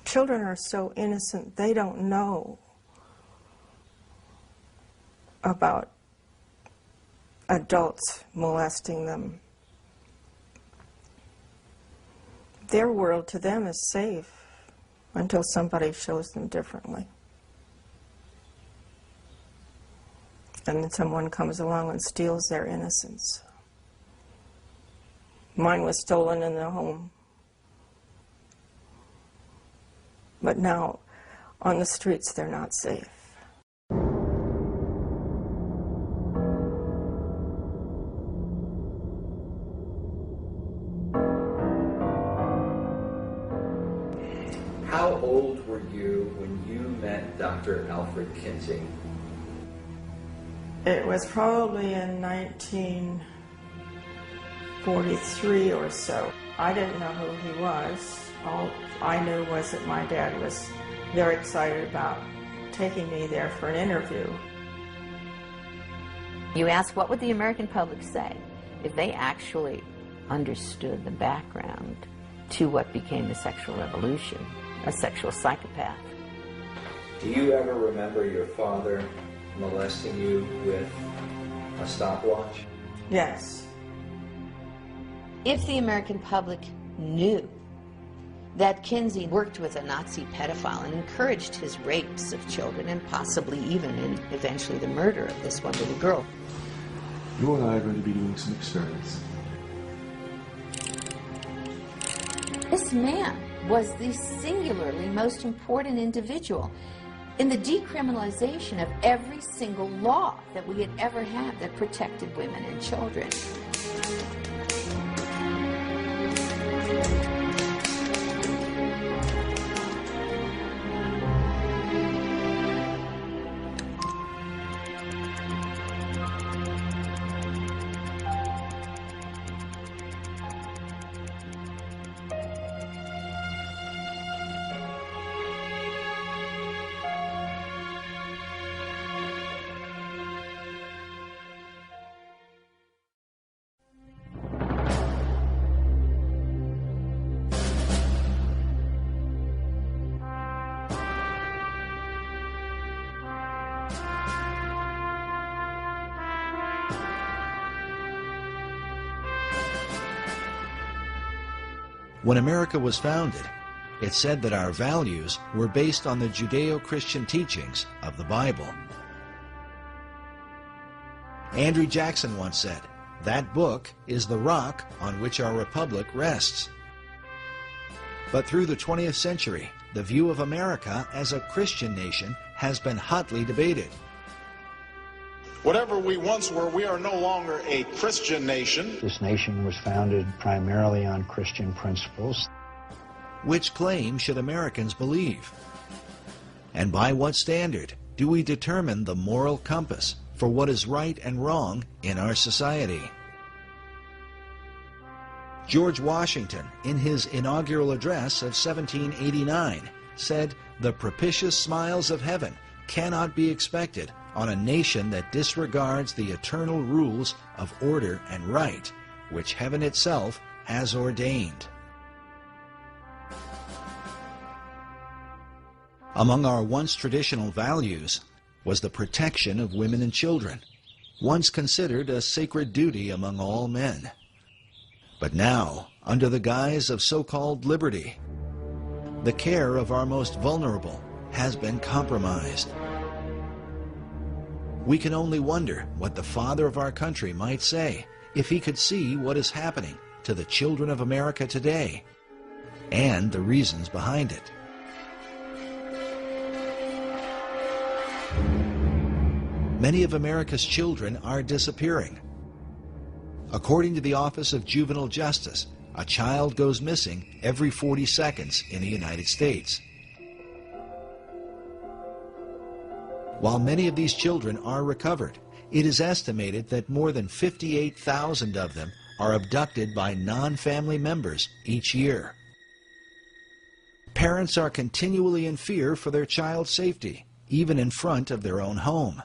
children are so innocent, they don't know about adults molesting them. Their world to them is safe until somebody shows them differently. And then someone comes along and steals their innocence. Mine was stolen in the home. But now, on the streets, they're not safe. How old were you when you met Dr. Alfred Kinsiјu? It was probably in 1943 or so. I didn't know who he was. All I knew was that my dad was very excited about taking me there for an interview. You ask, what would the American public say if they actually understood the background to what became the sexual revolution, a sexual psychopath? Do you ever remember your father molesting you with a stopwatch? Yes. If the American public knew that Kinsiјu worked with a Nazi pedophile and encouraged his rapes of children and possibly even and eventually the murder of this one little girl. You and I are going to be doing some experiments. This man was the singularly most important individual in the decriminalization of every single law that we had ever had that protected women and children. When America was founded, it said that our values were based on the Judeo-Christian teachings of the Bible. Andrew Jackson once said, "That book is the rock on which our republic rests." But through the 20th century, the view of America as a Christian nation has been hotly debated. Whatever we once were, we are no longer a Christian nation. This nation was founded primarily on Christian principles. Which claim should Americans believe? And by what standard do we determine the moral compass for what is right and wrong in our society? George Washington, in his inaugural address of 1789, said, "The propitious smiles of heaven cannot be expected on a nation that disregards the eternal rules of order and right, which heaven itself has ordained." Among our once traditional values was the protection of women and children, once considered a sacred duty among all men. But now, under the guise of so-called liberty, the care of our most vulnerable has been compromised. We can only wonder what the father of our country might say if he could see what is happening to the children of America today and the reasons behind it. Many of America's children are disappearing. According to the Office of Juvenile Justice, a child goes missing every 40 seconds in the United States. While many of these children are recovered, it is estimated that more than 58,000 of them are abducted by non-family members each year. Parents are continually in fear for their child's safety, even in front of their own home.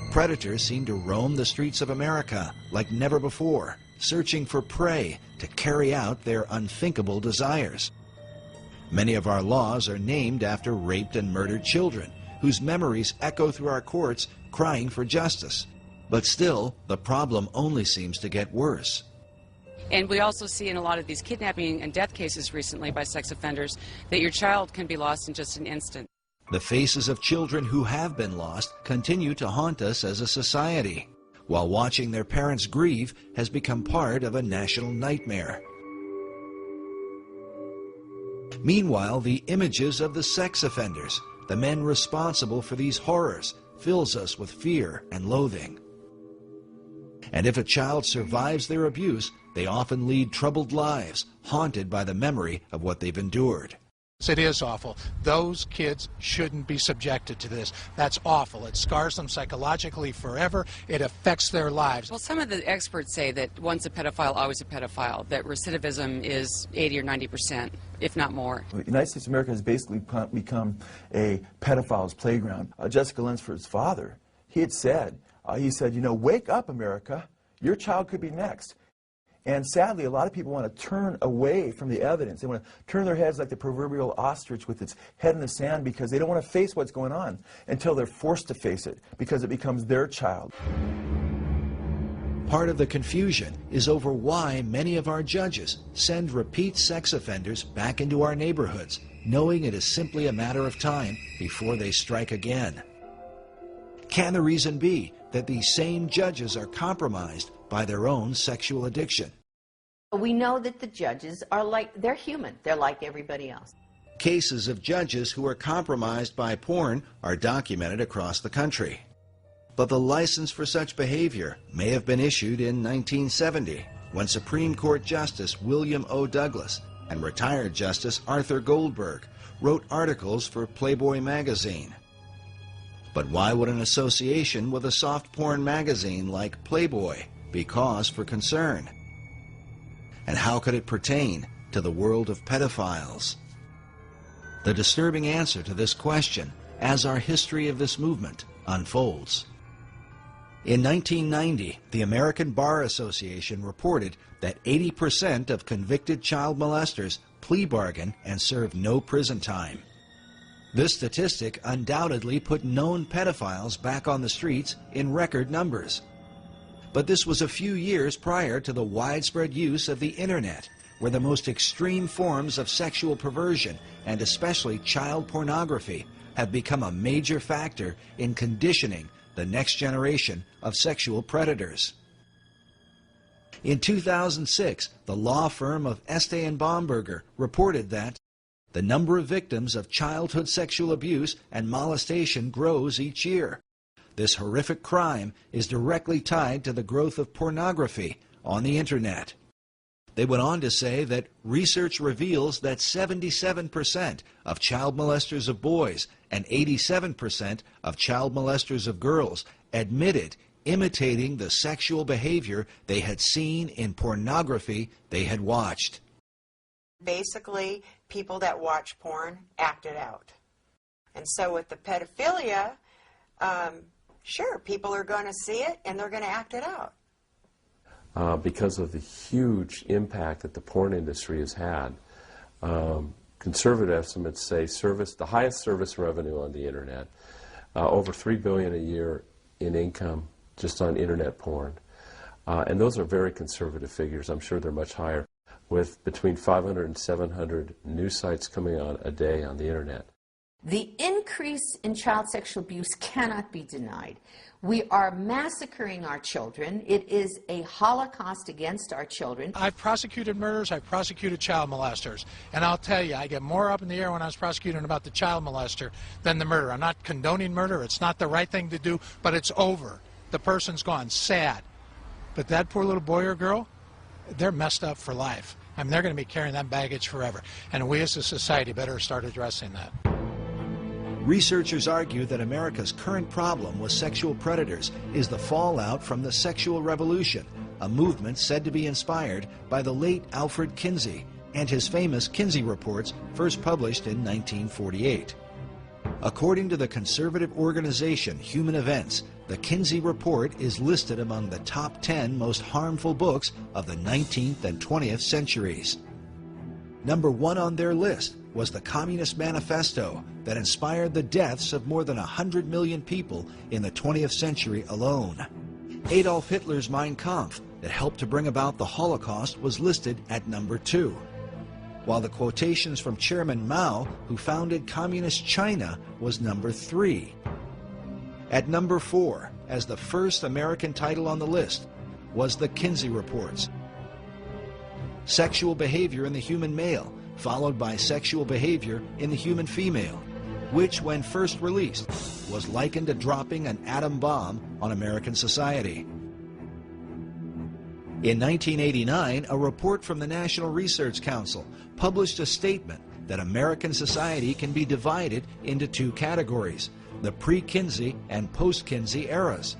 Predators seem to roam the streets of America like never before, searching for prey to carry out their unthinkable desires. Many of our laws are named after raped and murdered children, whose memories echo through our courts crying for justice. But still, the problem only seems to get worse. And we also see in a lot of these kidnapping and death cases recently by sex offenders that your child can be lost in just an instant. The faces of children who have been lost continue to haunt us as a society, while watching their parents grieve has become part of a national nightmare. Meanwhile, the images of the sex offenders, the men responsible for these horrors, fills us with fear and loathing. And if a child survives their abuse, they often lead troubled lives, haunted by the memory of what they've endured. It is awful. Those kids shouldn't be subjected to this. That's awful. It scars them psychologically forever. It affects their lives. Well, some of the experts say that once a pedophile, always a pedophile, that recidivism is 80 or 90%, if not more. The United States of America has basically become a pedophile's playground. Jessica Lunsford's father, he said, you know, wake up, America. Your child could be next. And sadly, a lot of people want to turn away from the evidence. They want to turn their heads like the proverbial ostrich with its head in the sand because they don't want to face what's going on until they're forced to face it because it becomes their child. Part of the confusion is over why many of our judges send repeat sex offenders back into our neighborhoods, knowing it is simply a matter of time before they strike again. Can the reason be that these same judges are compromised by their own sexual addiction? We know that the judges are they're human. They're like everybody else. Cases of judges who are compromised by porn are documented across the country. But the license for such behavior may have been issued in 1970, when Supreme Court Justice William O. Douglas and retired Justice Arthur Goldberg wrote articles for Playboy magazine. But why would an association with a soft porn magazine like Playboy be cause for concern? And how could it pertain to the world of pedophiles? The disturbing answer to this question as our history of this movement unfolds. In 1990, the American Bar Association reported that 80% of convicted child molesters plea bargain and serve no prison time. This statistic undoubtedly put known pedophiles back on the streets in record numbers. But this was a few years prior to the widespread use of the internet, where the most extreme forms of sexual perversion, and especially child pornography, have become a major factor in conditioning the next generation of sexual predators. In 2006, the law firm of Estee and Bomberger reported that the number of victims of childhood sexual abuse and molestation grows each year. This horrific crime is directly tied to the growth of pornography on the internet. They went on to say that research reveals that 77% of child molesters of boys and 87% of child molesters of girls admitted imitating the sexual behavior they had seen in pornography they had watched. Basically, people that watch porn act it out. And so with the pedophilia, sure, people are going to see it and they're going to act it out. Because of the huge impact that the porn industry has had, conservative estimates say the highest service revenue on the internet, over $3 billion a year in income just on internet porn. And those are very conservative figures. I'm sure they're much higher, with between 500 and 700 new sites coming on a day on the internet. The increase in child sexual abuse cannot be denied. We are massacring our children. It is a holocaust against our children. I've prosecuted murders, I've prosecuted child molesters, and I'll tell you, I get more up in the air when I was prosecuting about the child molester than the murder. I'm not condoning murder, it's not the right thing to do, but it's over. The person's gone, sad. But that poor little boy or girl, they're messed up for life. I mean, they're going to be carrying that baggage forever, and we as a society better start addressing that. Researchers argue that America's current problem with sexual predators is the fallout from the sexual revolution, a movement said to be inspired by the late Alfredu Kinsiјu and his famous Kinsey reports, first published in 1948. According to the conservative organization Human Events, the Kinsey report is listed among the top 10 most harmful books of the 19th and 20th centuries. Number 1 on their list was the Communist Manifesto that inspired the deaths of more than 100 million people in the 20th century alone. Adolf Hitler's Mein Kampf that helped to bring about the Holocaust was listed at number 2, while the quotations from Chairman Mao, who founded Communist China, was number 3. At number 4, as the first American title on the list, was the Kinsey Reports. Sexual behavior in the human male, followed by sexual behavior in the human female, which, when first released, was likened to dropping an atom bomb on American society. In 1989, a report from the National Research Council published a statement that American society can be divided into 2 categories, the pre-Kinsey and post-Kinsey eras.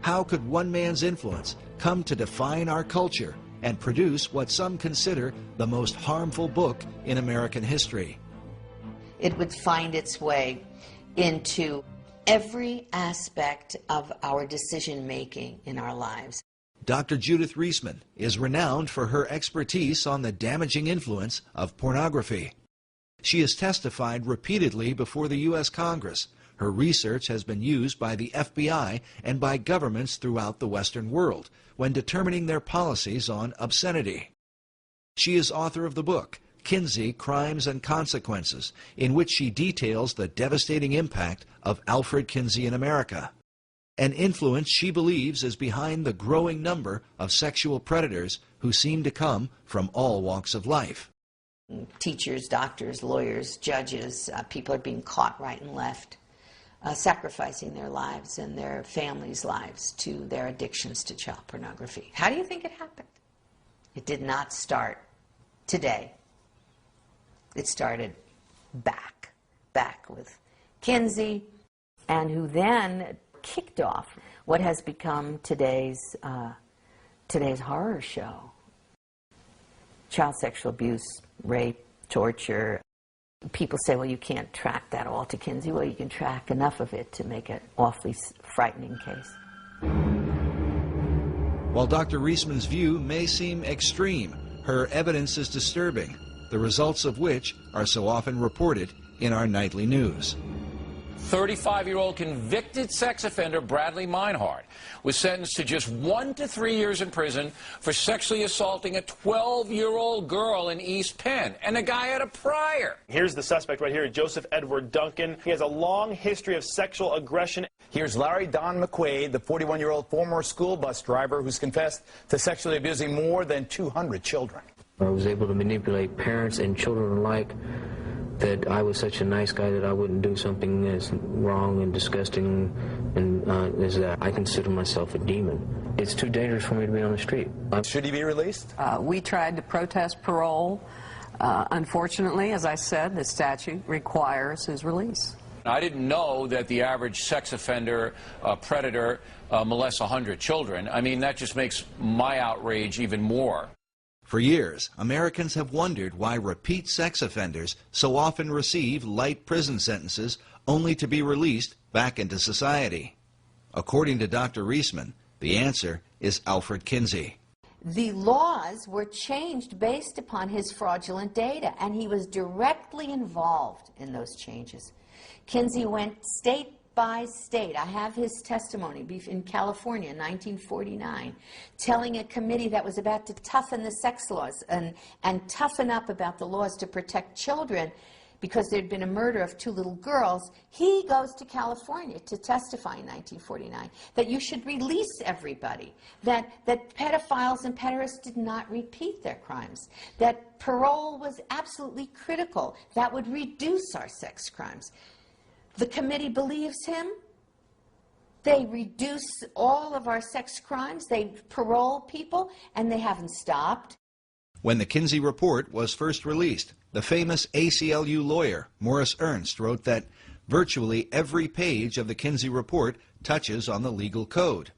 How could one man's influence come to define our culture and produce what some consider the most harmful book in American history? It would find its way into every aspect of our decision-making in our lives. Dr. Judith Reisman is renowned for her expertise on the damaging influence of pornography. She has testified repeatedly before the U.S. Congress. Her research has been used by the FBI and by governments throughout the Western world when determining their policies on obscenity. She is author of the book, Kinsey, Crimes and Consequences, in which she details the devastating impact of Alfred Kinsey in America, an influence she believes is behind the growing number of sexual predators who seem to come from all walks of life. Teachers, doctors, lawyers, judges, people are being caught right and left, sacrificing their lives and their families' lives to their addictions to child pornography. How do you think it happened? It did not start today. It started back with Kinsey, and who then kicked off what has become today's horror show. Child sexual abuse, rape, torture. People say, well, you can't track that all to Kinsey. Well, you can track enough of it to make an awfully frightening case. While Dr. Reisman's view may seem extreme, her evidence is disturbing, the results of which are so often reported in our nightly news. 35-year-old convicted sex offender Bradley Meinhardt was sentenced to just 1 to 3 years in prison for sexually assaulting a 12-year-old girl in East Penn, and the guy had a prior. Here's the suspect right here, Joseph Edward Duncan. He has a long history of sexual aggression. Here's Larry Don McQuaid, the 41-year-old former school bus driver who's confessed to sexually abusing more than 200 children. I was able to manipulate parents and children alike, that I was such a nice guy that I wouldn't do something as wrong and disgusting and as that. I consider myself a demon. It's too dangerous for me to be on the street. Should he be released? We tried to protest parole. Unfortunately, as I said, the statute requires his release. I didn't know that the average sex offender predator molests 100 children. I mean, that just makes my outrage even more. For years, Americans have wondered why repeat sex offenders so often receive light prison sentences only to be released back into society. According to Dr. Reisman, the answer is Alfred Kinsey. The laws were changed based upon his fraudulent data, and he was directly involved in those changes. Kinsey went state by state. I have his testimony in California in 1949, telling a committee that was about to toughen the sex laws and toughen up about the laws to protect children because there'd been a murder of 2 little girls. He goes to California to testify in 1949 that you should release everybody, that pedophiles and pederasts did not repeat their crimes, that parole was absolutely critical, that would reduce our sex crimes. The committee believes him. They reduce all of our sex crimes. They parole people, and they haven't stopped. When the Kinsey Report was first released, the famous ACLU lawyer, Morris Ernst, wrote that virtually every page of the Kinsey Report touches on the legal code.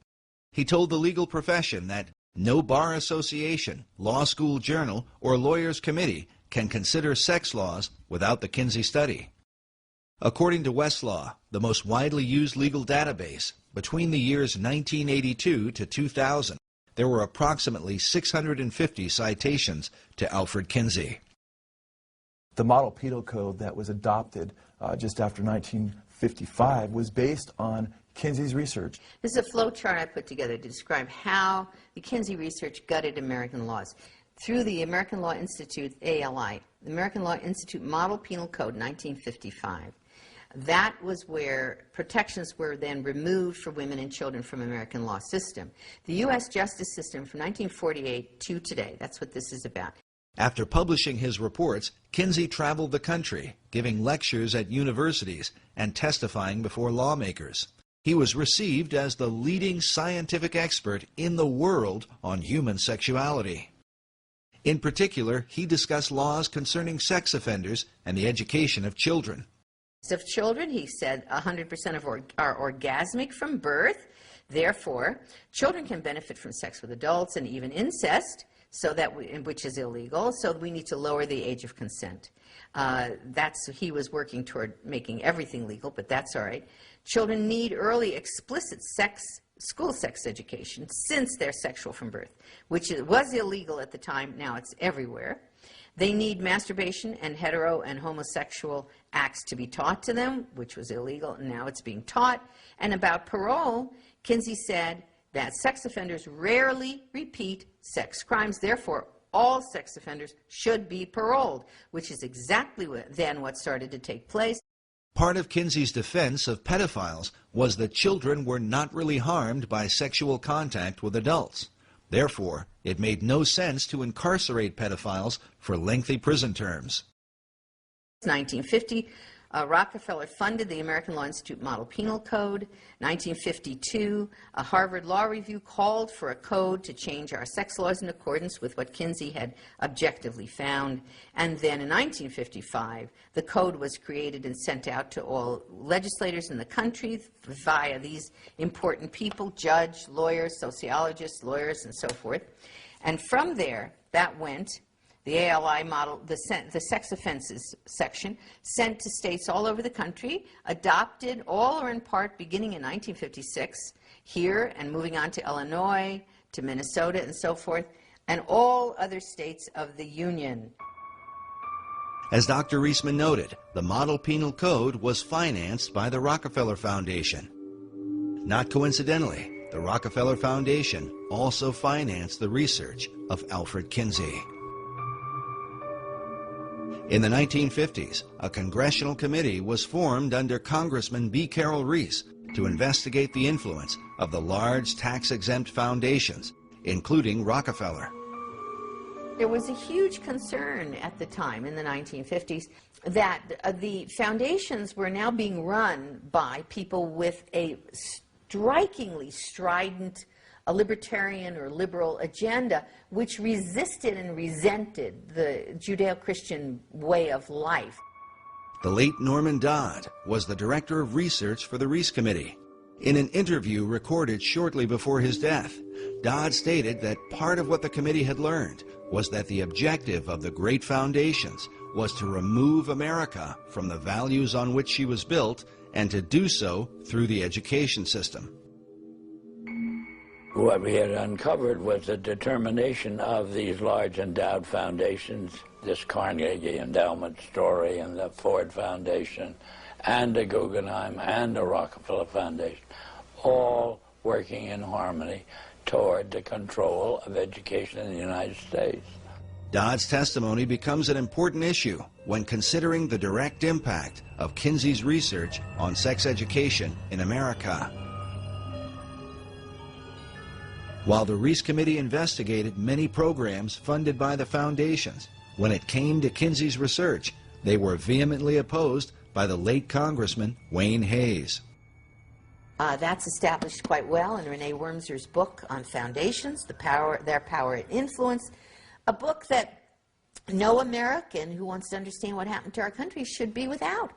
He told the legal profession that no bar association, law school journal, or lawyers' committee can consider sex laws without the Kinsey study. According to Westlaw, the most widely used legal database, between the years 1982 to 2000, there were approximately 650 citations to Alfred Kinsey. The model penal code that was adopted just after 1955 was based on Kinsey's research. This is a flow chart I put together to describe how the Kinsey research gutted American laws. Through the American Law Institute, ALI, the American Law Institute Model Penal Code, 1955. That was where protections were then removed for women and children from American law system. The U.S. justice system from 1948 to today, that's what this is about. After publishing his reports, Kinsey traveled the country, giving lectures at universities and testifying before lawmakers. He was received as the leading scientific expert in the world on human sexuality. In particular, he discussed laws concerning sex offenders and the education of children. Of children, he said 100% are orgasmic from birth. Therefore, children can benefit from sex with adults and even incest, which is illegal, so we need to lower the age of consent. He was working toward making everything legal, but that's all right. Children need early explicit school sex education since they're sexual from birth, which was illegal at the time. Now it's everywhere. They need masturbation and hetero and homosexual acts to be taught to them, which was illegal, and now it's being taught. And about parole, Kinsey said that sex offenders rarely repeat sex crimes. Therefore, all sex offenders should be paroled, which is exactly what started to take place. Part of Kinsey's defense of pedophiles was that children were not really harmed by sexual contact with adults. Therefore, it made no sense to incarcerate pedophiles for lengthy prison terms. 1950, Rockefeller funded the American Law Institute Model Penal Code. 1952, a Harvard Law Review called for a code to change our sex laws in accordance with what Kinsey had objectively found. And then in 1955, the code was created and sent out to all legislators in the country via these important people, judge, lawyers, sociologists, lawyers, and so forth. And from there, that went. The ALI model, the sex offenses section, sent to states all over the country, adopted all or in part beginning in 1956 here and moving on to Illinois, to Minnesota and so forth, and all other states of the Union. As Dr. Reisman noted, the Model Penal Code was financed by the Rockefeller Foundation. Not coincidentally, the Rockefeller Foundation also financed the research of Alfred Kinsey. In the 1950s, a congressional committee was formed under Congressman B. Carroll Reese to investigate the influence of the large tax-exempt foundations, including Rockefeller. There was a huge concern at the time, in the 1950s, that the foundations were now being run by people with a strikingly strident a libertarian or liberal agenda which resisted and resented the Judeo-Christian way of life. The late Norman Dodd was the director of research for the Reese Committee. In an interview recorded shortly before his death, Dodd stated that part of what the committee had learned was that the objective of the great foundations was to remove America from the values on which she was built and to do so through the education system. What we had uncovered was the determination of these large endowed foundations, this Carnegie Endowment story and the Ford Foundation and the Guggenheim and the Rockefeller Foundation, all working in harmony toward the control of education in the United States. Dodd's testimony becomes an important issue when considering the direct impact of Kinsey's research on sex education in America. While the Reese Committee investigated many programs funded by the foundations, when it came to Kinsey's research, they were vehemently opposed by the late Congressman Wayne Hayes. That's established quite well in Renee Wormser's book on foundations, their power and influence, a book that no American who wants to understand what happened to our country should be without.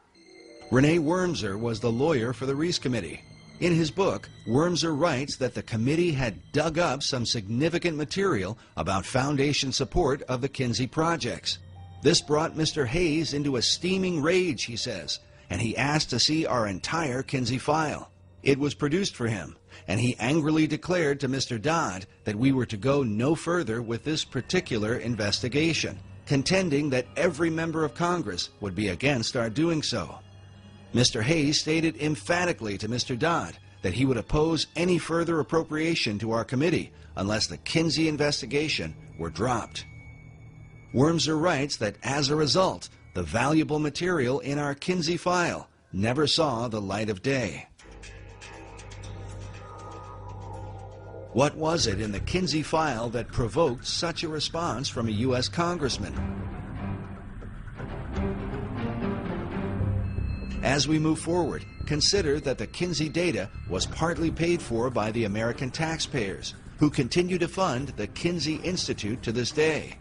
Renee Wormser was the lawyer for the Reese Committee. In his book, Wormser writes that the committee had dug up some significant material about foundation support of the Kinsey projects. This brought Mr. Hayes into a steaming rage, he says, and he asked to see our entire Kinsey file. It was produced for him, and he angrily declared to Mr. Dodd that we were to go no further with this particular investigation. contending that every member of Congress would be against our doing so. Mr. Hayes stated emphatically to Mr. Dodd that he would oppose any further appropriation to our committee unless the Kinsey investigation were dropped. Wormser writes that as a result, the valuable material in our Kinsey file never saw the light of day. What was it in the Kinsey file that provoked such a response from a U.S. congressman? As we move forward, consider that the Kinsey data was partly paid for by the American taxpayers, who continue to fund the Kinsey Institute to this day.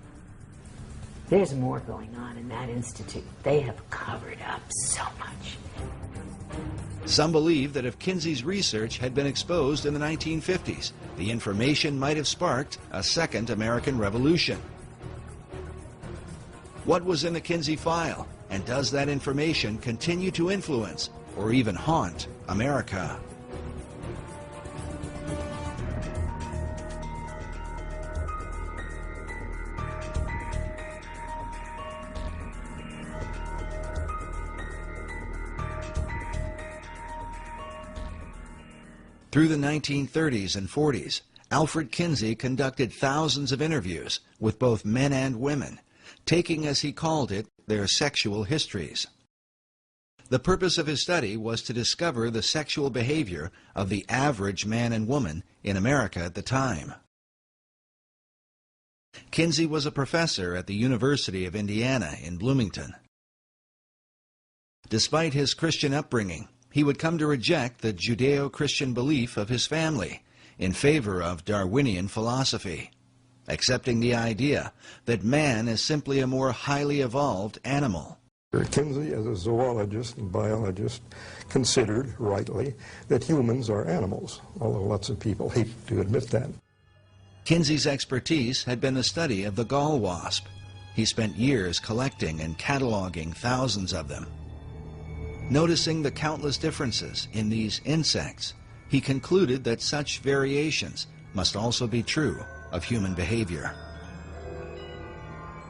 There's more going on in that institute. They have covered up so much. Some believe that if Kinsey's research had been exposed in the 1950s, the information might have sparked a second American Revolution. What was in the Kinsey file, and does that information continue to influence or even haunt America? Through the 1930s and 40s, Alfred Kinsey conducted thousands of interviews with both men and women, taking, as he called it, their sexual histories. The purpose of his study was to discover the sexual behavior of the average man and woman in America at the time. Kinsey was a professor at the University of Indiana in Bloomington. Despite his Christian upbringing, he would come to reject the Judeo-Christian belief of his family in favor of Darwinian philosophy, accepting the idea that man is simply a more highly evolved animal. Kinsey, as a zoologist and biologist, considered, rightly, that humans are animals, although lots of people hate to admit that. Kinsey's expertise had been the study of the gall wasp. He spent years collecting and cataloging thousands of them. Noticing the countless differences in these insects, he concluded that such variations must also be true of human behavior.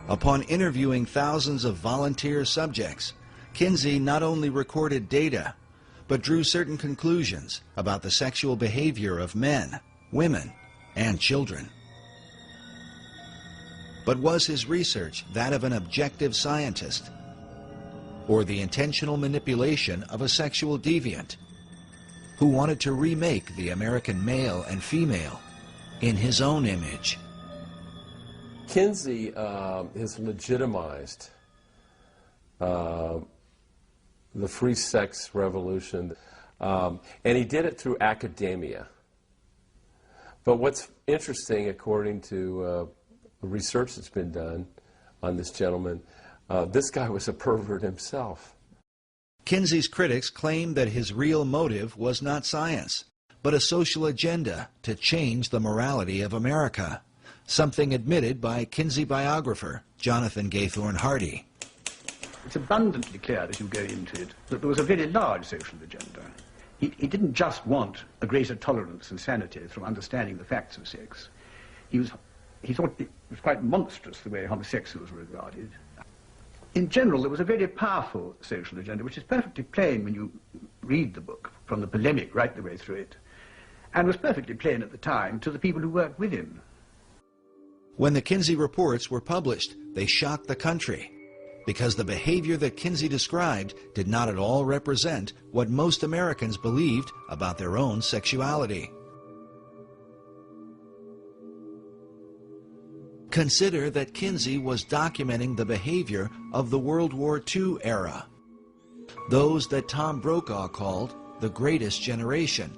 Upon interviewing thousands of volunteer subjects, Kinsey not only recorded data, but drew certain conclusions about the sexual behavior of men, women, and children. But was his research that of an objective scientist, or the intentional manipulation of a sexual deviant who wanted to remake the American male and female in his own image? Kinsey has legitimized the free sex revolution, and he did it through academia. But what's interesting, according to research that's been done on this gentleman, this guy was a pervert himself. Kinsey's critics claimed that his real motive was not science, but a social agenda to change the morality of America, something admitted by Kinsey biographer Jonathan Gaythorne Hardy. It's abundantly clear as you go into it that there was a very large social agenda. He didn't just want a greater tolerance and sanity from understanding the facts of sex. He thought it was quite monstrous the way homosexuals were regarded. In general, there was a very powerful social agenda, which is perfectly plain when you read the book, from the polemic right the way through it, and was perfectly plain at the time to the people who worked with him. When the Kinsey reports were published, they shocked the country, because the behavior that Kinsey described did not at all represent what most Americans believed about their own sexuality. Consider that Kinsey was documenting the behavior of the World War II era, those that Tom Brokaw called the greatest generation.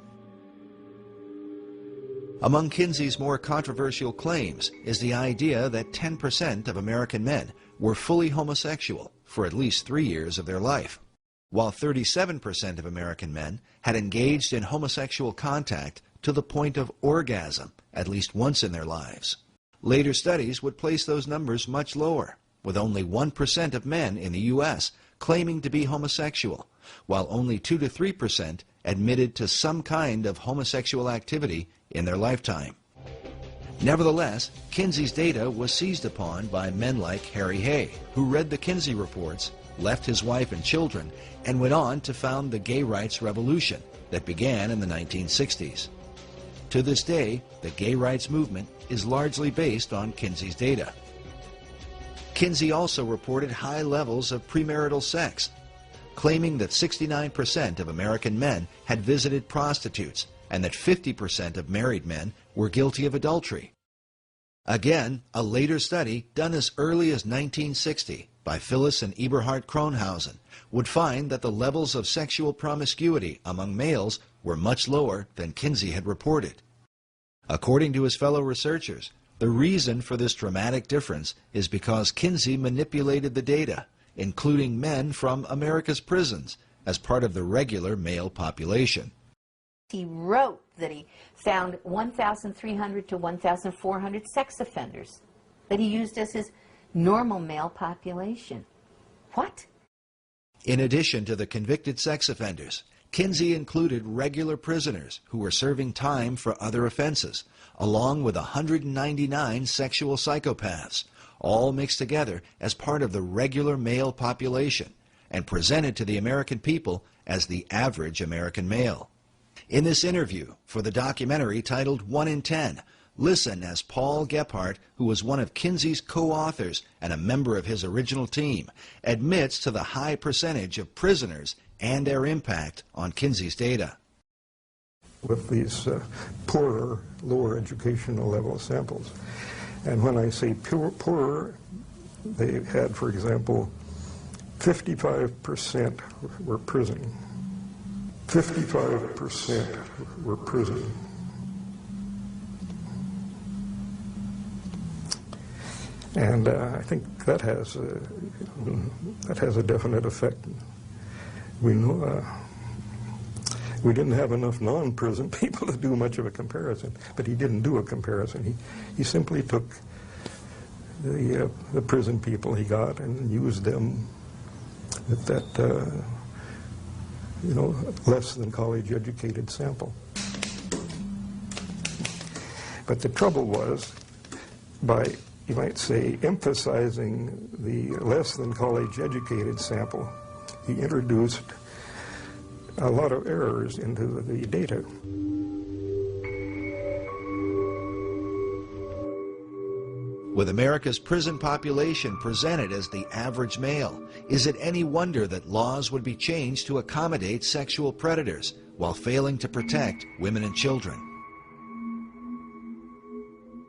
Among Kinsey's more controversial claims is the idea that 10% of American men were fully homosexual for at least 3 years of their life, while 37% of American men had engaged in homosexual contact to the point of orgasm at least once in their lives. Later studies would place those numbers much lower, with only 1% of men in the U.S. claiming to be homosexual, while only 2 to 3% admitted to some kind of homosexual activity in their lifetime. Nevertheless, Kinsey's data was seized upon by men like Harry Hay, who read the Kinsey reports, left his wife and children, and went on to found the gay rights revolution that began in the 1960s. To this day, the gay rights movement is largely based on Kinsey's data. Kinsey also reported high levels of premarital sex, claiming that 69% of American men had visited prostitutes and that 50% of married men were guilty of adultery. Again, a later study done as early as 1960 by Phyllis and Eberhard Kronhausen would find that the levels of sexual promiscuity among males were much lower than Kinsey had reported. According to his fellow researchers, the reason for this dramatic difference is because Kinsey manipulated the data, including men from America's prisons, as part of the regular male population. He wrote that he found 1,300 to 1,400 sex offenders that he used as his normal male population. What? In addition to the convicted sex offenders, Kinsey included regular prisoners who were serving time for other offenses, along with 199 sexual psychopaths, all mixed together as part of the regular male population and presented to the American people as the average American male. In this interview for the documentary titled 1 in 10, listen as Paul Gebhardt, who was one of Kinsey's co-authors and a member of his original team, admits to the high percentage of prisoners and their impact on Kinsey's data. With these poorer, lower educational level samples. And when I say poorer, they had, for example, 55% were prison. 55% were prison. And I think that has a definite effect. We know we didn't have enough non-prison people to do much of a comparison, but he didn't do a comparison. He simply took the prison people he got and used them with that less than college educated sample. But the trouble was, by, you might say, emphasizing the less than college educated sample, he introduced a lot of errors into the data. With America's prison population presented as the average male, is it any wonder that laws would be changed to accommodate sexual predators while failing to protect women and children?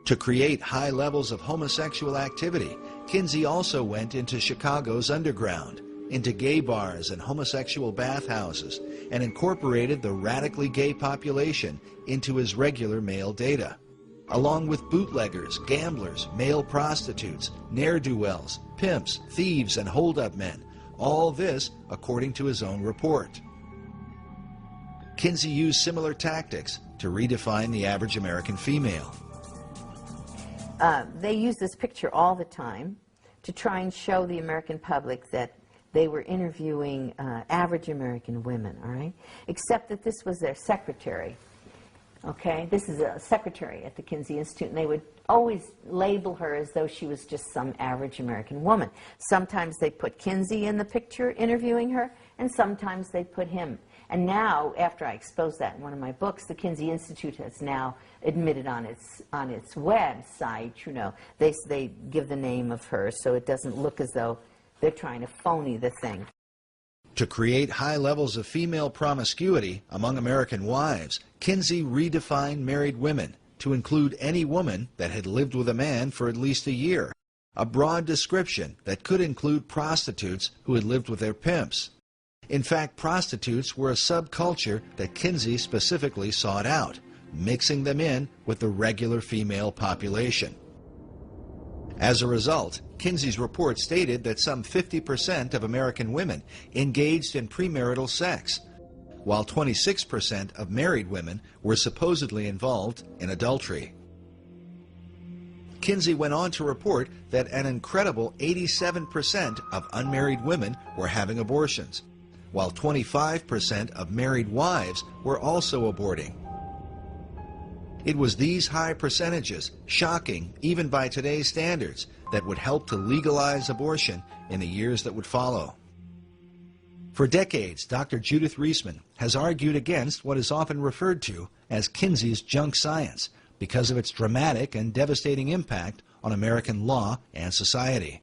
To create high levels of homosexual activity, Kinsey also went into Chicago's underground, into gay bars and homosexual bathhouses, and incorporated the radically gay population into his regular male data, along with bootleggers, gamblers, male prostitutes, ne'er-do-wells, pimps, thieves, and hold-up men, all this according to his own report. Kinsey used similar tactics to redefine the average American female. They use this picture all the time to try and show the American public that they were interviewing average American women, all right? Except that this was their secretary, okay? This is a secretary at the Kinsey Institute, and they would always label her as though she was just some average American woman. Sometimes they put Kinsey in the picture interviewing her, and sometimes they put him. And now, after I exposed that in one of my books, the Kinsey Institute has now admitted on its website, you know, they give the name of her so it doesn't look as though they're trying to phony the thing. To create high levels of female promiscuity among American wives, Kinsey redefined married women to include any woman that had lived with a man for at least a year, a broad description that could include prostitutes who had lived with their pimps. In fact, prostitutes were a subculture that Kinsey specifically sought out, mixing them in with the regular female population. As a result, Kinsey's report stated that some 50% of American women engaged in premarital sex, while 26% of married women were supposedly involved in adultery. Kinsey went on to report that an incredible 87% of unmarried women were having abortions, while 25% of married wives were also aborting. It was these high percentages, shocking even by today's standards, that would help to legalize abortion in the years that would follow. For decades, Dr. Judith Reisman has argued against what is often referred to as Kinsey's junk science because of its dramatic and devastating impact on American law and society.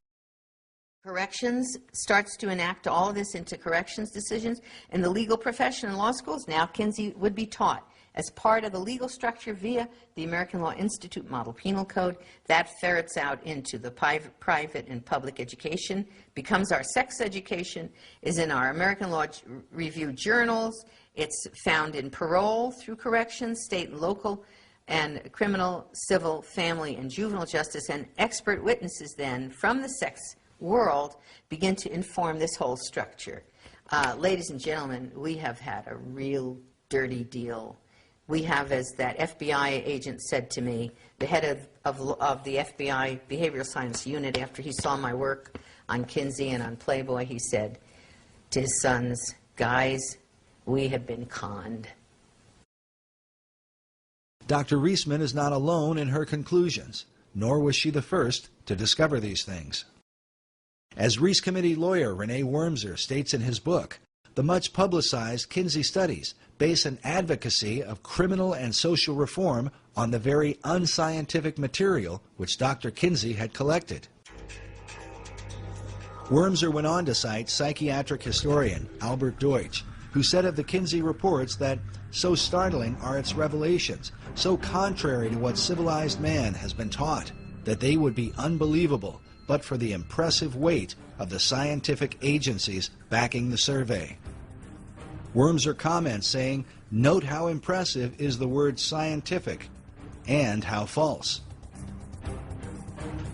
Corrections starts to enact all of this into corrections decisions. In the legal profession and law schools, now Kinsey would be taught as part of the legal structure via the American Law Institute Model Penal Code. That ferrets out into the private and public education, becomes our sex education, is in our American Law Review journals. It's found in parole through corrections, state and local, and criminal, civil, family, and juvenile justice. And expert witnesses then from the sex world begin to inform this whole structure. Ladies and gentlemen, we have had a real dirty deal. We have, as that FBI agent said to me, the head of the FBI Behavioral Science Unit, after he saw my work on Kinsey and on Playboy, he said to his sons, "Guys, we have been conned." Dr. Reisman is not alone in her conclusions, nor was she the first to discover these things. As Reese Committee lawyer Renee Wormser states in his book, the much publicized Kinsey studies base an advocacy of criminal and social reform on the very unscientific material which Dr. Kinsey had collected. Wormser went on to cite psychiatric historian Albert Deutsch, who said of the Kinsey reports that so startling are its revelations, so contrary to what civilized man has been taught, that they would be unbelievable but for the impressive weight of the scientific agencies backing the survey. Wormser comments saying, "Note how impressive is the word scientific and how false."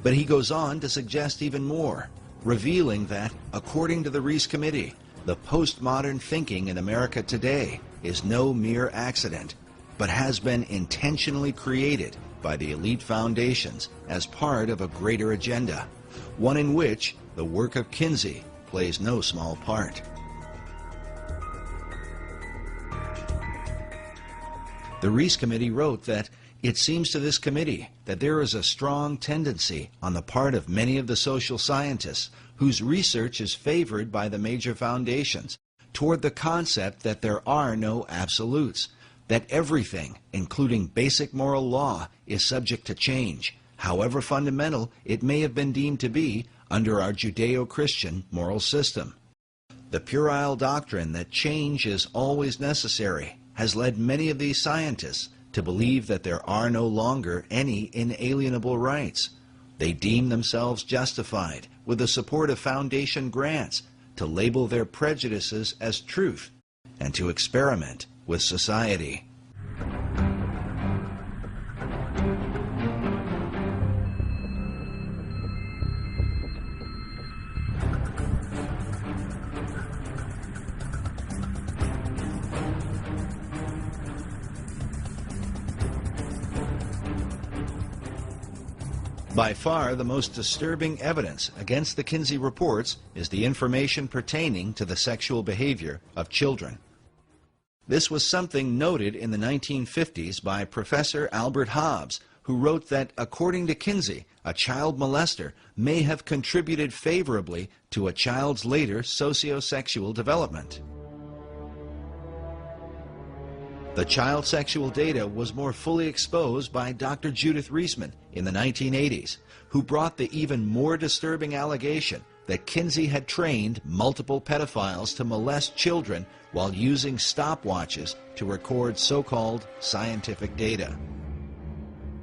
But he goes on to suggest even more, revealing that, according to the Reese Committee, the postmodern thinking in America today is no mere accident, but has been intentionally created by the elite foundations as part of a greater agenda, one in which the work of Kinsey plays no small part. The Reese Committee wrote that it seems to this committee that there is a strong tendency on the part of many of the social scientists whose research is favored by the major foundations toward the concept that there are no absolutes, that everything, including basic moral law, is subject to change, however fundamental it may have been deemed to be under our Judeo-Christian moral system. The puerile doctrine that change is always necessary has led many of these scientists to believe that there are no longer any inalienable rights. They deem themselves justified, with the support of foundation grants, to label their prejudices as truth and to experiment with society. By far, the most disturbing evidence against the Kinsey reports is the information pertaining to the sexual behavior of children. This was something noted in the 1950s by Professor Albert Hobbs, who wrote that, according to Kinsey, a child molester may have contributed favorably to a child's later socio-sexual development. The child sexual data was more fully exposed by Dr. Judith Reisman in the 1980s, who brought the even more disturbing allegation that Kinsey had trained multiple pedophiles to molest children while using stopwatches to record so-called scientific data.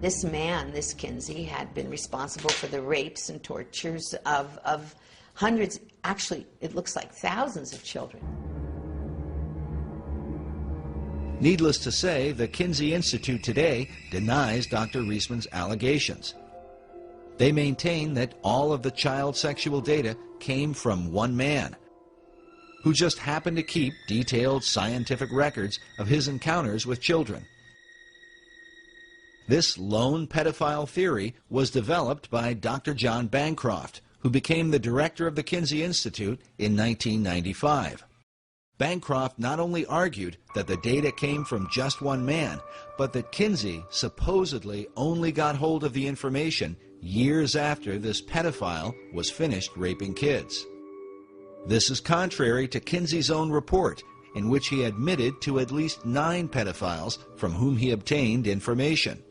This man, this Kinsey, had been responsible for the rapes and tortures of hundreds, actually it looks like thousands of children. Needless to say, the Kinsey Institute today denies Dr. Reisman's allegations. They maintain that all of the child sexual data came from one man, who just happened to keep detailed scientific records of his encounters with children. This lone pedophile theory was developed by Dr. John Bancroft, who became the director of the Kinsey Institute in 1995. Bancroft not only argued that the data came from just one man, but that Kinsey supposedly only got hold of the information years after this pedophile was finished raping kids. This is contrary to Kinsey's own report, in which he admitted to at least 9 pedophiles from whom he obtained information.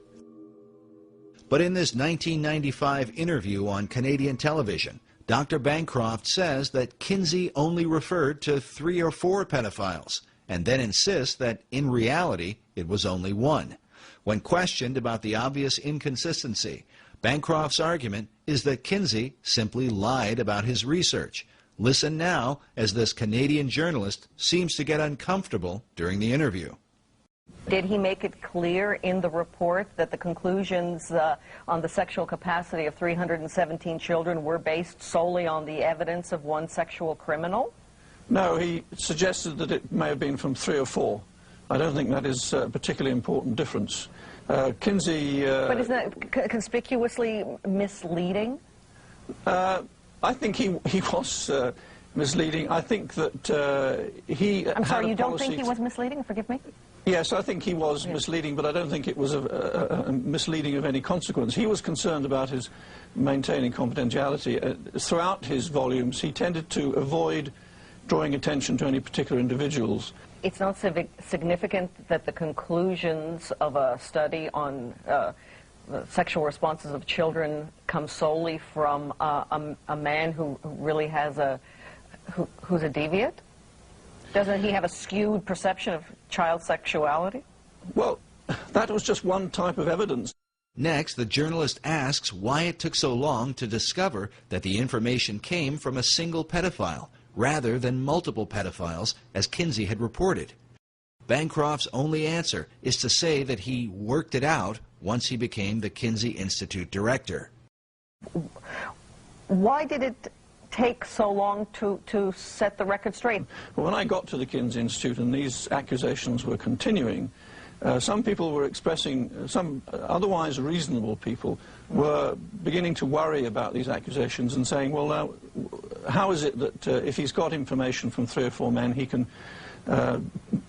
But in this 1995 interview on Canadian television, Dr. Bancroft says that Kinsey only referred to 3 or 4 pedophiles, and then insists that in reality it was only 1. When questioned about the obvious inconsistency, Bancroft's argument is that Kinsey simply lied about his research. Listen now as this Canadian journalist seems to get uncomfortable during the interview. Did he make it clear in the report that the conclusions on the sexual capacity of 317 children were based solely on the evidence of 1 sexual criminal? No, he suggested that it may have been from 3 or 4. I don't think that is a particularly important difference. Kinsey... But isn't that conspicuously misleading? I think he was misleading. I think that he I'm sorry, you don't think he policy... was misleading? Forgive me? Yes, I think he was misleading, but I don't think it was a misleading of any consequence. He was concerned about his maintaining confidentiality. Throughout his volumes, he tended to avoid drawing attention to any particular individuals. It's not significant that the conclusions of a study on the sexual responses of children come solely from a man who really has who's a deviant? Doesn't he have a skewed perception of child sexuality? Well, that was just one type of evidence. Next, the journalist asks why it took so long to discover that the information came from a single pedophile, rather than multiple pedophiles, as Kinsey had reported. Bancroft's only answer is to say that he worked it out once he became the Kinsey Institute director. Why did it take so long to set the record straight? Well, when I got to the Kinsey Institute and these accusations were continuing, some people were expressing, some otherwise reasonable people were beginning to worry about these accusations and saying, well, now, how is it that if he's got information from 3 or 4 men, he can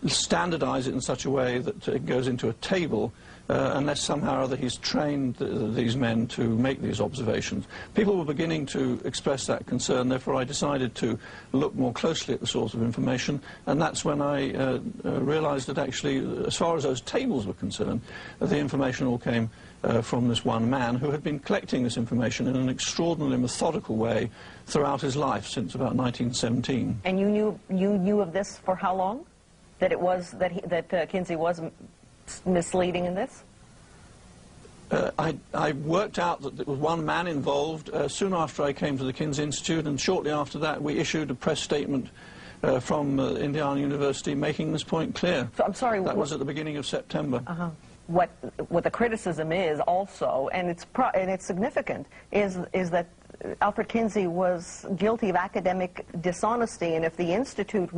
standardize it in such a way that it goes into a table unless somehow or other he's trained these men to make these observations. People were beginning to express that concern, therefore I decided to look more closely at the source of information, and that's when I realized that actually, as far as those tables were concerned, the information all came from this one man who had been collecting this information in an extraordinarily methodical way throughout his life since about 1917. And you knew of this for how long? That it was that Kinsey was misleading in this? I worked out that there was one man involved soon after I came to the Kinsey Institute, and shortly after that we issued a press statement from Indiana University making this point clear. So, I'm sorry. That was at the beginning of September. What the criticism is also, and it's significant, is that Alfred Kinsey was guilty of academic dishonesty, and if the Institute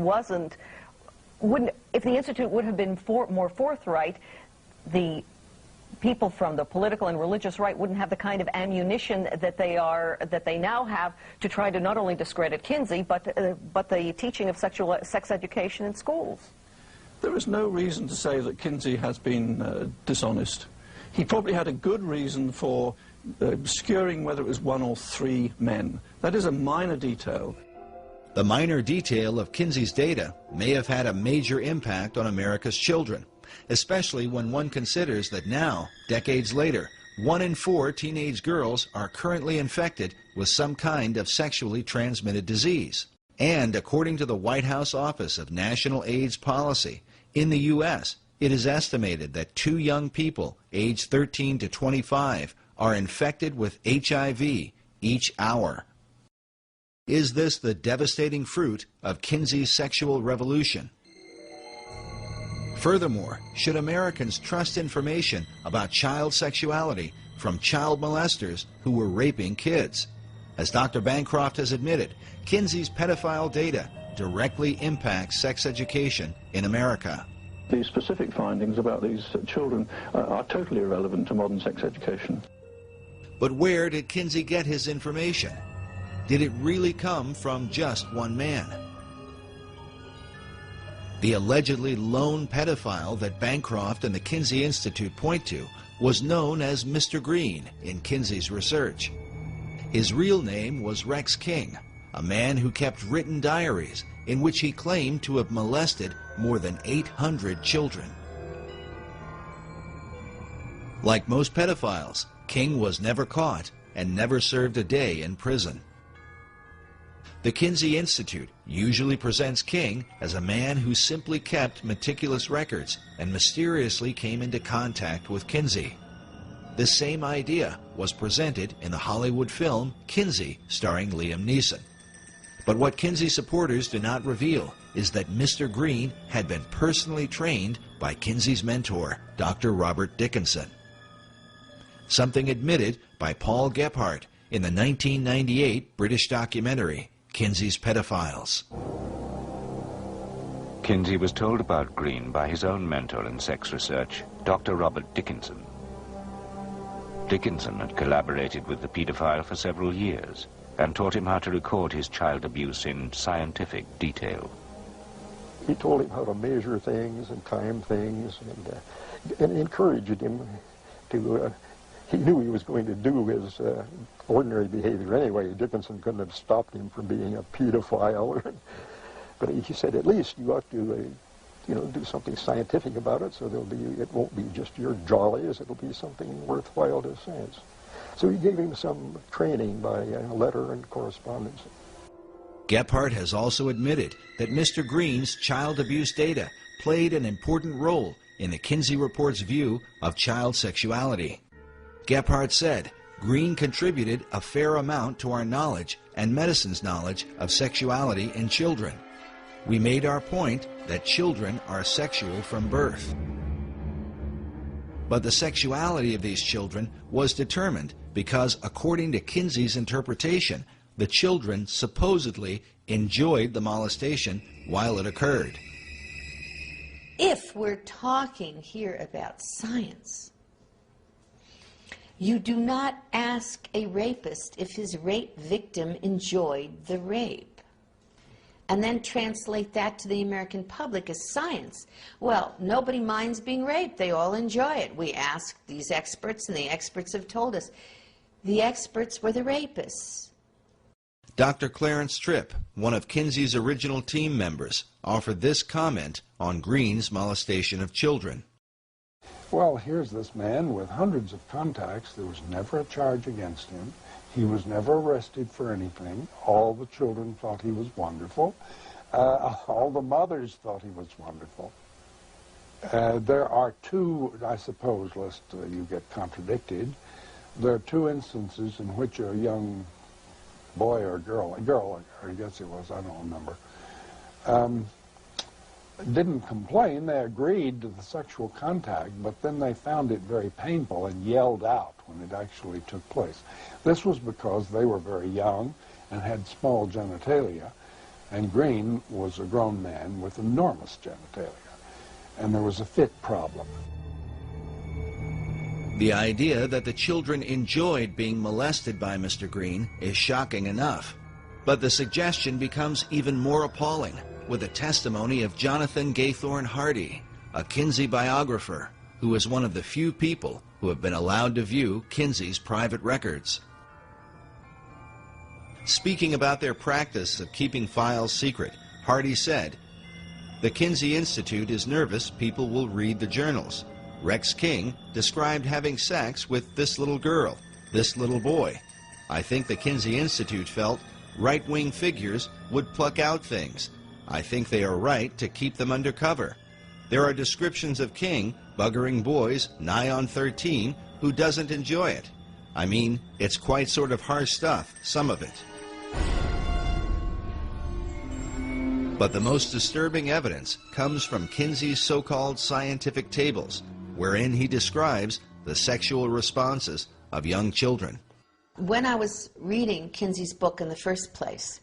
if the Institute would have been more forthright, the people from the political and religious right wouldn't have the kind of ammunition that they now have to try to not only discredit Kinsey, but the teaching of sex education in schools. There is no reason to say that Kinsey has been dishonest. He probably had a good reason for obscuring whether it was 1 or 3 men. That is a minor detail. The minor detail of Kinsey's data may have had a major impact on America's children, especially when one considers that now, decades later, 1 in 4 teenage girls are currently infected with some kind of sexually transmitted disease. And according to the White House Office of National AIDS Policy, in the U.S., it is estimated that 2 young people, aged 13 to 25, are infected with HIV each hour. Is this the devastating fruit of Kinsey's sexual revolution? Furthermore, should Americans trust information about child sexuality from child molesters who were raping kids? As Dr. Bancroft has admitted, Kinsey's pedophile data directly impacts sex education in America. The specific findings about these children are totally irrelevant to modern sex education. But where did Kinsey get his information? Did it really come from just one man? The allegedly lone pedophile that Bancroft and the Kinsey Institute point to was known as Mr. Green in Kinsey's research. His real name was Rex King, a man who kept written diaries in which he claimed to have molested more than 800 children. Like most pedophiles, King was never caught and never served a day in prison. The Kinsey Institute usually presents King as a man who simply kept meticulous records and mysteriously came into contact with Kinsey. This same idea was presented in the Hollywood film Kinsey, starring Liam Neeson. But what Kinsey supporters do not reveal is that Mr. Green had been personally trained by Kinsey's mentor, Dr. Robert Dickinson. Something admitted by Paul Gephardt in the 1998 British documentary, Kinsey's Pedophiles. Kinsey was told about Green by his own mentor in sex research, Dr. Robert Dickinson. Dickinson had collaborated with the paedophile for several years and taught him how to record his child abuse in scientific detail. He told him how to measure things and time things and encouraged him to, he knew he was going to do his ordinary behavior anyway. Dickinson couldn't have stopped him from being a pedophile. But he said, at least you ought to, do something scientific about it, so it won't be just your jollies, it'll be something worthwhile to science. So he gave him some training by letter and correspondence. Gephardt has also admitted that Mr. Green's child abuse data played an important role in the Kinsey Report's view of child sexuality. Gephardt said, Green contributed a fair amount to our knowledge and medicine's knowledge of sexuality in children. We made our point that children are sexual from birth. But the sexuality of these children was determined because, according to Kinsey's interpretation, the children supposedly enjoyed the molestation while it occurred. If we're talking here about science, you do not ask a rapist if his rape victim enjoyed the rape, and then translate that to the American public as science. Well, nobody minds being raped. They all enjoy it. We asked these experts, and the experts have told us. The experts were the rapists. Dr. Clarence Tripp, one of Kinsey's original team members, offered this comment on Green's molestation of children. Well, here's this man with hundreds of contacts. There was never a charge against him. He was never arrested for anything. All the children thought he was wonderful. All the mothers thought he was wonderful. There are two, I suppose, lest you get contradicted, there are two instances in which a young boy or girl, I guess it was, I don't remember, didn't complain. They agreed to the sexual contact, but then they found it very painful and yelled out when it actually took place. This was because they were very young and had small genitalia, and Green was a grown man with enormous genitalia, and there was a fit problem. The idea that the children enjoyed being molested by Mr. Green is shocking enough, but the suggestion becomes even more appalling with the testimony of Jonathan Gaythorne Hardy, a Kinsey biographer who is one of the few people who have been allowed to view Kinsey's private records. Speaking about their practice of keeping files secret, Hardy said, "The Kinsey Institute is nervous people will read the journals. Rex King described having sex with this little girl, this little boy. I think the Kinsey Institute felt right-wing figures would pluck out things. I think they are right to keep them under cover. There are descriptions of King buggering boys nigh on 13 who doesn't enjoy it. I mean, it's quite sort of harsh stuff, some of it." But the most disturbing evidence comes from Kinsey's so-called scientific tables, wherein he describes the sexual responses of young children. When I was reading Kinsey's book in the first place,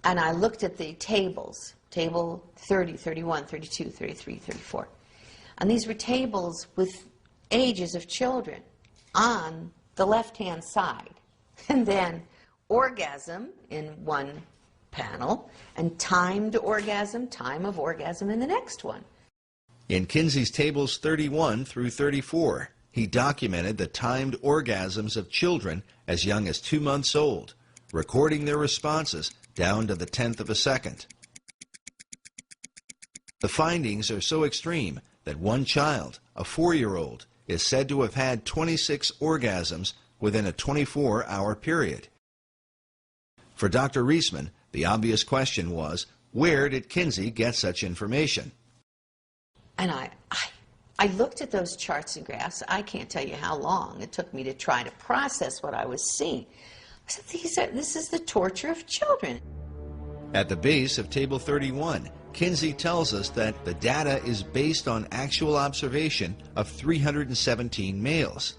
and I looked at the tables, table 30, 31, 32, 33, 34, and these were tables with ages of children on the left-hand side, and then orgasm in one panel, and timed orgasm, time of orgasm in the next one. In Kinsey's tables 31 through 34, he documented the timed orgasms of children as young as 2 months old, recording their responses down to the 10th of a second. The findings are so extreme that one child, a 4-year-old, is said to have had 26 orgasms within a 24-hour period. For Dr. Reisman, the obvious question was, where did Kinsey get such information? And I looked at those charts and graphs. I can't tell you how long it took me to try to process what I was seeing. I said, this is the torture of children. At the base of Table 31, Kinsey tells us that the data is based on actual observation of 317 males.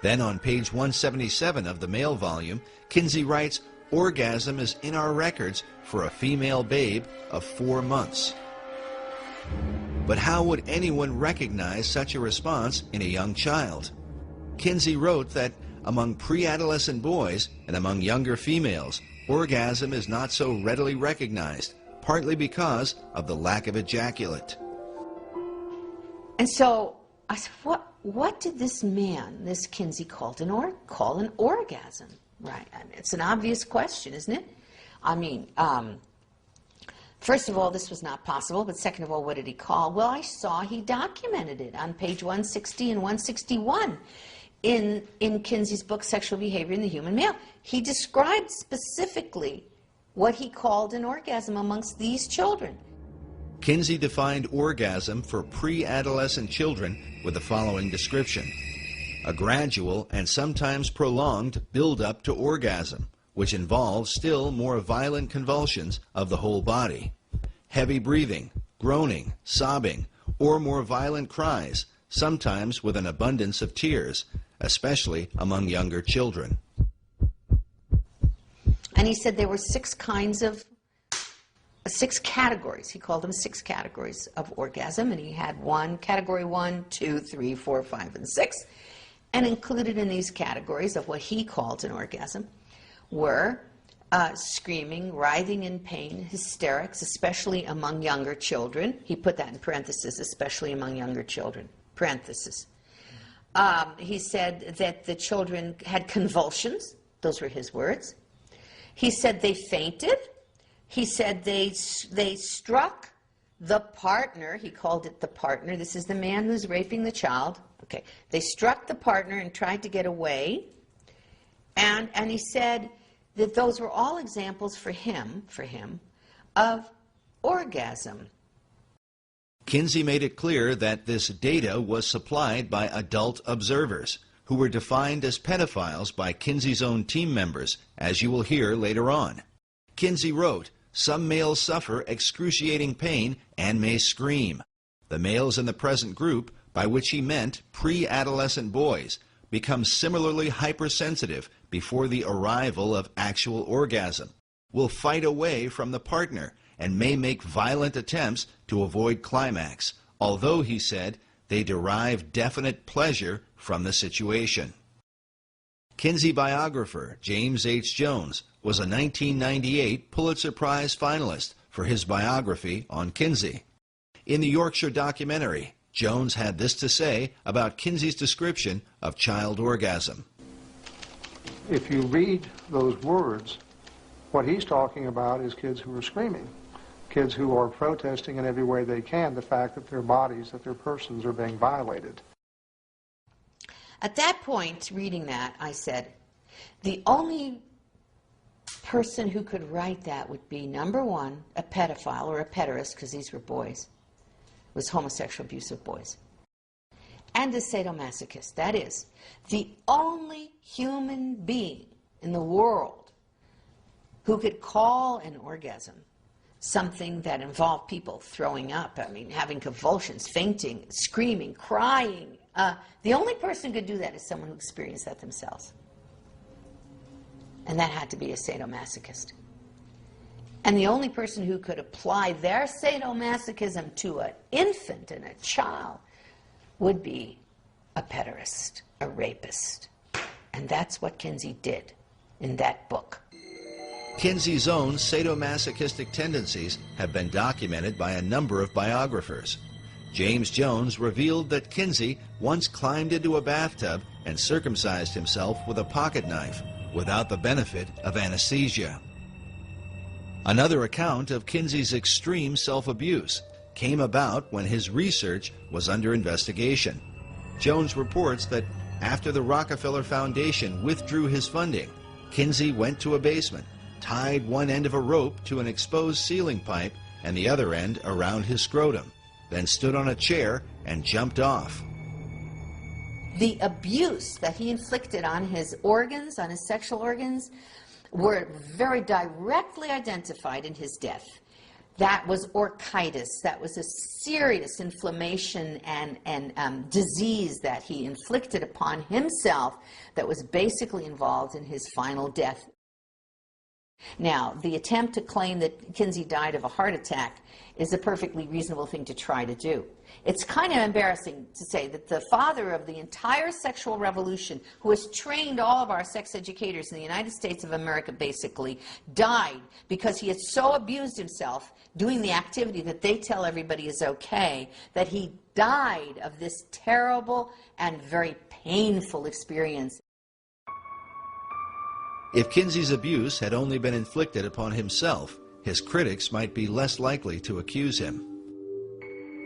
Then on page 177 of the male volume, Kinsey writes, orgasm is in our records for a female babe of 4 months. But how would anyone recognize such a response in a young child? Kinsey wrote that among pre-adolescent boys and among younger females, orgasm is not so readily recognized, partly because of the lack of ejaculate. And so I said, what did this man, this Kinsey, call an orgasm? Right, I mean, it's an obvious question, isn't it? I mean, first of all, this was not possible, but second of all, what did he call? Well, I saw he documented it on page 160 and 161 in Kinsey's book, Sexual Behavior in the Human Male. He described specifically what he called an orgasm amongst these children. Kinsey defined orgasm for pre-adolescent children with the following description: a gradual and sometimes prolonged build-up to orgasm, which involves still more violent convulsions of the whole body, heavy breathing, groaning, sobbing, or more violent cries, sometimes with an abundance of tears, especially among younger children. And he said there were 6 categories. He called them 6 categories of orgasm, and he had category 1, 2, 3, 4, 5, and 6. And included in these categories of what he called an orgasm were screaming, writhing in pain, hysterics, especially among younger children. He put that in parentheses, especially among younger children, parentheses. He said that the children had convulsions. Those were his words. He said they fainted. He said they struck the partner. He called it the partner. This is the man who's raping the child. Okay. They struck the partner and tried to get away. And he said that those were all examples for him, of orgasm. Kinsey made it clear that this data was supplied by adult observers, who were defined as pedophiles by Kinsey's own team members, as you will hear later on. Kinsey wrote, some males suffer excruciating pain and may scream. The males in the present group, by which he meant pre-adolescent boys, become similarly hypersensitive before the arrival of actual orgasm, will fight away from the partner, and may make violent attempts to avoid climax, although, he said, they derive definite pleasure from the situation. Kinsey biographer James H. Jones was a 1998 Pulitzer Prize finalist for his biography on Kinsey. In the Yorkshire documentary, Jones had this to say about Kinsey's description of child orgasm. If you read those words, what he's talking about is kids who are screaming, kids who are protesting in every way they can the fact that their bodies, that their persons are being violated. At that point, reading that, I said, the only person who could write that would be, number one, a pedophile or a pederast, because these were boys. It was homosexual abuse of boys. And a sadomasochist. That is, the only human being in the world who could call an orgasm something that involved people throwing up, I mean, having convulsions, fainting, screaming, crying. The only person who could do that is someone who experienced that themselves. And that had to be a sadomasochist. And the only person who could apply their sadomasochism to an infant and a child would be a pederast, a rapist. And that's what Kinsey did in that book. Kinsey's own sadomasochistic tendencies have been documented by a number of biographers. James Jones revealed that Kinsey once climbed into a bathtub and circumcised himself with a pocket knife without the benefit of anesthesia. Another account of Kinsey's extreme self-abuse came about when his research was under investigation. Jones reports that after the Rockefeller Foundation withdrew his funding, Kinsey went to a basement, tied one end of a rope to an exposed ceiling pipe and the other end around his scrotum, then stood on a chair and jumped off. The abuse that he inflicted on his organs, on his sexual organs, were very directly identified in his death. That was orchitis. That was a serious inflammation and disease that he inflicted upon himself that was basically involved in his final death. Now, the attempt to claim that Kinsey died of a heart attack is a perfectly reasonable thing to try to do. It's kind of embarrassing to say that the father of the entire sexual revolution, who has trained all of our sex educators in the United States of America basically, died because he had so abused himself doing the activity that they tell everybody is okay, that he died of this terrible and very painful experience. If Kinsey's abuse had only been inflicted upon himself, his critics might be less likely to accuse him.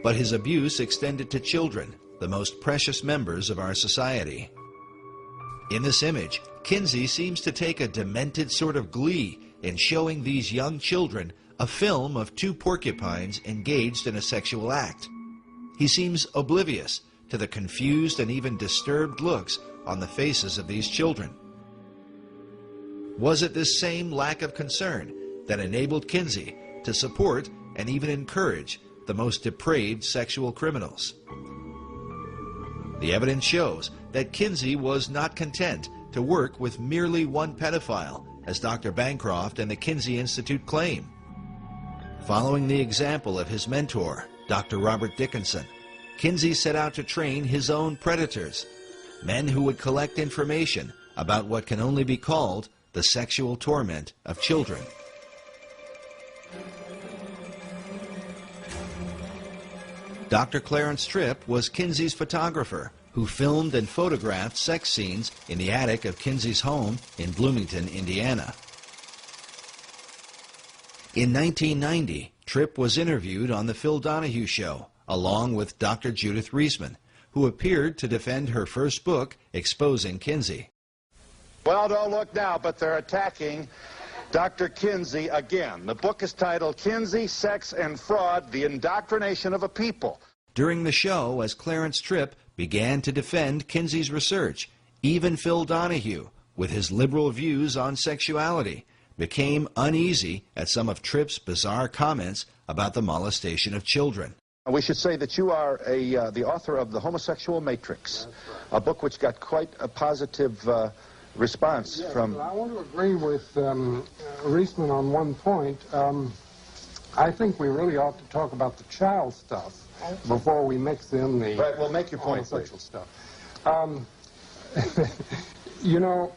But his abuse extended to children, the most precious members of our society. In this image, Kinsey seems to take a demented sort of glee in showing these young children a film of two porcupines engaged in a sexual act. He seems oblivious to the confused and even disturbed looks on the faces of these children. Was it this same lack of concern that enabled Kinsey to support and even encourage the most depraved sexual criminals? The evidence shows that Kinsey was not content to work with merely one pedophile, as Dr. Bancroft and the Kinsey Institute claim. Following the example of his mentor, Dr. Robert Dickinson, Kinsey set out to train his own predators, men who would collect information about what can only be called the sexual torment of children. Dr. Clarence Tripp was Kinsey's photographer who filmed and photographed sex scenes in the attic of Kinsey's home in Bloomington, Indiana. In 1990, Tripp was interviewed on The Phil Donahue Show, along with Dr. Judith Reisman, who appeared to defend her first book exposing Kinsey. Well, don't look now, but they're attacking Dr. Kinsey again. The book is titled Kinsey, Sex and Fraud, The Indoctrination of a People. During the show, as Clarence Tripp began to defend Kinsey's research, even Phil Donahue, with his liberal views on sexuality, became uneasy at some of Tripp's bizarre comments about the molestation of children. We should say that you are the author of The Homosexual Matrix, a book which got quite a positive response from... I want to agree with Reisman on one point. I think we really ought to talk about the child stuff before we mix in the right, well, make your point, homosexual stuff. You know,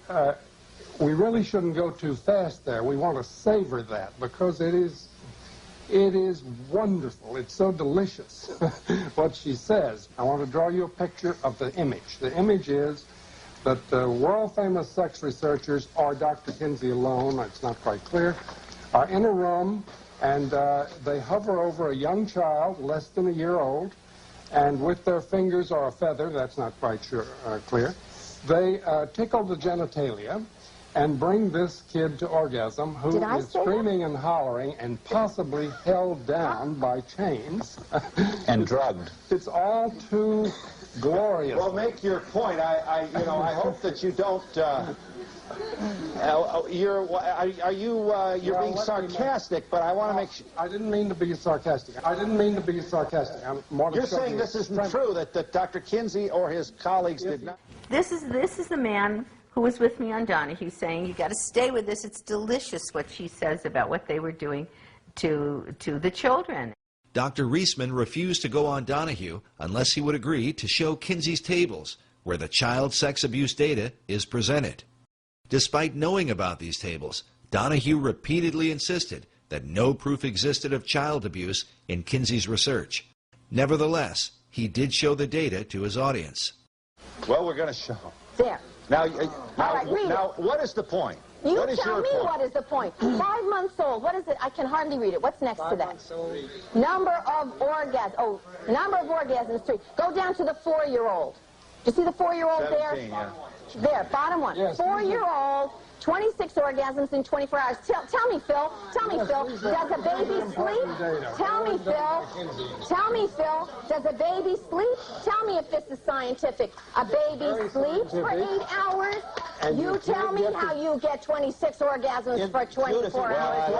we really shouldn't go too fast there. We want to savor that because it is wonderful. It's so delicious what she says. I want to draw you a picture of the image. The image is that world-famous sex researchers, or Dr. Kinsey alone, it's not quite clear, are in a room and they hover over a young child, less than a year old, and with their fingers or a feather, that's not quite clear, they tickle the genitalia and bring this kid to orgasm, who is screaming and hollering and possibly held down by chains. And drugged. It's all too glorious. Well, make your point. I hope that you don't. You're being sarcastic, but I want to make sure. I didn't mean to be sarcastic. I didn't mean to be sarcastic. You're saying this isn't true, that Dr. Kinsey or his colleagues did not. This is the man who was with me on Donahue saying, you got to stay with this. It's delicious what she says about what they were doing to the children. Dr. Reisman refused to go on Donahue unless he would agree to show Kinsey's tables, where the child sex abuse data is presented. Despite knowing about these tables, Donahue repeatedly insisted that no proof existed of child abuse in Kinsey's research. Nevertheless, he did show the data to his audience. Well, we're going to show. There. Now, What is the point? You what is tell your me point? What is the point. 5 months old. What is it? I can hardly read it. What's next to that? Number of orgasms. Oh, number of orgasms. 3. Go down to the 4-year-old. Do you see the 4-year-old there? Yeah. There, bottom one. Yes, 4-year-old, 26 orgasms in 24 hours. Tell me, Phil. Tell me, Phil. Does a baby sleep? Tell me, Phil. Does a baby sleep? Tell me if this is scientific. A baby sleeps for 8 hours? You tell me how you get 26 orgasms for 24 hours.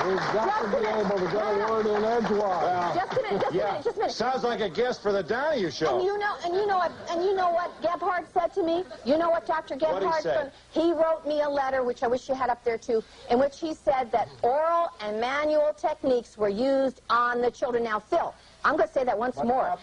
We've got to be able to get a word in edgewise. Just a minute. Sounds like a guest for the Donahue show. And you know what Gebhardt said to me? You know what Dr. Gebhardt said? He wrote me a letter, which I wish you had up there too, in which he said that oral and manual techniques were used on the children. Now, Phil, I'm going to say that once more.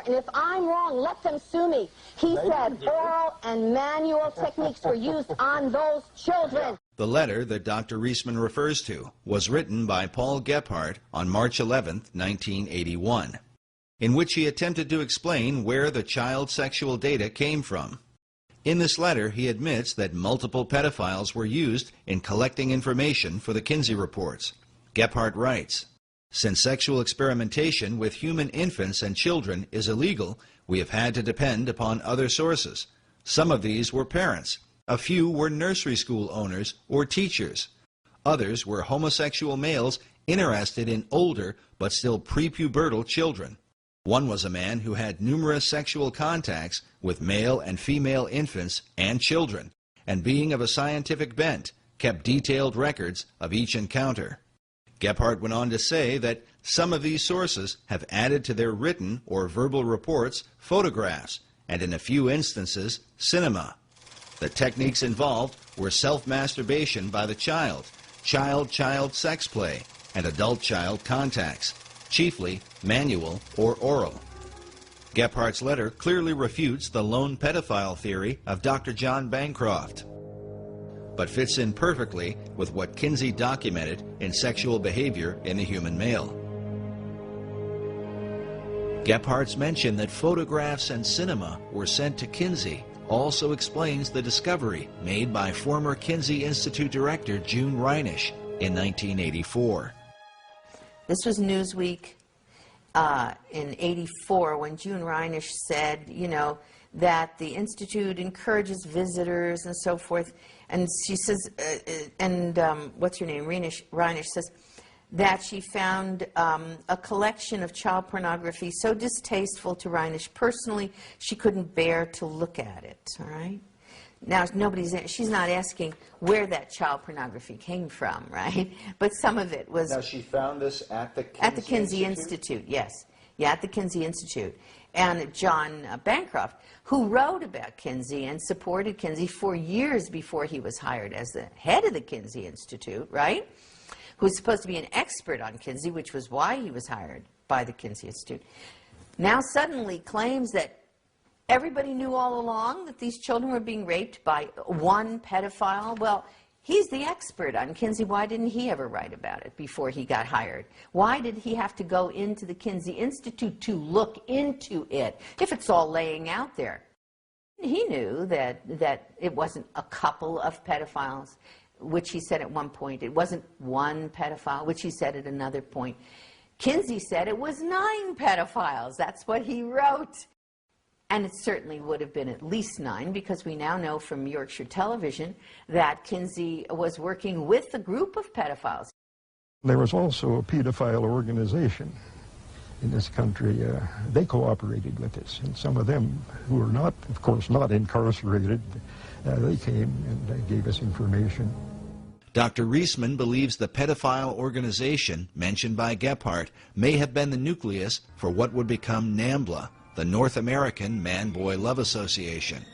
And if I'm wrong, let them sue me. He said oral and manual techniques were used on those children. The letter that Dr. Reisman refers to was written by Paul Gebhardt on March 11, 1981, in which he attempted to explain where the child sexual data came from. In this letter, he admits that multiple pedophiles were used in collecting information for the Kinsey reports. Gebhardt writes, "Since sexual experimentation with human infants and children is illegal, we have had to depend upon other sources. Some of these were parents. A few were nursery school owners or teachers. Others were homosexual males interested in older but still prepubertal children. One was a man who had numerous sexual contacts with male and female infants and children, and being of a scientific bent, kept detailed records of each encounter." Gebhardt went on to say that some of these sources have added to their written or verbal reports photographs, and in a few instances, cinema. The techniques involved were self-masturbation by the child, child-child sex play, and adult-child contacts, chiefly manual or oral. Gephardt's letter clearly refutes the lone pedophile theory of Dr. John Bancroft, but fits in perfectly with what Kinsey documented in sexual behavior in the human male. Gephardt's mention that photographs and cinema were sent to Kinsey also explains the discovery made by former Kinsey Institute director June Reinisch in 1984. This was Newsweek in '84 when June Reinisch said, that the Institute encourages visitors and so forth. And she says, what's her name? Reinisch says that she found a collection of child pornography so distasteful to Reinisch personally, she couldn't bear to look at it, all right? Now, she's not asking where that child pornography came from, right? But some of it was... Now, she found this at the Kinsey Institute, yes. Yeah, at the Kinsey Institute. And John Bancroft, who wrote about Kinsey and supported Kinsey for years before he was hired as the head of the Kinsey Institute, right? Who's supposed to be an expert on Kinsey, which was why he was hired by the Kinsey Institute, now suddenly claims that everybody knew all along that these children were being raped by one pedophile. Well, he's the expert on Kinsey. Why didn't he ever write about it before he got hired? Why did he have to go into the Kinsey Institute to look into it if it's all laying out there? He knew that it wasn't a couple of pedophiles, which he said at one point. It wasn't one pedophile, which he said at another point. Kinsey said it was 9 pedophiles. That's what he wrote. And it certainly would have been at least 9, because we now know from Yorkshire Television that Kinsey was working with a group of pedophiles. There was also a pedophile organization in this country. They cooperated with us, and some of them who were not, of course, not incarcerated, they came and gave us information. Dr. Reisman believes the pedophile organization mentioned by Gebhardt may have been the nucleus for what would become NAMBLA, the North American Man-Boy Love Association.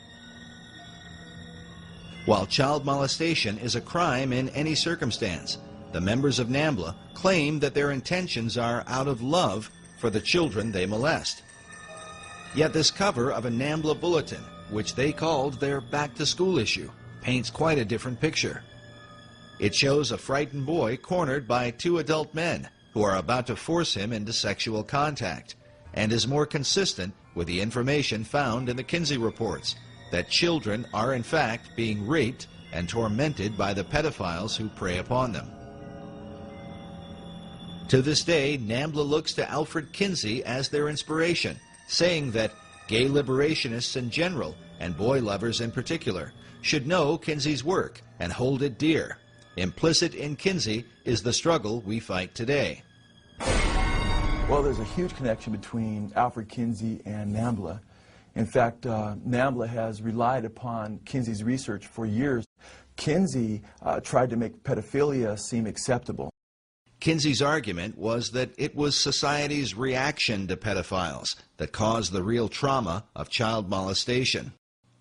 While child molestation is a crime in any circumstance, the members of NAMBLA claim that their intentions are out of love for the children they molest. Yet this cover of a NAMBLA bulletin, which they called their back-to-school issue, paints quite a different picture. It shows a frightened boy cornered by two adult men who are about to force him into sexual contact, and is more consistent with the information found in the Kinsiјu reports, that children are in fact being raped and tormented by the pedophiles who prey upon them. To this day, NAMBLA looks to Alfredu Kinsiјu as their inspiration, saying that gay liberationists in general, and boy lovers in particular, should know Kinsiјu's work and hold it dear. Implicit in Kinsiјu is the struggle we fight today. Well, there's a huge connection between Alfredu Kinsiјu and NAMBLA. In fact, NAMBLA has relied upon Kinsiјu's research for years. Kinsiјu tried to make pedophilia seem acceptable. Kinsiјu's argument was that it was society's reaction to pedophiles that caused the real trauma of child molestation.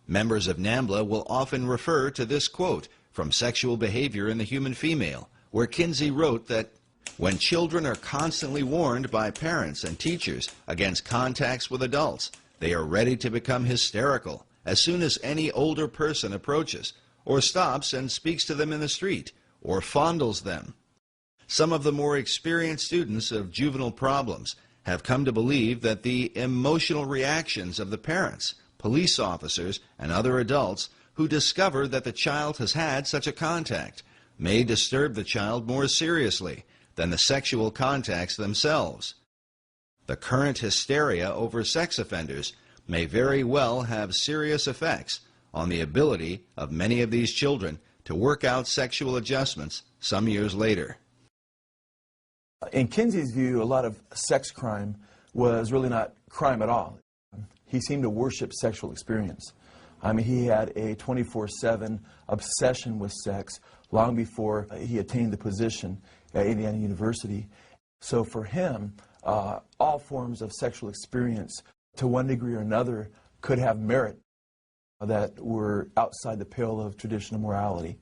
Members of NAMBLA will often refer to this quote from Sexual Behavior in the Human Female, where Kinsiјu wrote that, "When children are constantly warned by parents and teachers against contacts with adults, they are ready to become hysterical as soon as any older person approaches, or stops and speaks to them in the street, or fondles them." Some of the more experienced students of juvenile problems have come to believe that the emotional reactions of the parents, police officers, and other adults who discover that the child has had such a contact may disturb the child more seriously than the sexual contacts themselves. The current hysteria over sex offenders may very well have serious effects on the ability of many of these children to work out sexual adjustments some years later. In Kinsiјu's view, a lot of sex crime was really not crime at all. He seemed to worship sexual experience. I mean, he had a 24/7 obsession with sex long before he attained the position at Indiana University. So for him, all forms of sexual experience, to one degree or another, could have merit that were outside the pale of traditional morality.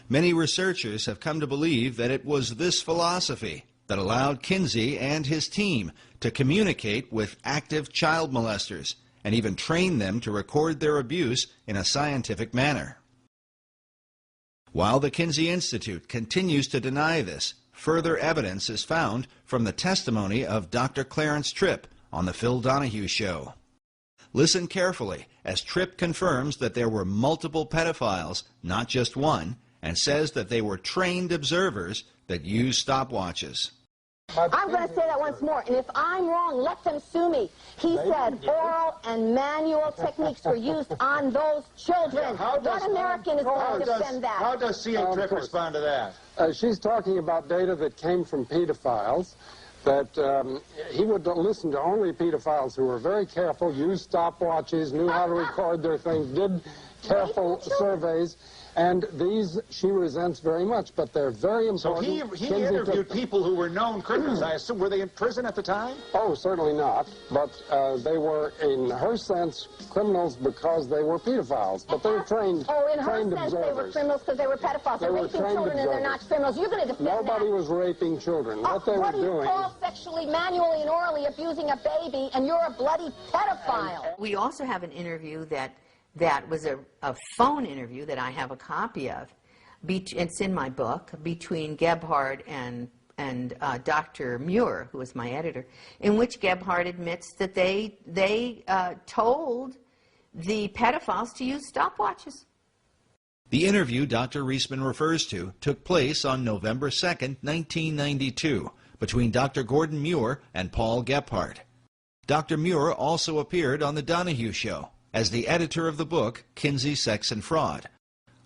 Many researchers have come to believe that it was this philosophy that allowed Kinsiјu and his team to communicate with active child molesters and even train them to record their abuse in a scientific manner. While the Kinsiјu Institute continues to deny this, further evidence is found from the testimony of Dr. Clarence Tripp on the Phil Donahue Show. Listen carefully as Tripp confirms that there were multiple pedophiles, not just one, and says that they were trained observers that used stopwatches. I'm going to say that once more, and if I'm wrong, let them sue me. He said oral and manual techniques were used on those children. What American is going to defend that? How does C.A. Tripp respond to that? She's talking about data that came from pedophiles, that he would listen to only pedophiles who were very careful, used stopwatches, knew how to record their things, did careful surveys. And these she resents very much, but they're very important. So he interviewed people who were known criminals. I assume, were they in prison at the time? Oh, certainly not. But they were, in her sense, criminals because they were pedophiles. But they were trained Oh, in her sense, observers. they were criminals because they were pedophiles. They're raping children and they're not criminals. You're going to defend Nobody that. was raping children. What they were do you doing... call sexually, manually, and orally abusing a baby, and you're a bloody pedophile? We also have an interview that was a phone interview that I have a copy of. It's in my book, between Gebhard and Dr. Muir, who was my editor, in which Gebhard admits that they told the pedophiles to use stopwatches. The interview Dr. Reisman refers to took place on November 2nd, 1992, between Dr. Gordon Muir and Paul Gebhard. Dr. Muir also appeared on the Donahue Show as the editor of the book, Kinsiјu, Sex and Fraud.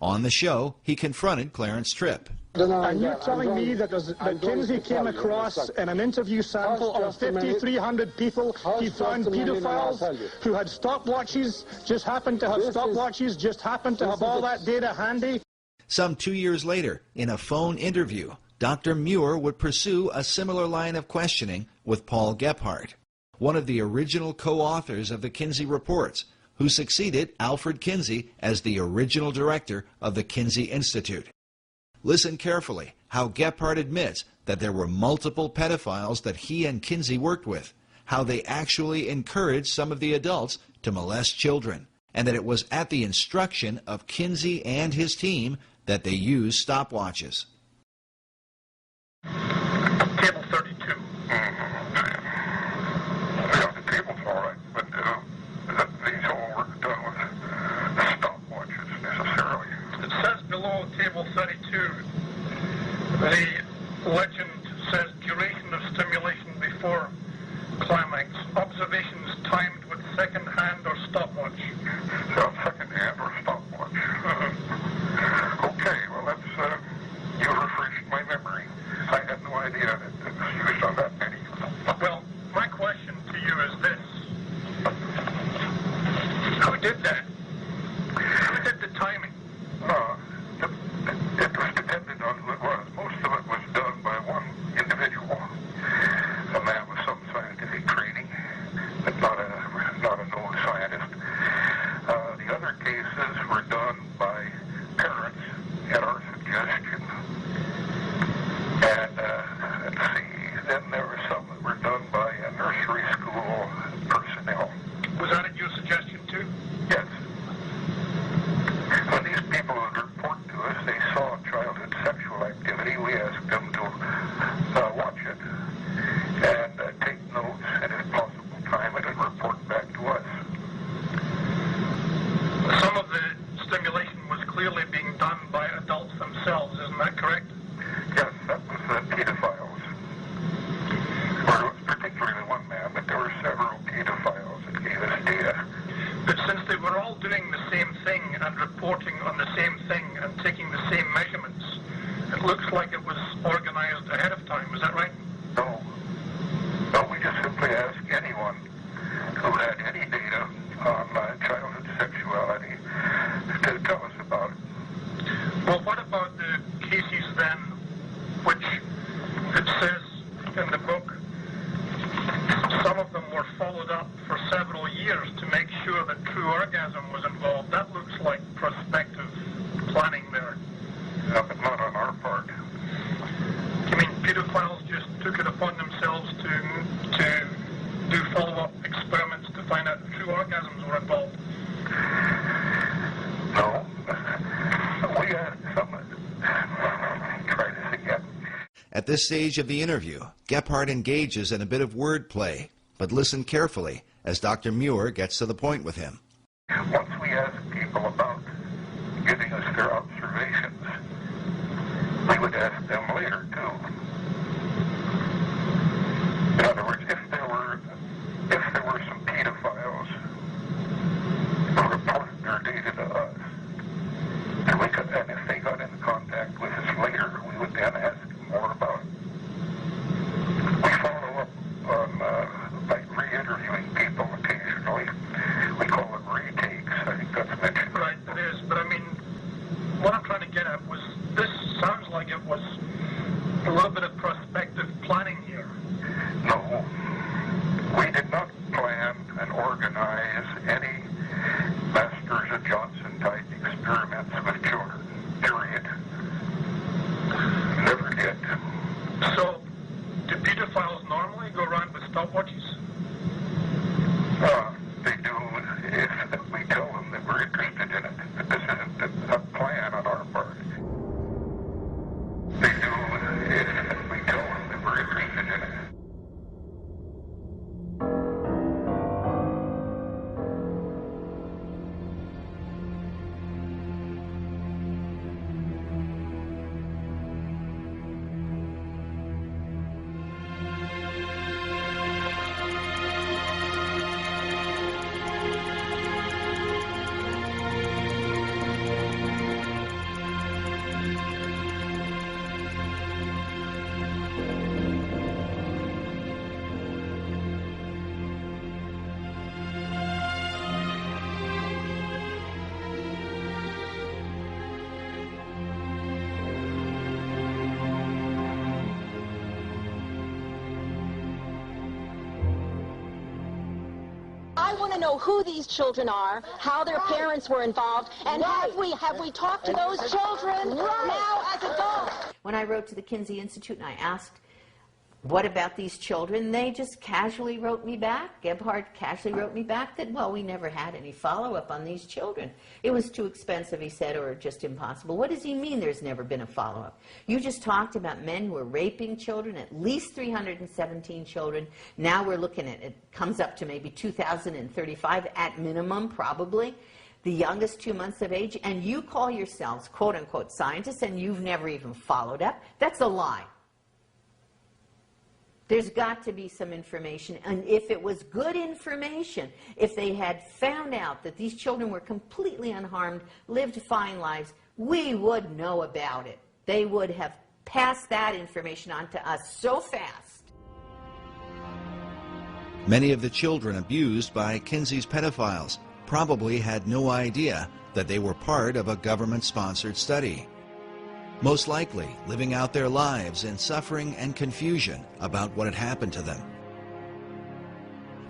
On the show, he confronted Clarence Tripp. And you're telling me that Kinsiјu came across in an interview sample of 5,300 people, he found pedophiles who had stopwatches, just happened to have stopwatches, just happened to have all that data handy? Some 2 years later, in a phone interview, Dr. Muir would pursue a similar line of questioning with Paul Gebhard, one of the original co-authors of the Kinsiјu reports, who succeeded Alfredu Kinsiјu as the original director of the Kinsiјu Institute. Listen carefully how Gebhard admits that there were multiple pedophiles that he and Kinsiјu worked with, how they actually encouraged some of the adults to molest children, and that it was at the instruction of Kinsiјu and his team that they used stopwatches. Table 32. Yeah, the table's all right, but these all were done with stopwatches necessarily. It says below table 32, the legend says duration of stimulation before climax, observations timed with second hand or stopwatch. So second hand or stopwatch. Okay, well that's, you refreshed my memory. I had no idea that it was used on that many. Well, my question to you is this. Who did that? Who did the timing? It was dependent on who it was. Most of it was done by one individual, a man with some scientific training, but not a known scientist. The other cases were done by parents at our suggestion. And let's see, then there were some that were done by nursery school personnel. Was that at your suggestion too? Yes. When these people would report to us, they saw childhood sexual activity, we asked them to watch it and take notes and if possible time it and report back to us. Some of the stimulation was clearly being done by adults themselves, isn't that correct? Yes, that was pedophiles. Or it was particularly one man, but there were several pedophiles that gave us data. But since they were all doing the same thing and reporting on the same thing and taking the same measurements, it looks like it was organized ahead of time, is that right? No. No, we just simply asked anyone who had any data on childhood sexuality to tell us about it. Well, what about the cases then, which it says in the book, some of them were followed up for several years to make sure that true orgasm was involved. That looks like prospective planning there. Yeah, but not on our part. You mean pedophiles just took it upon themselves to do follow-up experiments to find out if true orgasms were involved? No. We had some. Try this again. At this stage of the interview, Gebhardt engages in a bit of wordplay, but listen carefully as Dr. Muir gets to the point with him. Once we ask people about giving us their observations, we would ask them later, too. In other words, if there were some pedophiles who reported their data to us, and if they got in contact with us later, we would then ask them more about it. We follow up on by re-interviewing people occasionally. We call it retakes. I think that's mentioned. Right, it is. But I mean, what I'm trying to get at was, this sounds like it was a little bit of prospective planning here. No. We did not plan and organize any Masters of Johnson-type experiments with children. Period. Never did. So, do pedophiles normally go around with stopwatches? They do if we tell them that we're interested in it. But this isn't a plan on our part. They do if we tell them that we're interested in it. I want to know who these children are, how their parents were involved, and have we talked to those children now as adults? When I wrote to the Kinsey Institute and I asked What about these children? They just casually wrote me back. Gebhardt casually wrote me back that, well, we never had any follow-up on these children. It was too expensive, he said, or just impossible. What does he mean there's never been a follow-up? You just talked about men who are raping children, at least 317 children. Now we're looking at, it comes up to maybe 2,035 at minimum, probably. The youngest 2 months of age, and you call yourselves, quote-unquote, scientists, and you've never even followed up. That's a lie. There's got to be some information, and if it was good information, if they had found out that these children were completely unharmed, lived fine lives, we would know about it. They would have passed that information on to us so fast. Many of the children abused by Kinsey's pedophiles probably had no idea that they were part of a government-sponsored study. Most likely living out their lives in suffering and confusion about what had happened to them.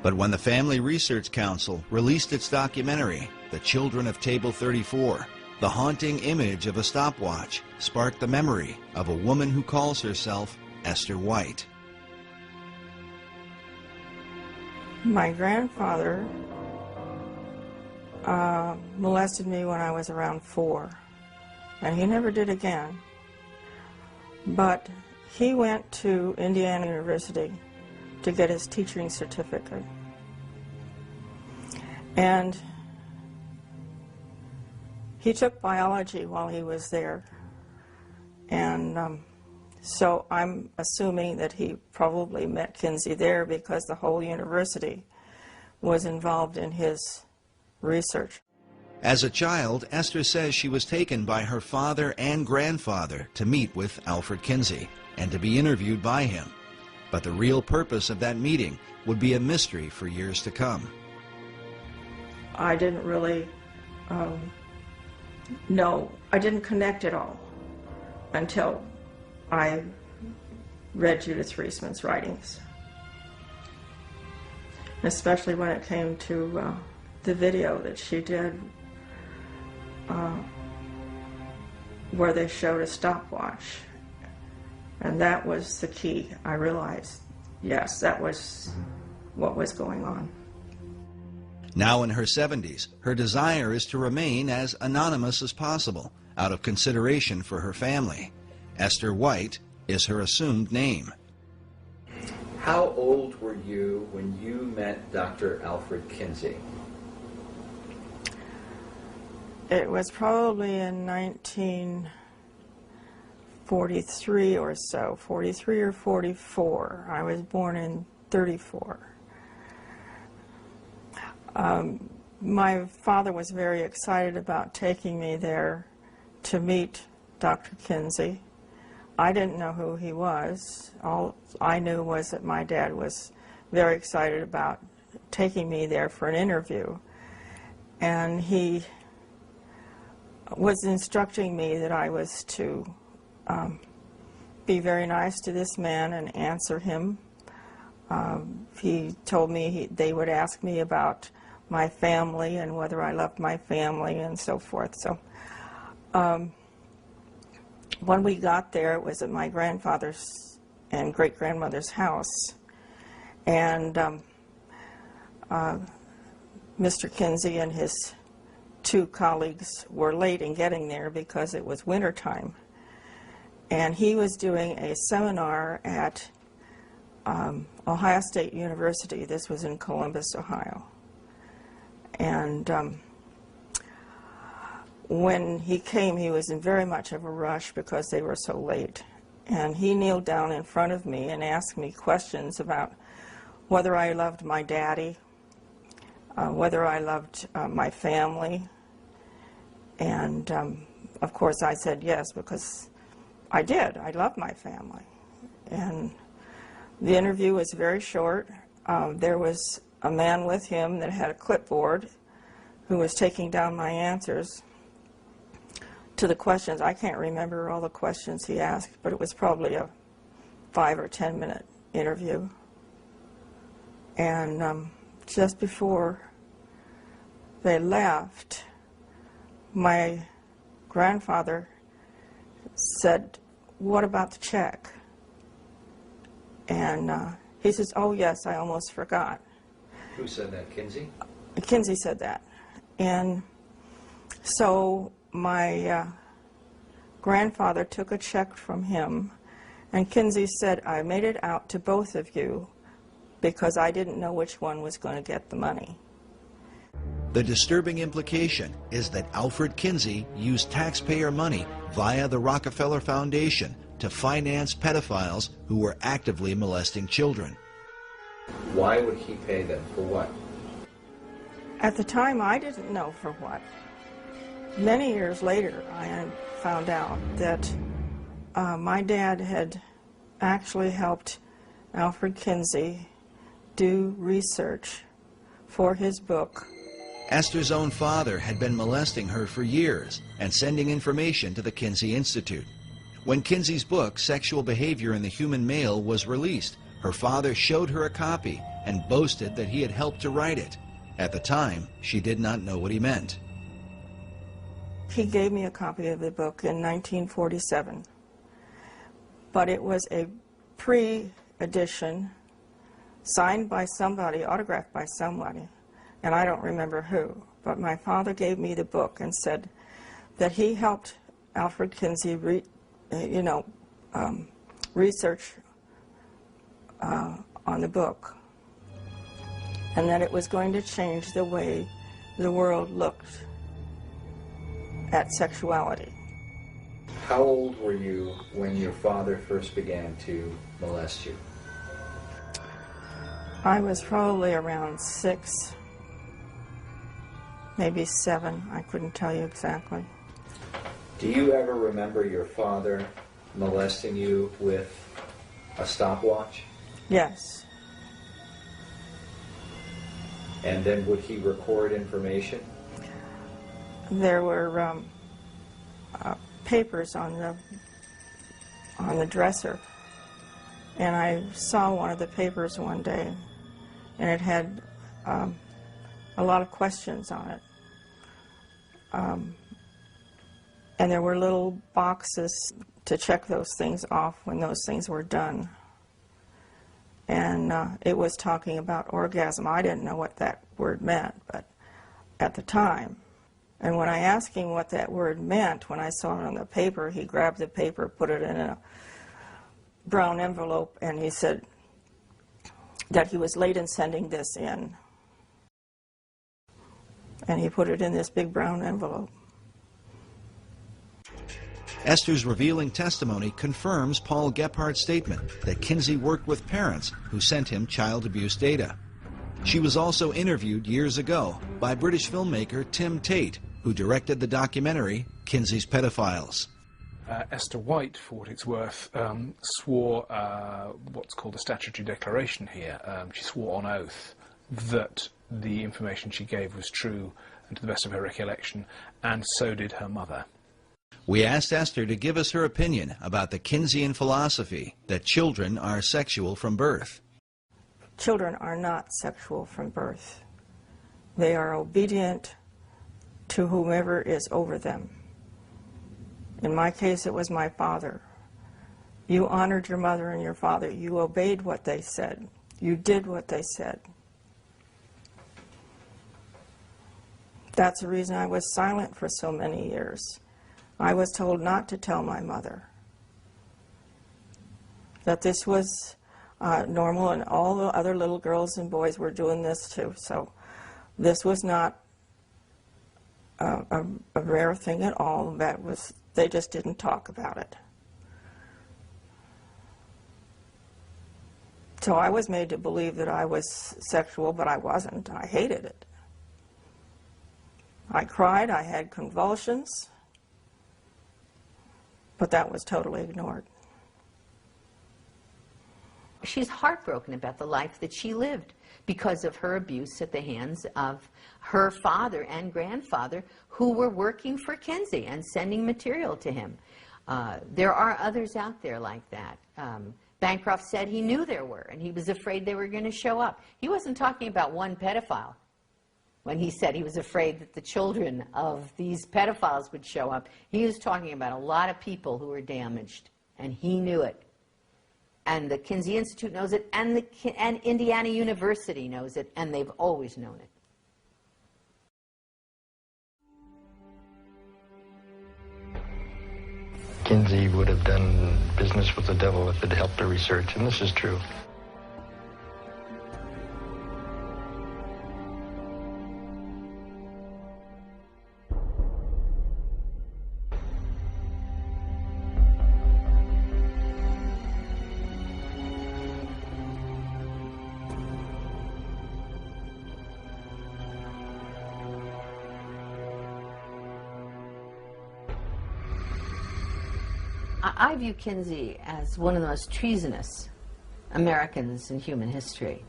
But when the Family Research Council released its documentary, The Children of Table 34, the haunting image of a stopwatch sparked the memory of a woman who calls herself Esther White. My grandfather molested me when I was around 4. And he never did again. But he went to Indiana University to get his teaching certificate. And he took biology while he was there. And so I'm assuming that he probably met Kinsey there because the whole university was involved in his research. As a child, Esther says she was taken by her father and grandfather to meet with Alfred Kinsey and to be interviewed by him. But the real purpose of that meeting would be a mystery for years to come. I didn't really know, I didn't connect at all until I read Judith Reisman's writings. Especially when it came to the video that she did where they showed a stopwatch. And that was the key. I realized, yes, that was what was going on. Now in her 70s, her desire is to remain as anonymous as possible, out of consideration for her family. Esther White is her assumed name. How old were you when you met Dr. Alfred Kinsey? It was probably in 1943 or so, 43 or 44. I was born in 34. My father was very excited about taking me there to meet Dr. Kinsey. I didn't know who he was. All I knew was that my dad was very excited about taking me there for an interview. And he was instructing me that I was to be very nice to this man and answer him. He told me they would ask me about my family and whether I loved my family and so forth. So when we got there, it was at my grandfather's and great-grandmother's house. And Mr. Kinsey and his 2 colleagues were late in getting there because it was winter time. And he was doing a seminar at Ohio State University. This was in Columbus, Ohio. And when he came, he was in very much of a rush because they were so late. And he kneeled down in front of me and asked me questions about whether I loved my daddy, whether I loved my family. And of course I said yes, because I did. I loved my family. And the interview was very short. There was a man with him that had a clipboard who was taking down my answers to the questions. I can't remember all the questions he asked, but it was probably a 5 or 10 minute interview. And just before they left, my grandfather said, "What about the check?" And he says, oh yes, I almost forgot. Who said that, Kinsey? Kinsey said that. And so my grandfather took a check from him, and Kinsey said, I made it out to both of you because I didn't know which one was going to get the money. The disturbing implication is that Alfred Kinsey used taxpayer money via the Rockefeller Foundation to finance pedophiles who were actively molesting children. Why would he pay them? For what? At the time, I didn't know for what. Many years later, I had found out that my dad had actually helped Alfred Kinsey do research for his book. Esther's own father had been molesting her for years and sending information to the Kinsey Institute. When Kinsey's book, Sexual Behavior in the Human Male, was released, her father showed her a copy and boasted that he had helped to write it. At the time, she did not know what he meant. He gave me a copy of the book in 1947, but it was a pre-edition signed by somebody, autographed by somebody, and I don't remember who, but my father gave me the book and said that he helped Alfred Kinsey research on the book, and that it was going to change the way the world looked at sexuality. How old were you when your father first began to molest you? I was probably around 6, maybe 7. I couldn't tell you exactly. Do you ever remember your father molesting you with a stopwatch? Yes. And then would he record information? There were papers on the dresser, and I saw one of the papers one day, and it had a lot of questions on it. And there were little boxes to check those things off when those things were done. And it was talking about orgasm. I didn't know what that word meant, but at the time. And when I asked him what that word meant, when I saw it on the paper, he grabbed the paper, put it in a brown envelope, and he said that he was late in sending this in. And he put it in this big brown envelope. Esther's revealing testimony confirms Paul Gephardt's statement that Kinsey worked with parents who sent him child abuse data. She was also interviewed years ago by British filmmaker Tim Tate, who directed the documentary Kinsey's Pedophiles. Esther White, for what it's worth, swore what's called a statutory declaration here. She swore on oath that the information she gave was true and to the best of her recollection, and so did her mother. We asked Esther to give us her opinion about the Kinsian philosophy that children are sexual from birth. Children are not sexual from birth. They are obedient to whomever is over them. In my case, it was my father. You honored your mother and your father. You obeyed what they said. You did what they said. That's the reason I was silent for so many years. I was told not to tell my mother that this was normal, and all the other little girls and boys were doing this too. So this was not a rare thing at all. They just didn't talk about it. So I was made to believe that I was sexual, but I wasn't. I hated it. I cried, I had convulsions, but that was totally ignored. She's heartbroken about the life that she lived because of her abuse at the hands of her father and grandfather, who were working for Kinsey and sending material to him. There are others out there like that. Bancroft said he knew there were, and he was afraid they were going to show up. He wasn't talking about one pedophile when he said he was afraid that the children of these pedophiles would show up. He was talking about a lot of people who were damaged, and he knew it. And the Kinsey Institute knows it, and Indiana University knows it, and they've always known it. Kinsey would have done business with the devil if it helped her research, and this is true. I view Kinsey as one of the most treasonous Americans in human history.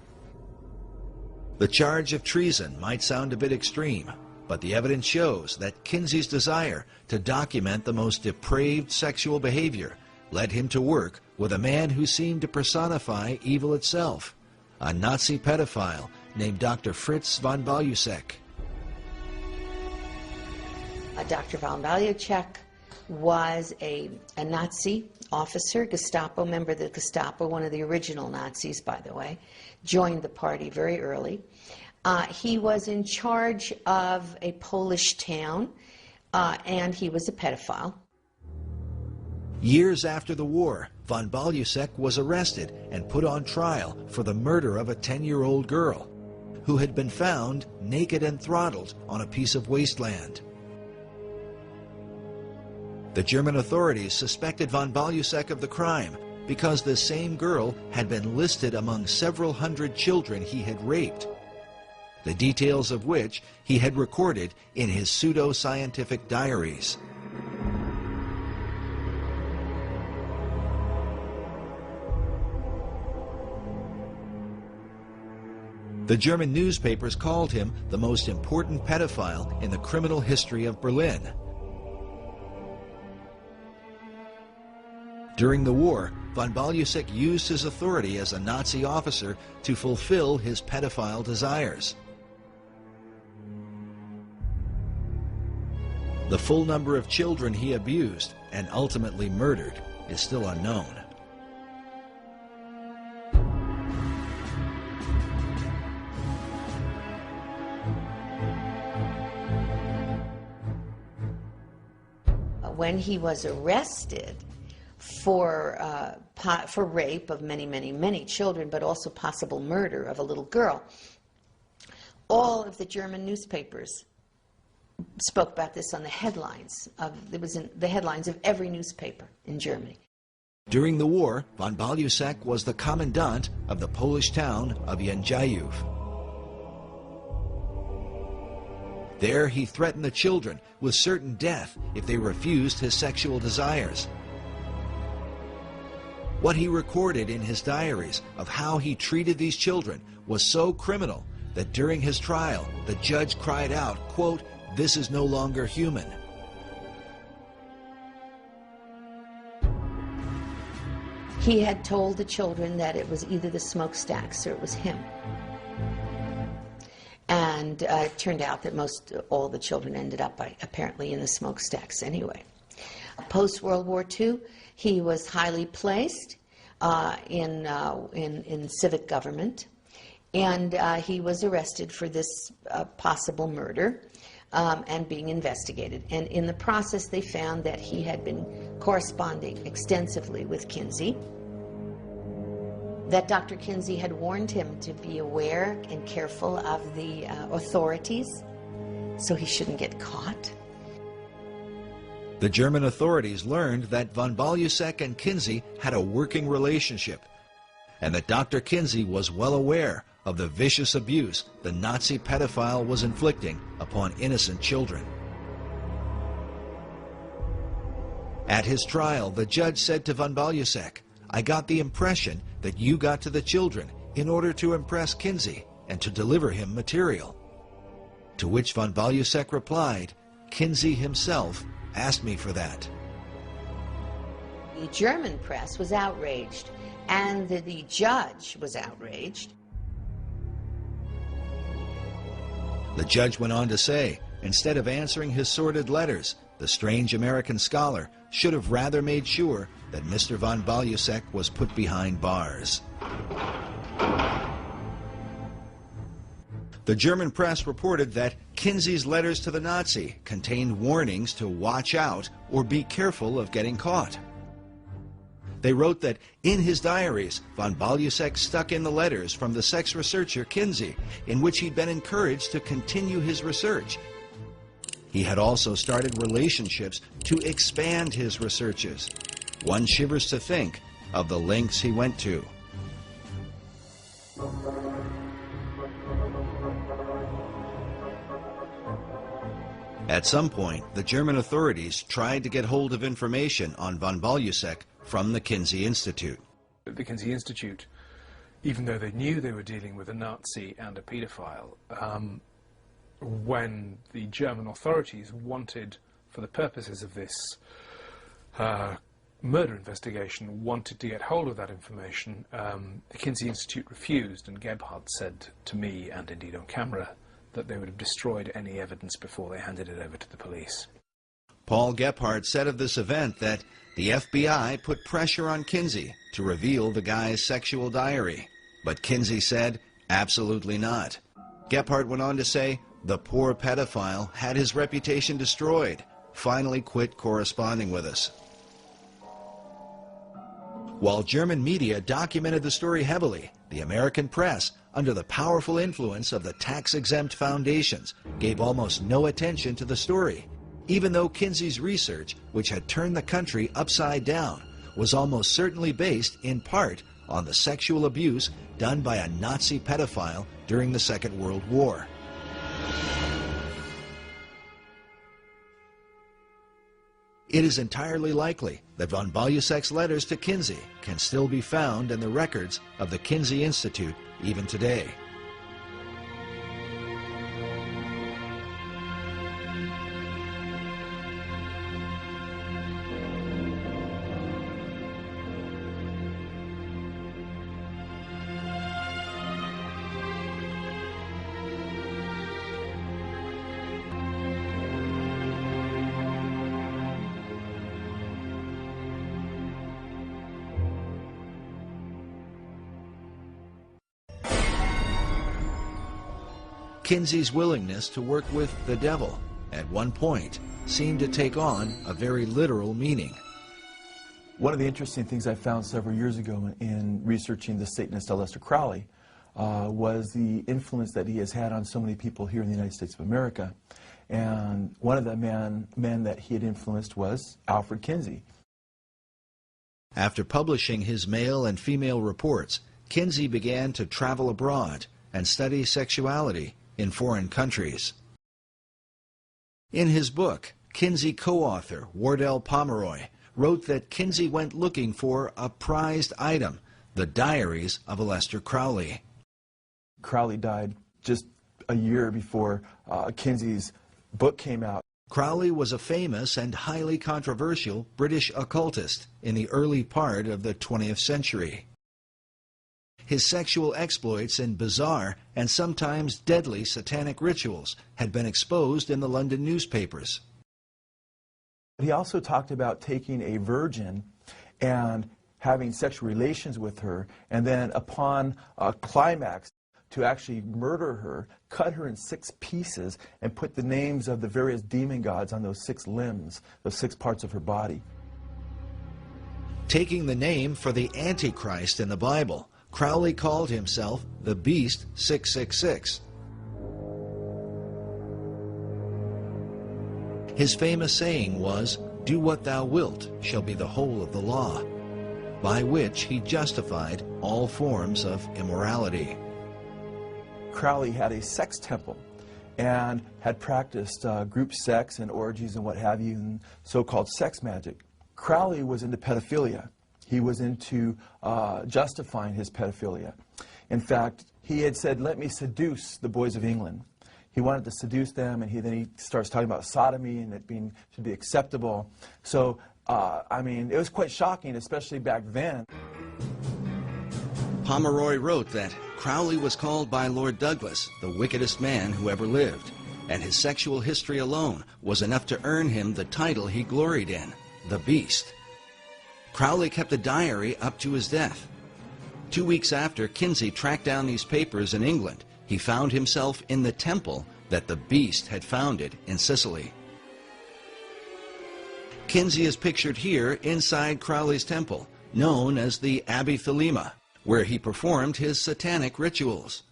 The charge of treason might sound a bit extreme, but the evidence shows that Kinsey's desire to document the most depraved sexual behavior led him to work with a man who seemed to personify evil itself, a Nazi pedophile named Dr. Fritz von Balusek. Dr. von Balusek was a Nazi officer, Gestapo member of the Gestapo, one of the original Nazis, by the way, joined the party very early. He was in charge of a Polish town, and he was a pedophile. Years after the war, von Balusek was arrested and put on trial for the murder of a 10-year-old girl who had been found naked and throttled on a piece of wasteland. The German authorities suspected von Balusek of the crime because the same girl had been listed among several hundred children he had raped, the details of which he had recorded in his pseudo-scientific diaries. The German newspapers called him the most important pedophile in the criminal history of Berlin. During the war, von Balusek used his authority as a Nazi officer to fulfill his pedophile desires. The full number of children he abused and ultimately murdered is still unknown. When he was arrested for rape of many children, but also possible murder of a little girl, all of the German newspapers spoke about this on the headlines. It was in the headlines of every newspaper in Germany. During the war, von Balusek was the commandant of the Polish town of Њegovom. There he threatened the children with certain death if they refused his sexual desires. What he recorded in his diaries of how he treated these children was so criminal that during his trial, the judge cried out, quote, "This is no longer human." He had told the children that it was either the smokestacks or it was him. And it turned out that all the children ended up apparently in the smokestacks anyway. Post-World War II, he was highly placed in civic government, and he was arrested for this possible murder and being investigated. And in the process, they found that he had been corresponding extensively with Kinsey, that Dr. Kinsey had warned him to be aware and careful of the authorities so he shouldn't get caught. The German authorities learned that von Balusek and Kinsey had a working relationship, and that Dr. Kinsey was well aware of the vicious abuse the Nazi pedophile was inflicting upon innocent children. At his trial, the judge said to von Balusek, "I got the impression that you got to the children in order to impress Kinsey and to deliver him material." To which von Balusek replied, "Kinsey himself asked me for that." The German press was outraged, and the judge was outraged. The judge went on to say, instead of answering his sordid letters, the the strange American scholar should have rather made sure that Mr. von Balusek was put behind bars. The German press reported that Kinsey's letters to the Nazi contained warnings to watch out or be careful of getting caught. They wrote that in his diaries, von Balusek stuck in the letters from the sex researcher Kinsey, in which he'd been encouraged to continue his research. He had also started relationships to expand his researches. One shivers to think of the lengths he went to. At some point, the German authorities tried to get hold of information on von Balusek from the Kinsey Institute. The Kinsey Institute, even though they knew they were dealing with a Nazi and a paedophile, when the German authorities wanted, for the purposes of this murder investigation, wanted to get hold of that information, the Kinsey Institute refused, and Gebhardt said to me, and indeed on camera, that they would have destroyed any evidence before they handed it over to the police. Paul Gebhardt said of this event that the FBI put pressure on Kinsey to reveal the guy's sexual diary, but Kinsey said absolutely not. Gebhardt went on to say the poor pedophile had his reputation destroyed, finally quit corresponding with us. While German media documented the story heavily, the American press, under the powerful influence of the tax-exempt foundations, gave almost no attention to the story, even though Kinsey's research, which had turned the country upside down, was almost certainly based in part on the sexual abuse done by a Nazi pedophile during the Second World War. It is entirely likely that von Balusek's letters to Kinsey can still be found in the records of the Kinsey Institute even today. Kinsey's willingness to work with the devil at one point seemed to take on a very literal meaning. One of the interesting things I found several years ago in researching the Satanist Aleister Crowley was the influence that he has had on so many people here in the United States of America. And one of the men that he had influenced was Alfred Kinsey. After publishing his male and female reports, Kinsey began to travel abroad and study sexuality in foreign countries. In his book, Kinsey co-author Wardell Pomeroy wrote that Kinsey went looking for a prized item, the diaries of Aleister Crowley. Crowley died just a year before Kinsey's book came out. Crowley was a famous and highly controversial British occultist in the early part of the 20th century. His sexual exploits in bizarre and sometimes deadly satanic rituals had been exposed in the London newspapers. He also talked about taking a virgin and having sexual relations with her, and then upon a climax to actually murder her, cut her in 6 pieces, and put the names of the various demon gods on those 6 limbs, those 6 parts of her body. Taking the name for the Antichrist in the Bible, Crowley called himself the Beast 666. His famous saying was, "Do what thou wilt shall be the whole of the law," by which he justified all forms of immorality. Crowley had a sex temple and had practiced group sex and orgies and what have you, and so-called sex magic. Crowley was into pedophilia. He was into justifying his pedophilia. In fact, he had said, "Let me seduce the boys of England." He wanted to seduce them, and then he starts talking about sodomy and it should be acceptable. So, I mean, it was quite shocking, especially back then. Pomeroy wrote that Crowley was called by Lord Douglas the wickedest man who ever lived, and his sexual history alone was enough to earn him the title he gloried in, the Beast. Crowley kept a diary up to his death. 2 weeks after Kinsey tracked down these papers in England, he found himself in the temple that the Beast had founded in Sicily. Kinsey is pictured here inside Crowley's temple, known as the Abbey Thelema, where he performed his satanic rituals.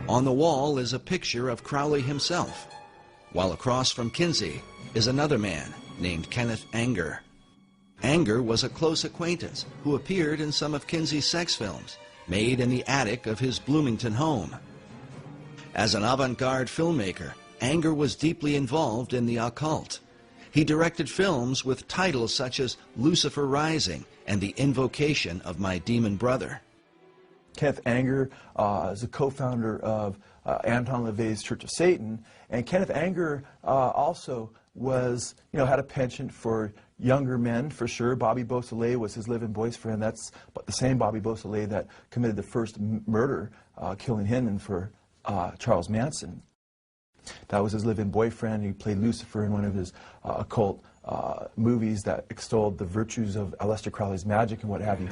On the wall is a picture of Crowley himself, while across from Kinsey is another man named Kenneth Anger. Anger was a close acquaintance who appeared in some of Kinsey's sex films, made in the attic of his Bloomington home. As an avant-garde filmmaker, Anger was deeply involved in the occult. He directed films with titles such as Lucifer Rising and The Invocation of My Demon Brother. Kenneth Anger is a co-founder of Anton LaVey's Church of Satan, and Kenneth Anger also was, had a penchant for younger men, for sure. Bobby Beausoleil was his live-in boyfriend. That's the same Bobby Beausoleil that committed the first murder, killing Hinman for Charles Manson. That was his live-in boyfriend. He played Lucifer in one of his occult movies that extolled the virtues of Aleister Crowley's magic and what have you.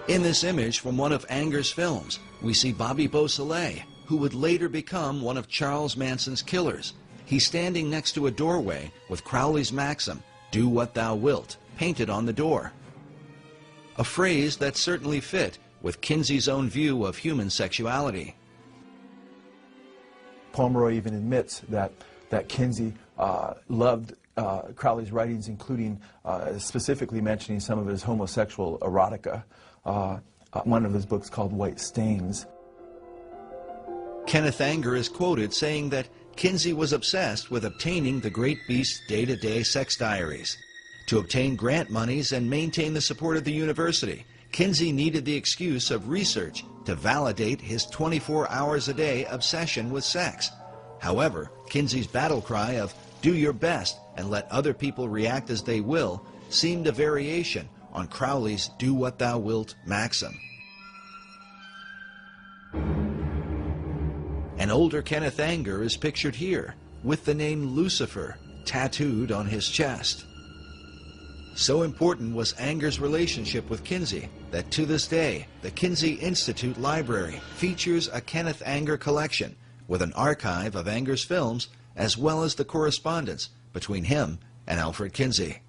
In this image from one of Anger's films, we see Bobby Beausoleil, who would later become one of Charles Manson's killers. He's standing next to a doorway with Crowley's maxim, "Do what thou wilt," painted on the door. A phrase that certainly fit with Kinsey's own view of human sexuality. Pomeroy even admits that Kinsey loved Crowley's writings, including specifically mentioning some of his homosexual erotica. One of his books called White Stains. Kenneth Anger is quoted saying that Kinsey was obsessed with obtaining the Great Beast's day-to-day sex diaries. To obtain grant monies and maintain the support of the university, Kinsey needed the excuse of research to validate his 24 hours a day obsession with sex. However, Kinsey's battle cry of "do your best and let other people react as they will" seemed a variation on Crowley's "do what thou wilt" maxim. An older Kenneth Anger is pictured here, with the name Lucifer tattooed on his chest. So important was Anger's relationship with Kinsey that to this day, the Kinsey Institute Library features a Kenneth Anger collection with an archive of Anger's films as well as the correspondence between him and Alfred Kinsey.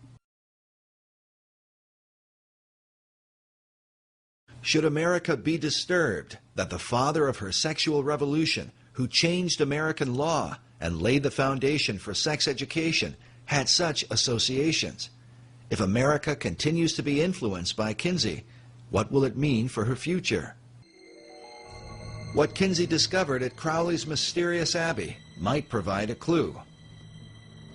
Should America be disturbed that the father of her sexual revolution, who changed American law and laid the foundation for sex education, had such associations? If America continues to be influenced by Kinsey, what will it mean for her future? What Kinsey discovered at Crowley's mysterious abbey might provide a clue.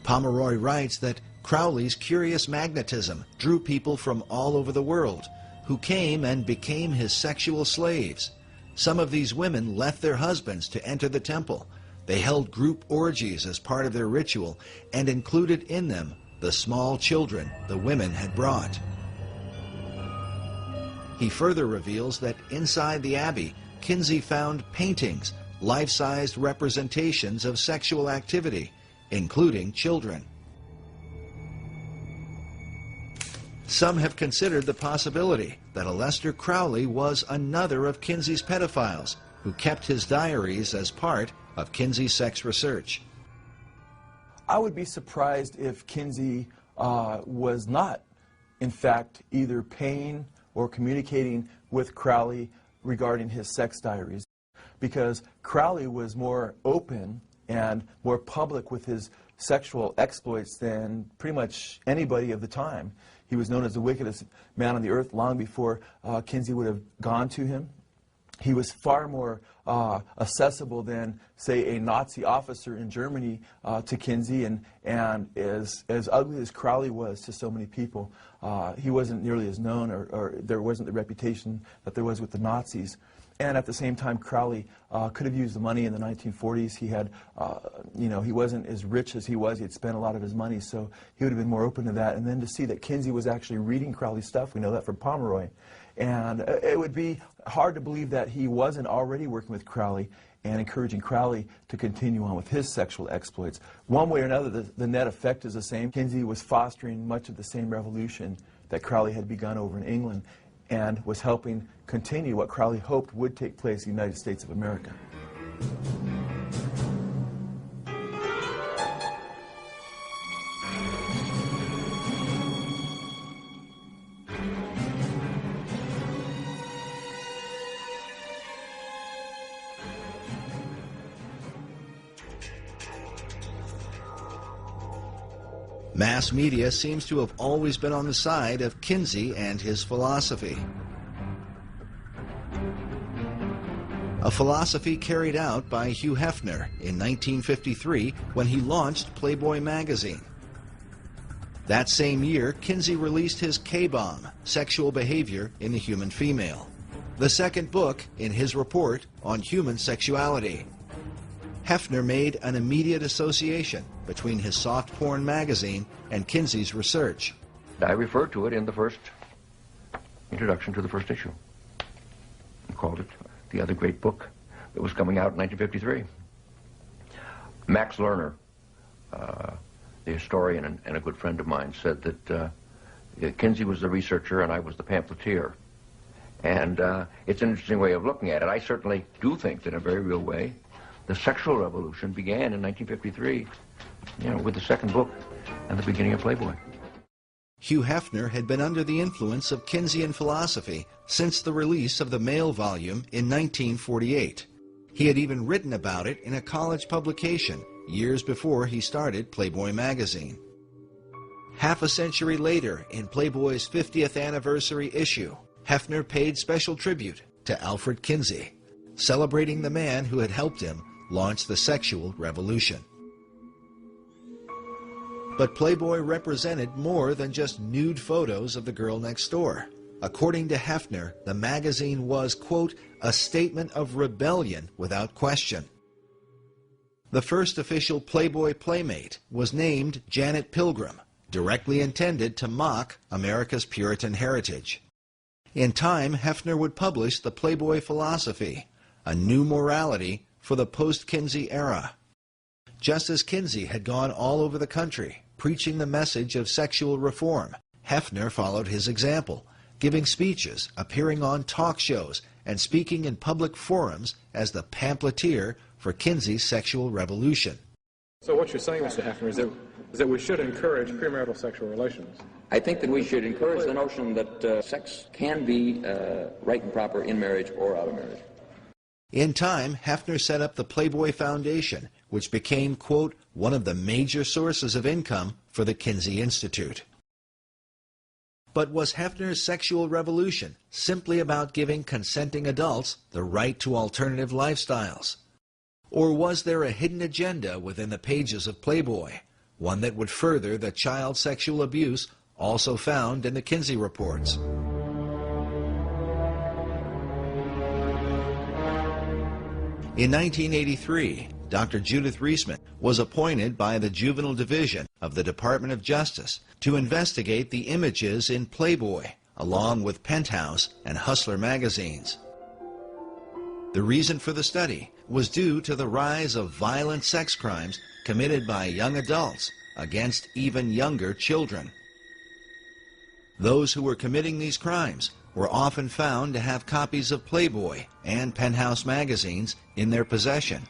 Pomeroy writes that Crowley's curious magnetism drew people from all over the world, who came and became his sexual slaves. Some of these women left their husbands to enter the temple. They held group orgies as part of their ritual and included in them the small children the women had brought. He further reveals that inside the abbey, Kinsey found paintings, life-sized representations of sexual activity, including children. Some have considered the possibility that Aleister Crowley was another of Kinsey's pedophiles who kept his diaries as part of Kinsey's sex research. I would be surprised if Kinsey was not, in fact, either paying or communicating with Crowley regarding his sex diaries, because Crowley was more open and more public with his sexual exploits than pretty much anybody of the time. He was known as the wickedest man on the earth long before Kinsey would have gone to him. He was far more accessible than, say, a Nazi officer in Germany to Kinsey, and as ugly as Crowley was to so many people, he wasn't nearly as known, or there wasn't the reputation that there was with the Nazis. And at the same time, Crowley could have used the money in the 1940s. He had, he wasn't as rich as he was. He had spent a lot of his money, so he would have been more open to that. And then to see that Kinsey was actually reading Crowley's stuff, we know that from Pomeroy. And it would be hard to believe that he wasn't already working with Crowley and encouraging Crowley to continue on with his sexual exploits. One way or another, the net effect is the same. Kinsey was fostering much of the same revolution that Crowley had begun over in England and was helping continue what Crowley hoped would take place in the United States of America. Mass media seems to have always been on the side of Kinsey and his philosophy. A philosophy carried out by Hugh Hefner in 1953 when he launched Playboy magazine. That same year, Kinsey released his K-bomb, Sexual Behavior in the Human Female, the second book in his report on human sexuality. Hefner made an immediate association between his soft porn magazine and Kinsey's research. I referred to it in the first introduction to the first issue. I called it the other great book that was coming out in 1953. Max Lerner, the historian and a good friend of mine, said that Kinsey was the researcher and I was the pamphleteer. And it's an interesting way of looking at it. I certainly do think that in a very real way, the sexual revolution began in 1953, with the second book and the beginning of Playboy. Hugh Hefner had been under the influence of Kinseyan philosophy since the release of the male volume in 1948. He had even written about it in a college publication years before he started Playboy magazine. Half a century later, in Playboy's 50th anniversary issue, Hefner paid special tribute to Alfred Kinsey, celebrating the man who had helped him launch the sexual revolution. But Playboy represented more than just nude photos of the girl next door. According to Hefner, the magazine was, quote, a statement of rebellion without question. The first official Playboy playmate was named Janet Pilgrim, directly intended to mock America's Puritan heritage. In time, Hefner would publish the Playboy philosophy, a new morality for the post-Kinsey era. Just as Kinsey had gone all over the country, preaching the message of sexual reform, Hefner followed his example, giving speeches, appearing on talk shows, and speaking in public forums as the pamphleteer for Kinsey's sexual revolution. So what you're saying, Mr. Hefner, is that we should encourage premarital sexual relations? I think that we should encourage the notion that sex can be right and proper in marriage or out of marriage. In time, Hefner set up the Playboy Foundation, which became, quote, one of the major sources of income for the Kinsey Institute. But was Hefner's sexual revolution simply about giving consenting adults the right to alternative lifestyles? Or was there a hidden agenda within the pages of Playboy, one that would further the child sexual abuse also found in the Kinsey reports? In 1983, Dr. Judith Reisman was appointed by the Juvenile Division of the Department of Justice to investigate the images in Playboy, along with Penthouse and Hustler magazines. The reason for the study was due to the rise of violent sex crimes committed by young adults against even younger children. Those who were committing these crimes were often found to have copies of Playboy and Penthouse magazines in their possession.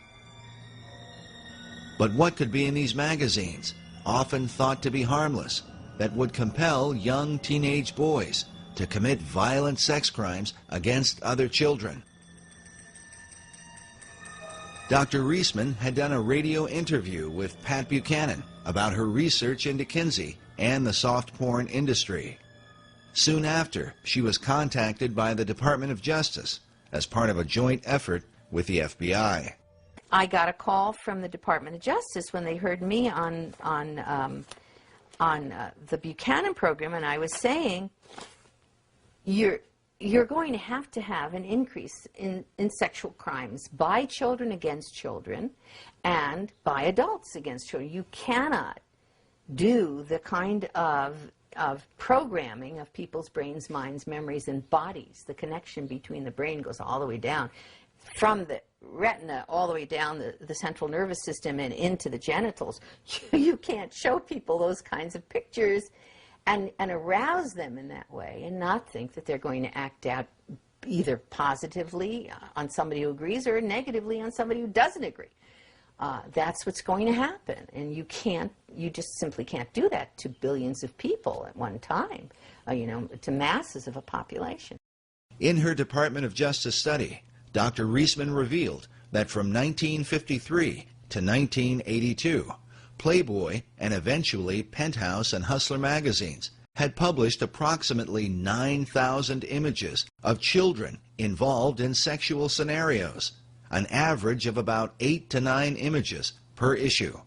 But what could be in these magazines, often thought to be harmless, that would compel young teenage boys to commit violent sex crimes against other children? Dr. Reisman had done a radio interview with Pat Buchanan about her research into Kinsey and the soft porn industry. Soon after, she was contacted by the Department of Justice as part of a joint effort with the FBI. I got a call from the Department of Justice when they heard me on the Buchanan program, and I was saying, you're going to have an increase in sexual crimes by children against children and by adults against children. You cannot do the kind of of programming of people's brains, minds, memories, and bodies. The connection between the brain goes all the way down, from the retina all the way down the central nervous system and into the genitals. You can't show people those kinds of pictures and arouse them in that way and not think that they're going to act out either positively on somebody who agrees or negatively on somebody who doesn't agree. That's what's going to happen, and you just simply can't do that to billions of people at one time, to masses of a population. In her Department of Justice study, Dr. Reisman revealed that from 1953 to 1982, Playboy and eventually Penthouse and Hustler magazines had published approximately 9,000 images of children involved in sexual scenarios, an average of about 8 to 9 images per issue.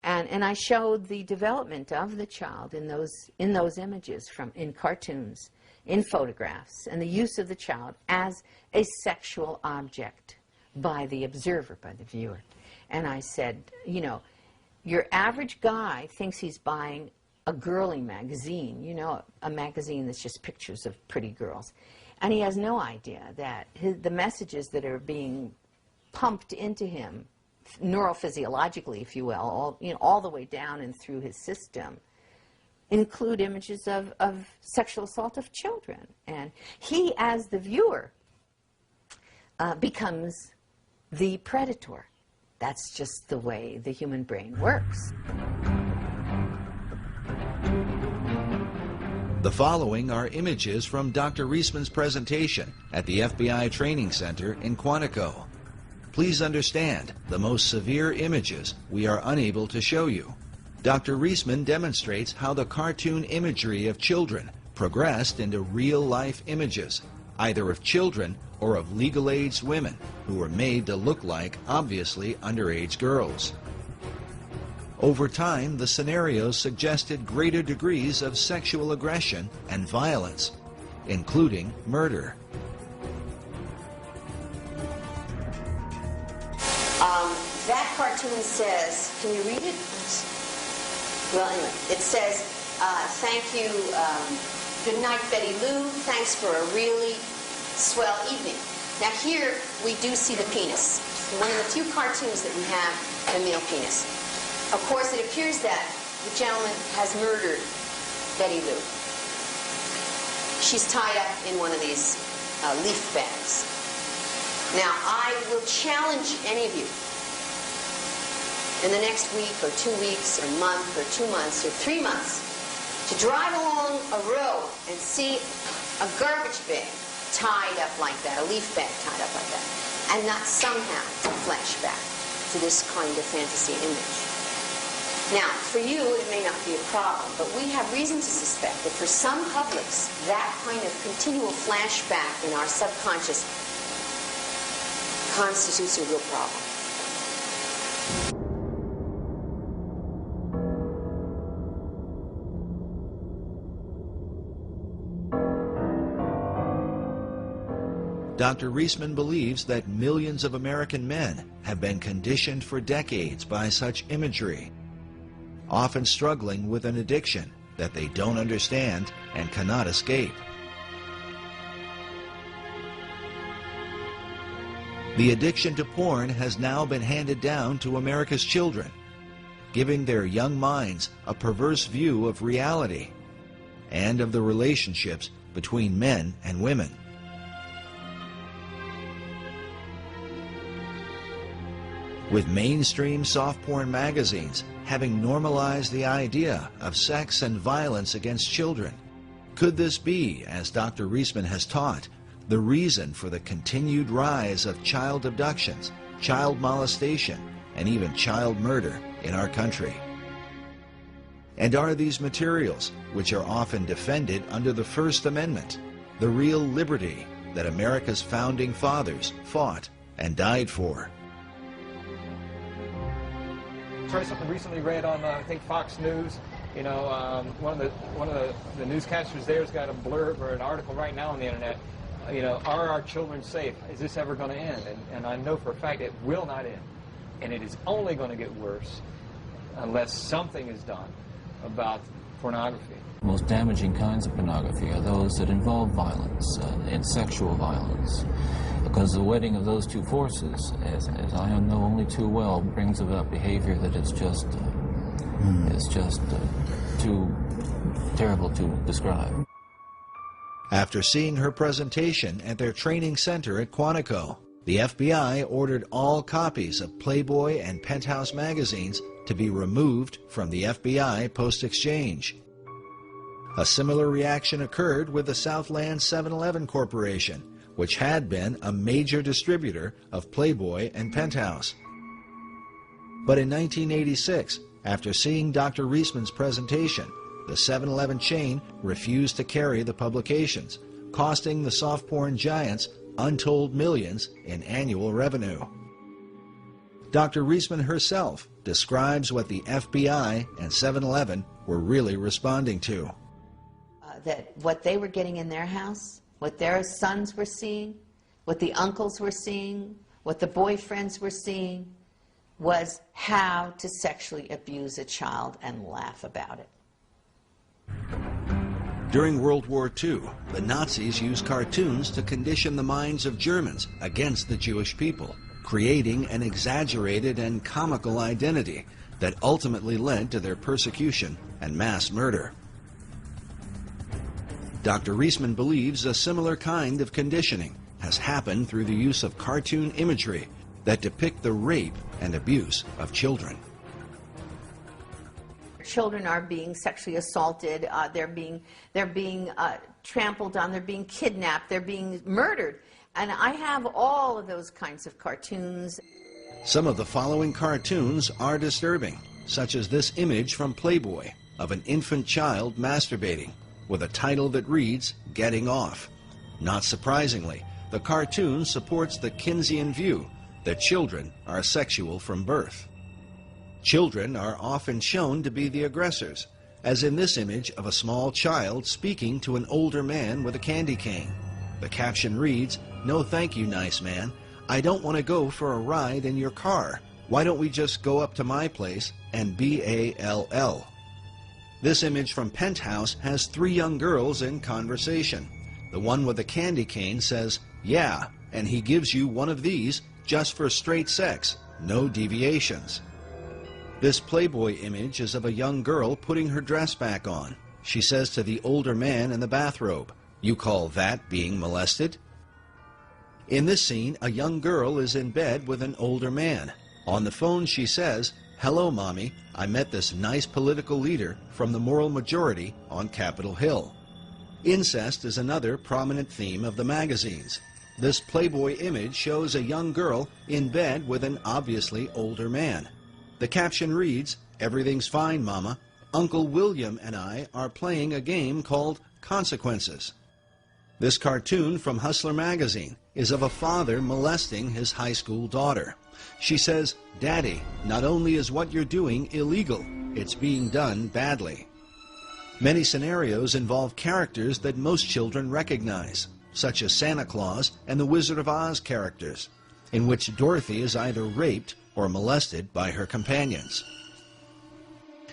And I showed the development of the child in those images, in cartoons, in photographs, and the use of the child as a sexual object by the observer, by the viewer. And I said, your average guy thinks he's buying a girly magazine, a magazine that's just pictures of pretty girls. And he has no idea that the messages that are being pumped into him, neurophysiologically, if you will, all the way down and through his system, include images of sexual assault of children. And he, as the viewer, becomes the predator. That's just the way the human brain works. The following are images from Dr. Reisman's presentation at the FBI Training Center in Quantico. Please understand, the most severe images we are unable to show you. Dr. Reisman demonstrates how the cartoon imagery of children progressed into real-life images, either of children or of legal-aged women who were made to look like obviously underage girls. Over time, the scenarios suggested greater degrees of sexual aggression and violence, including murder. That cartoon says, can you read it? Well, anyway, it says, thank you, good night, Betty Lou, thanks for a really swell evening. Now here, we do see the penis. One of the few cartoons that we have, the male penis. Of course, it appears that the gentleman has murdered Betty Lou. She's tied up in one of these leaf bags. Now, I will challenge any of you in the next week or 2 weeks or month or 2 months or 3 months to drive along a road and see a garbage bag tied up like that, a leaf bag tied up like that, and not somehow flash back to this kind of fantasy image. Now, for you, it may not be a problem, but we have reason to suspect that for some publics, that kind of continual flashback in our subconscious constitutes a real problem. Dr. Reisman believes that millions of American men have been conditioned for decades by such imagery, often struggling with an addiction that they don't understand and cannot escape. The addiction to porn has now been handed down to America's children, giving their young minds a perverse view of reality and of the relationships between men and women. With mainstream soft porn magazines having normalized the idea of sex and violence against children, could this be, as Dr. Reisman has taught, the reason for the continued rise of child abductions, child molestation, and even child murder in our country? And are these materials, which are often defended under the First Amendment, the real liberty that America's founding fathers fought and died for? Try something recently read on, I think, Fox News. You know, one of the newscasters there's got a blurb or an article right now on the internet. You know, are our children safe? Is this ever going to end? And I know for a fact it will not end. And it is only going to get worse unless something is done about pornography. The most damaging kinds of pornography are those that involve violence, and sexual violence. Because the wedding of those two forces, as I know only too well, brings about behavior that is just too terrible to describe. After seeing her presentation at their training center at Quantico, the FBI ordered all copies of Playboy and Penthouse magazines to be removed from the FBI post-exchange. A similar reaction occurred with the Southland 7-Eleven Corporation, which had been a major distributor of Playboy and Penthouse. But in 1986, after seeing Dr. Reisman's presentation, the 7-Eleven chain refused to carry the publications, costing the soft porn giants untold millions in annual revenue. Dr. Reisman herself describes what the FBI and 7-Eleven were really responding to. That what they were getting in their house, what their sons were seeing, what the uncles were seeing, what the boyfriends were seeing, was how to sexually abuse a child and laugh about it. During World War II, the Nazis used cartoons to condition the minds of Germans against the Jewish people, creating an exaggerated and comical identity that ultimately led to their persecution and mass murder. Dr. Reisman believes a similar kind of conditioning has happened through the use of cartoon imagery that depict the rape and abuse of children. Children are being sexually assaulted, they're being trampled on, they're being kidnapped, they're being murdered. And I have all of those kinds of cartoons. Some of the following cartoons are disturbing, such as this image from Playboy of an infant child masturbating with a title that reads, "Getting Off." Not surprisingly, the cartoon supports the Kinsian view that children are sexual from birth. Children are often shown to be the aggressors, as in this image of a small child speaking to an older man with a candy cane. The caption reads, "No thank you, nice man. I don't want to go for a ride in your car. Why don't we just go up to my place and BALL?" This image from Penthouse has 3 young girls in conversation. The one with the candy cane says, "Yeah, and he gives you one of these just for straight sex, no deviations." This Playboy image is of a young girl putting her dress back on. She says to the older man in the bathrobe, "You call that being molested?" In this scene, a young girl is in bed with an older man. On the phone she says, "Hello, Mommy. I met this nice political leader from the moral majority on Capitol Hill." Incest is another prominent theme of the magazines. This Playboy image shows a young girl in bed with an obviously older man. The caption reads, "Everything's fine, Mama. Uncle William and I are playing a game called Consequences." This cartoon from Hustler magazine is of a father molesting his high school daughter. She says, "Daddy, not only is what you're doing illegal, it's being done badly." Many scenarios involve characters that most children recognize, such as Santa Claus and the Wizard of Oz characters, in which Dorothy is either raped or molested by her companions.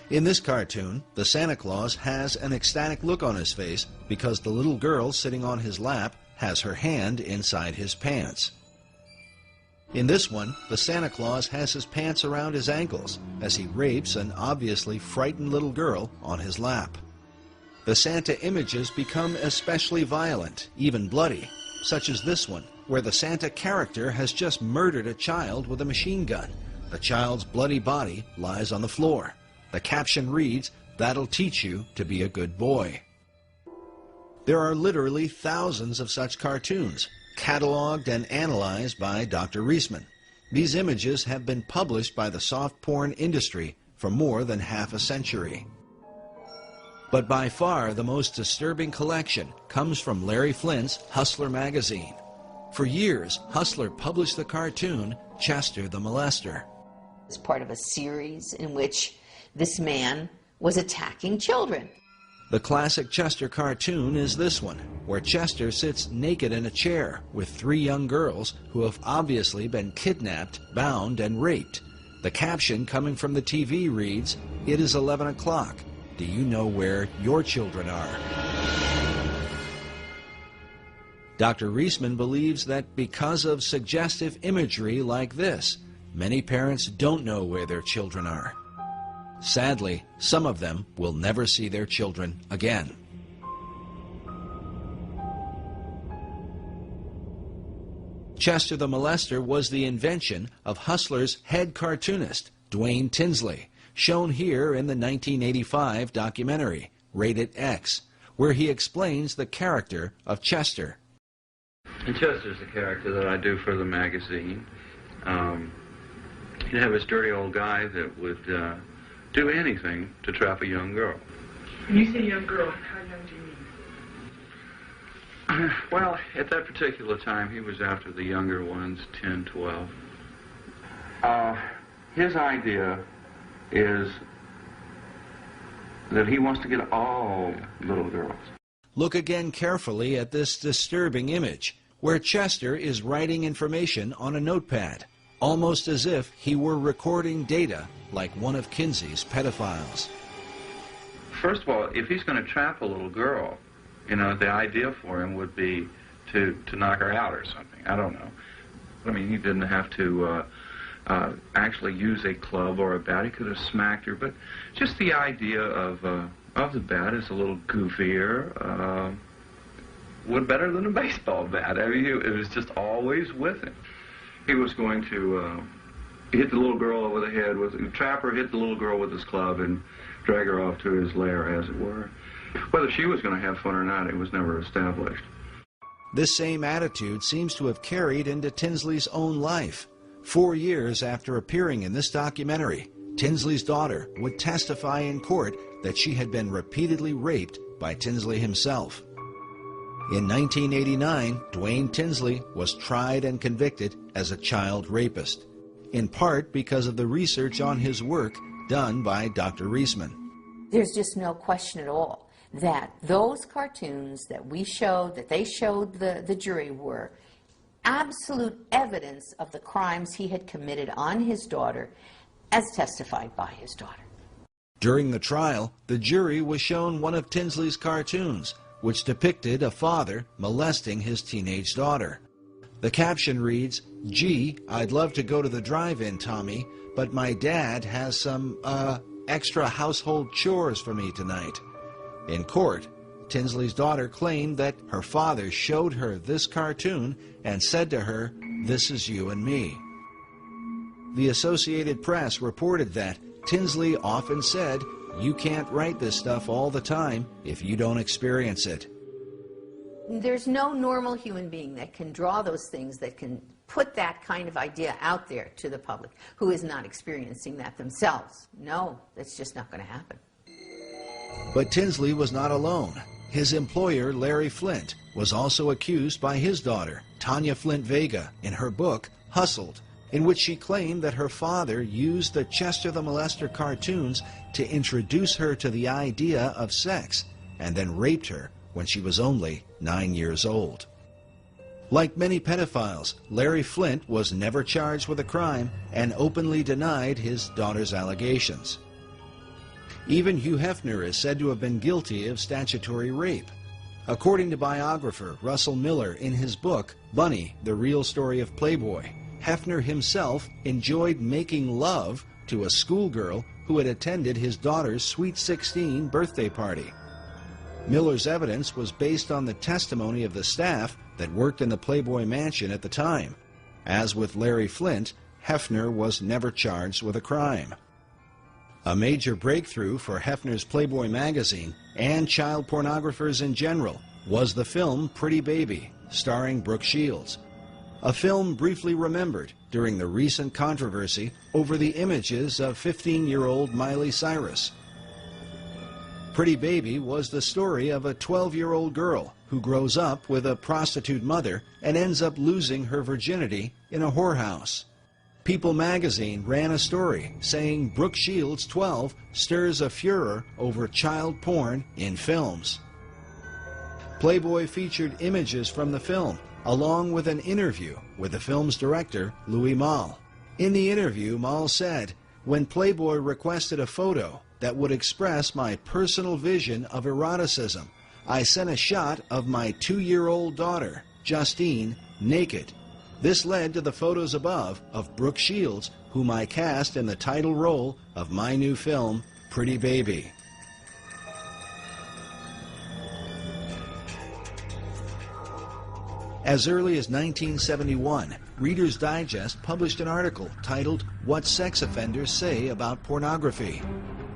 In this cartoon, the Santa Claus has an ecstatic look on his face because the little girl sitting on his lap has her hand inside his pants. In this one, the Santa Claus has his pants around his ankles as he rapes an obviously frightened little girl on his lap. The Santa images become especially violent, even bloody, such as this one, where the Santa character has just murdered a child with a machine gun. The child's bloody body lies on the floor. The caption reads, "That'll teach you to be a good boy." There are literally thousands of such cartoons, cataloged and analyzed by Dr. Reisman. These images have been published by the soft porn industry for more than half a century. But by far the most disturbing collection comes from Larry Flint's Hustler magazine. For years, Hustler published the cartoon Chester the Molester. It's part of a series in which this man was attacking children. The classic Chester cartoon is this one, where Chester sits naked in a chair with 3 young girls who have obviously been kidnapped, bound, and raped. The caption coming from the TV reads, "It is 11 o'clock. do you know where your children are? Dr. Reisman believes that because of suggestive imagery like this, many parents don't know where their children are. Sadly, some of them will never see their children again. Chester the Molester was the invention of Hustler's head cartoonist, Duane Tinsley, shown here in the 1985 documentary, Rated X, where he explains the character of Chester. And Chester's the character that I do for the magazine. He'd have this dirty old guy that would do anything to trap a young girl. When you say young girl, how young do you mean? Well, at that particular time, he was after the younger ones, 10, 12. His idea is that he wants to get all little girls. Look again carefully at this disturbing image, where Chester is writing information on a notepad, almost as if he were recording data like one of Kinsey's pedophiles. First of all, if he's going to trap a little girl, you know, the idea for him would be to knock her out or something. I don't know. I mean, he didn't have to actually use a club or a bat. He could have smacked her, but just the idea of the bat is a little goofier. Would better than a baseball bat. I mean, it was just always with him. He was going to hit the little girl over the head with trap her, hit the little girl with his club, and drag her off to his lair, as it were. Whether she was going to have fun or not, it was never established. This same attitude seems to have carried into Tinsley's own life. 4 years after appearing in this documentary, Tinsley's daughter would testify in court that she had been repeatedly raped by Tinsley himself. In 1989, Duane Tinsley was tried and convicted as a child rapist, in part because of the research on his work done by Dr. Reisman. There's just no question at all that those cartoons that we showed, that they showed the jury, were absolute evidence of the crimes he had committed on his daughter, as testified by his daughter. During the trial, the jury was shown one of Tinsley's cartoons, which depicted a father molesting his teenage daughter. The caption reads, "Gee, I'd love to go to the drive-in, Tommy, but my dad has some, extra household chores for me tonight." In court, Tinsley's daughter claimed that her father showed her this cartoon and said to her, "This is you and me." The Associated Press reported that Tinsley often said, "You can't write this stuff all the time if you don't experience it." There's no normal human being that can draw those things, that can put that kind of idea out there to the public, who is not experiencing that themselves. No, that's just not going to happen. But Tinsley was not alone. His employer, Larry Flint, was also accused by his daughter, Tanya Flint Vega, in her book, Hustled, in which she claimed that her father used the Chester the Molester cartoons to introduce her to the idea of sex, and then raped her when she was only 9 years old. Like many pedophiles, Larry Flint was never charged with a crime and openly denied his daughter's allegations. Even Hugh Hefner is said to have been guilty of statutory rape. According to biographer Russell Miller in his book, Bunny, The Real Story of Playboy, Hefner himself enjoyed making love to a schoolgirl who had attended his daughter's Sweet 16 birthday party. Miller's evidence was based on the testimony of the staff that worked in the Playboy mansion at the time. As with Larry Flint, Hefner was never charged with a crime. A major breakthrough for Hefner's Playboy magazine and child pornographers in general was the film Pretty Baby, starring Brooke Shields. A film briefly remembered during the recent controversy over the images of 15-year-old Miley Cyrus. Pretty Baby was the story of a 12-year-old girl who grows up with a prostitute mother and ends up losing her virginity in a whorehouse. People magazine ran a story saying Brooke Shields, 12, stirs a furor over child porn in films. Playboy featured images from the film, along with an interview with the film's director, Louis Malle. In the interview, Malle said, when Playboy requested a photo that would express my personal vision of eroticism, I sent a shot of my 2-year-old daughter, Justine, naked. This led to the photos above of Brooke Shields, whom I cast in the title role of my new film, Pretty Baby. As early as 1971, Reader's Digest published an article titled, "What Sex Offenders Say About Pornography."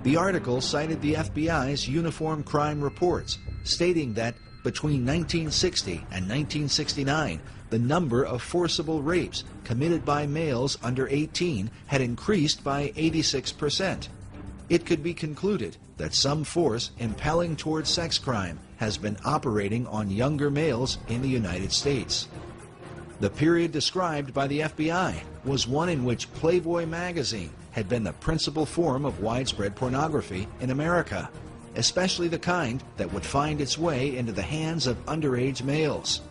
The article cited the FBI's Uniform Crime Reports, stating that between 1960 and 1969, the number of forcible rapes committed by males under 18 had increased by 86%. It could be concluded that some force impelling towards sex crime has been operating on younger males in the United States. The period described by the FBI was one in which Playboy magazine had been the principal form of widespread pornography in America, especially the kind that would find its way into the hands of underage males.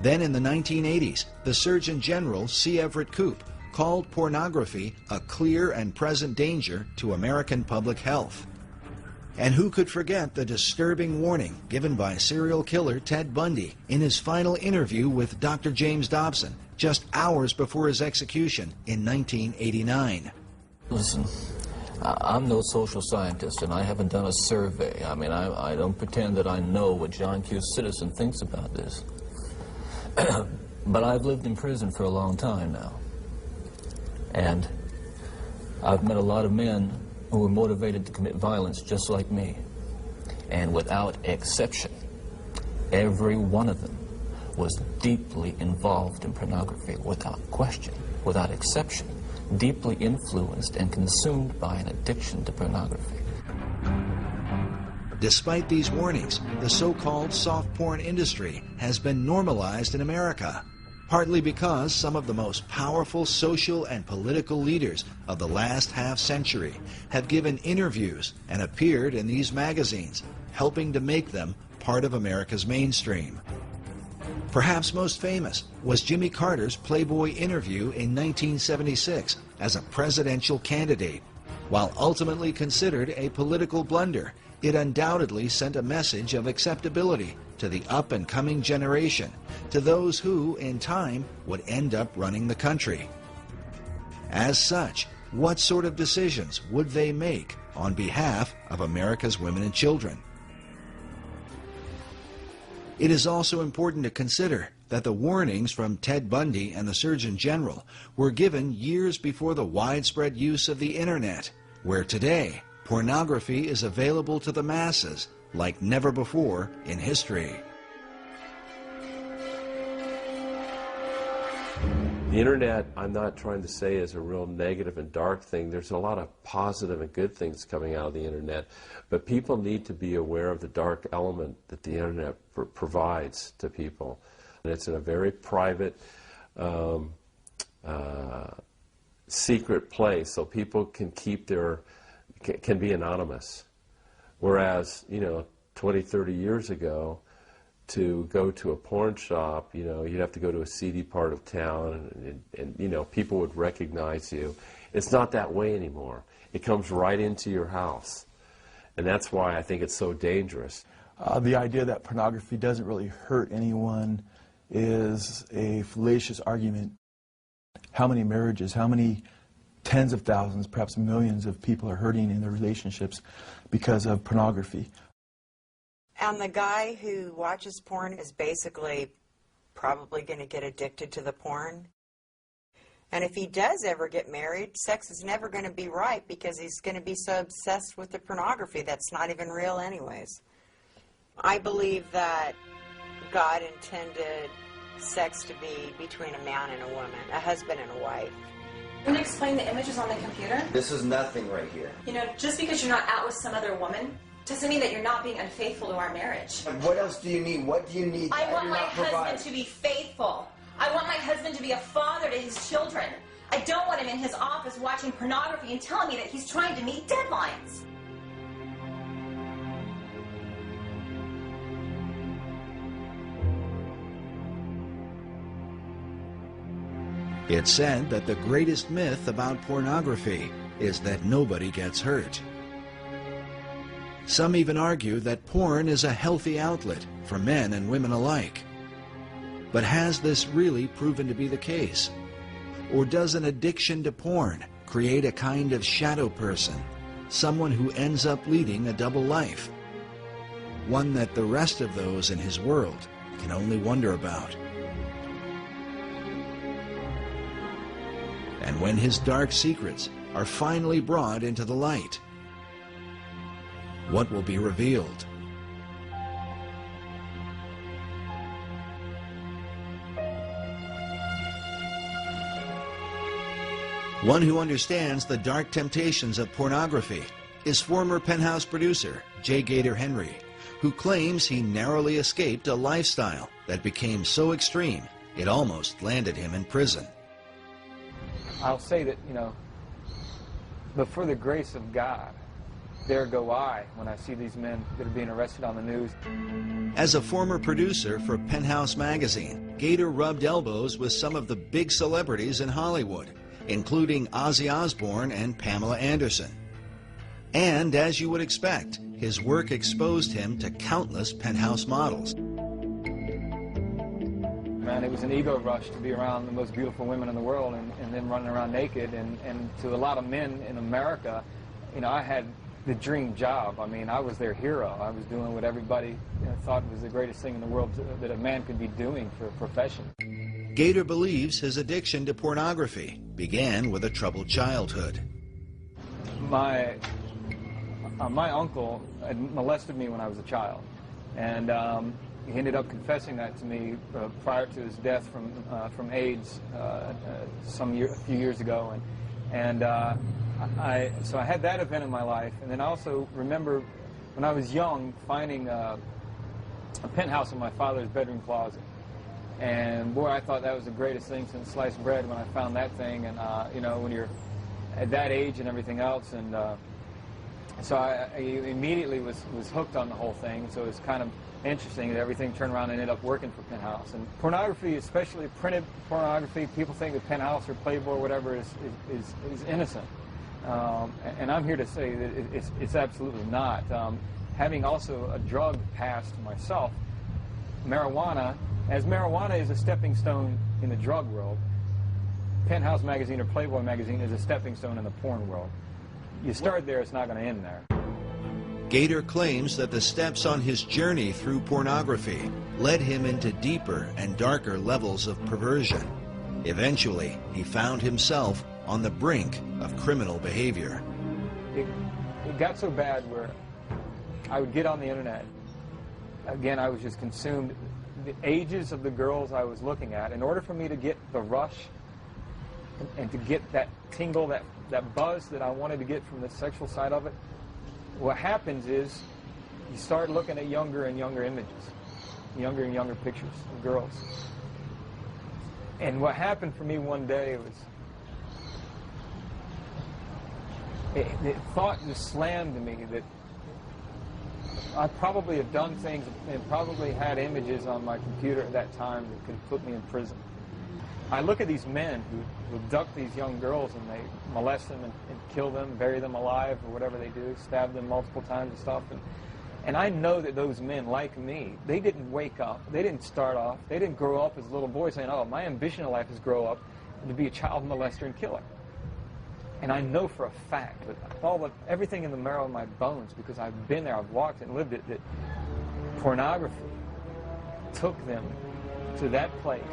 Then in the 1980s, the Surgeon General, C. Everett Koop, called pornography a clear and present danger to American public health. And who could forget the disturbing warning given by serial killer Ted Bundy in his final interview with Dr. James Dobson just hours before his execution in 1989. Listen, I'm no social scientist, and I haven't done a survey. I mean, I don't pretend that I know what John Q. Citizen thinks about this. But I've lived in prison for a long time now. And I've met a lot of men who were motivated to commit violence just like me. And without exception, every one of them was deeply involved in pornography, without question, without exception, deeply influenced and consumed by an addiction to pornography. Despite these warnings, the so-called soft porn industry has been normalized in America, partly because some of the most powerful social and political leaders of the last half-century have given interviews and appeared in these magazines, helping to make them part of America's mainstream. Perhaps most famous was Jimmy Carter's Playboy interview in 1976 as a presidential candidate. While ultimately considered a political blunder, it undoubtedly sent a message of acceptability to the up-and-coming generation, to those who, in time, would end up running the country. As such, what sort of decisions would they make on behalf of America's women and children? It is also important to consider that the warnings from Ted Bundy and the Surgeon General were given years before the widespread use of the Internet, where today pornography is available to the masses like never before in history. The Internet, I'm not trying to say is a real negative and dark thing. There's a lot of positive and good things coming out of the Internet, but people need to be aware of the dark element that the Internet provides to people. And it's in a very private, secret place, so people can keep can be anonymous. Whereas, 20, 30 years ago, to go to a porn shop, you'd have to go to a seedy part of town and people would recognize you. It's not that way anymore. It comes right into your house. And that's why I think it's so dangerous. The idea that pornography doesn't really hurt anyone is a fallacious argument. How many marriages, how many tens of thousands, perhaps millions of people are hurting in their relationships because of pornography? And the guy who watches porn is basically probably going to get addicted to the porn. And if he does ever get married, sex is never going to be right because he's going to be so obsessed with the pornography that's not even real anyways. I believe that God intended sex to be between a man and a woman, a husband and a wife. Can you explain the images on the computer? This is nothing right here. Just because you're not out with some other woman doesn't mean that you're not being unfaithful to our marriage. And what else do you need? What do you need? I want my husband to be faithful. I want my husband to be a father to his children. I don't want him in his office watching pornography and telling me that he's trying to meet deadlines. It's said that the greatest myth about pornography is that nobody gets hurt. Some even argue that porn is a healthy outlet for men and women alike. But has this really proven to be the case? Or does an addiction to porn create a kind of shadow person, someone who ends up leading a double life? One that the rest of those in his world can only wonder about. And when his dark secrets are finally brought into the light, what will be revealed? One who understands the dark temptations of pornography is former Penthouse producer J. Gator Henry, who claims he narrowly escaped a lifestyle that became so extreme it almost landed him in prison. I'll say that, but for the grace of God, there go I when I see these men that are being arrested on the news. As a former producer for Penthouse magazine, Gator rubbed elbows with some of the big celebrities in Hollywood, including Ozzy Osbourne and Pamela Anderson. And as you would expect, his work exposed him to countless Penthouse models. Man, it was an ego rush to be around the most beautiful women in the world and then running around naked. And to a lot of men in America, I had the dream job. I mean, I was their hero. I was doing what everybody thought was the greatest thing in the world that a man could be doing for a profession. Gator believes his addiction to pornography began with a troubled childhood. My uncle had molested me when I was a child, and he ended up confessing that to me prior to his death from AIDS a few years ago, so I had that event in my life, and then I also remember when I was young finding a penthouse in my father's bedroom closet. And boy, I thought that was the greatest thing since sliced bread when I found that thing. And when you're at that age and everything else, and so I immediately was hooked on the whole thing. So it's kind of interesting that everything turned around and ended up working for Penthouse. And pornography, especially printed pornography, people think that Penthouse or Playboy or whatever is innocent. And I'm here to say that it's absolutely not. Having also a drug past myself, marijuana is a stepping stone in the drug world, Penthouse magazine or Playboy magazine is a stepping stone in the porn world. You start there, it's not going to end there. Gator claims that the steps on his journey through pornography led him into deeper and darker levels of perversion. Eventually, he found himself on the brink of criminal behavior. It got so bad where I would get on the internet. Again, I was just consumed. The ages of the girls I was looking at, in order for me to get the rush and to get that tingle, that buzz that I wanted to get from the sexual side of it, what happens is you start looking at younger and younger images, younger and younger pictures of girls. And what happened for me one day was, the thought just slammed to me that I probably have done things and probably had images on my computer at that time that could put me in prison. I look at these men who abduct these young girls and they molest them and kill them, bury them alive or whatever they do, stab them multiple times and stuff. And I know that those men, like me, they didn't wake up, they didn't start off, they didn't grow up as little boys saying, oh, my ambition in life is grow up and to be a child molester and killer. And I know for a fact, with everything in the marrow of my bones, because I've been there, I've walked and lived it, that pornography took them to that place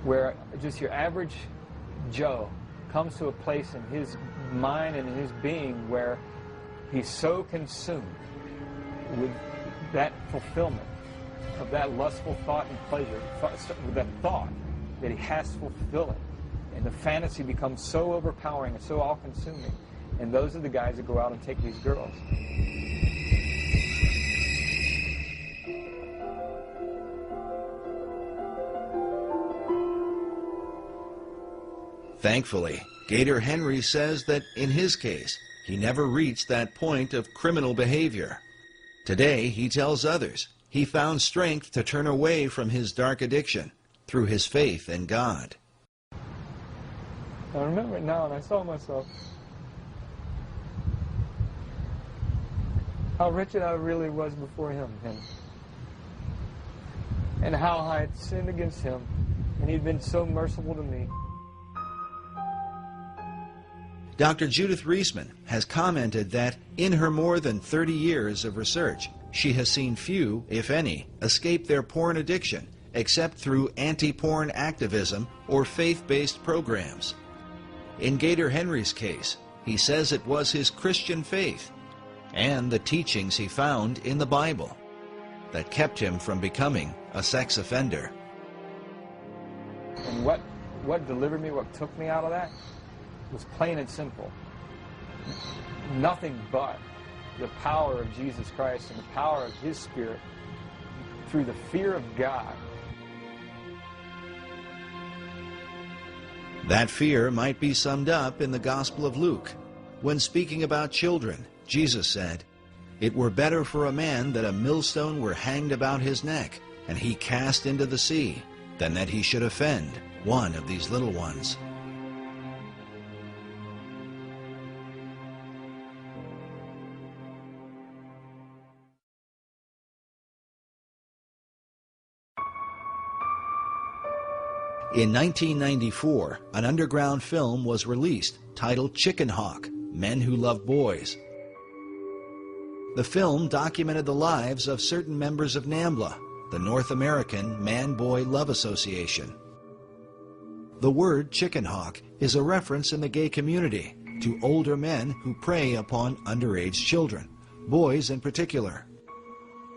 where just your average Joe comes to a place in his mind and in his being where he's so consumed with that fulfillment of that lustful thought and pleasure, with that thought that he has to fulfill it. And the fantasy becomes so overpowering and so all-consuming. And those are the guys that go out and take these girls. Thankfully, Gator Henry says that in his case, he never reached that point of criminal behavior. Today, he tells others he found strength to turn away from his dark addiction through his faith in God. I remember it now, and I saw myself. How wretched I really was before him, and how I had sinned against him, and he'd been so merciful to me. Dr. Judith Reisman has commented that in her more than 30 years of research, she has seen few, if any, escape their porn addiction except through anti-porn activism or faith-based programs. In Gator Henry's case, he says it was his Christian faith and the teachings he found in the Bible that kept him from becoming a sex offender. And what delivered me, what took me out of that, was plain and simple. Nothing but the power of Jesus Christ and the power of His Spirit through the fear of God. That fear might be summed up in the Gospel of Luke. When speaking about children, Jesus said, "It were better for a man that a millstone were hanged about his neck, and he cast into the sea, than that he should offend one of these little ones." In 1994, an underground film was released titled Chicken Hawk: Men Who Love Boys. The film documented the lives of certain members of NAMBLA, the North American Man-Boy Love Association. The word chicken hawk is a reference in the gay community to older men who prey upon underage children, boys in particular.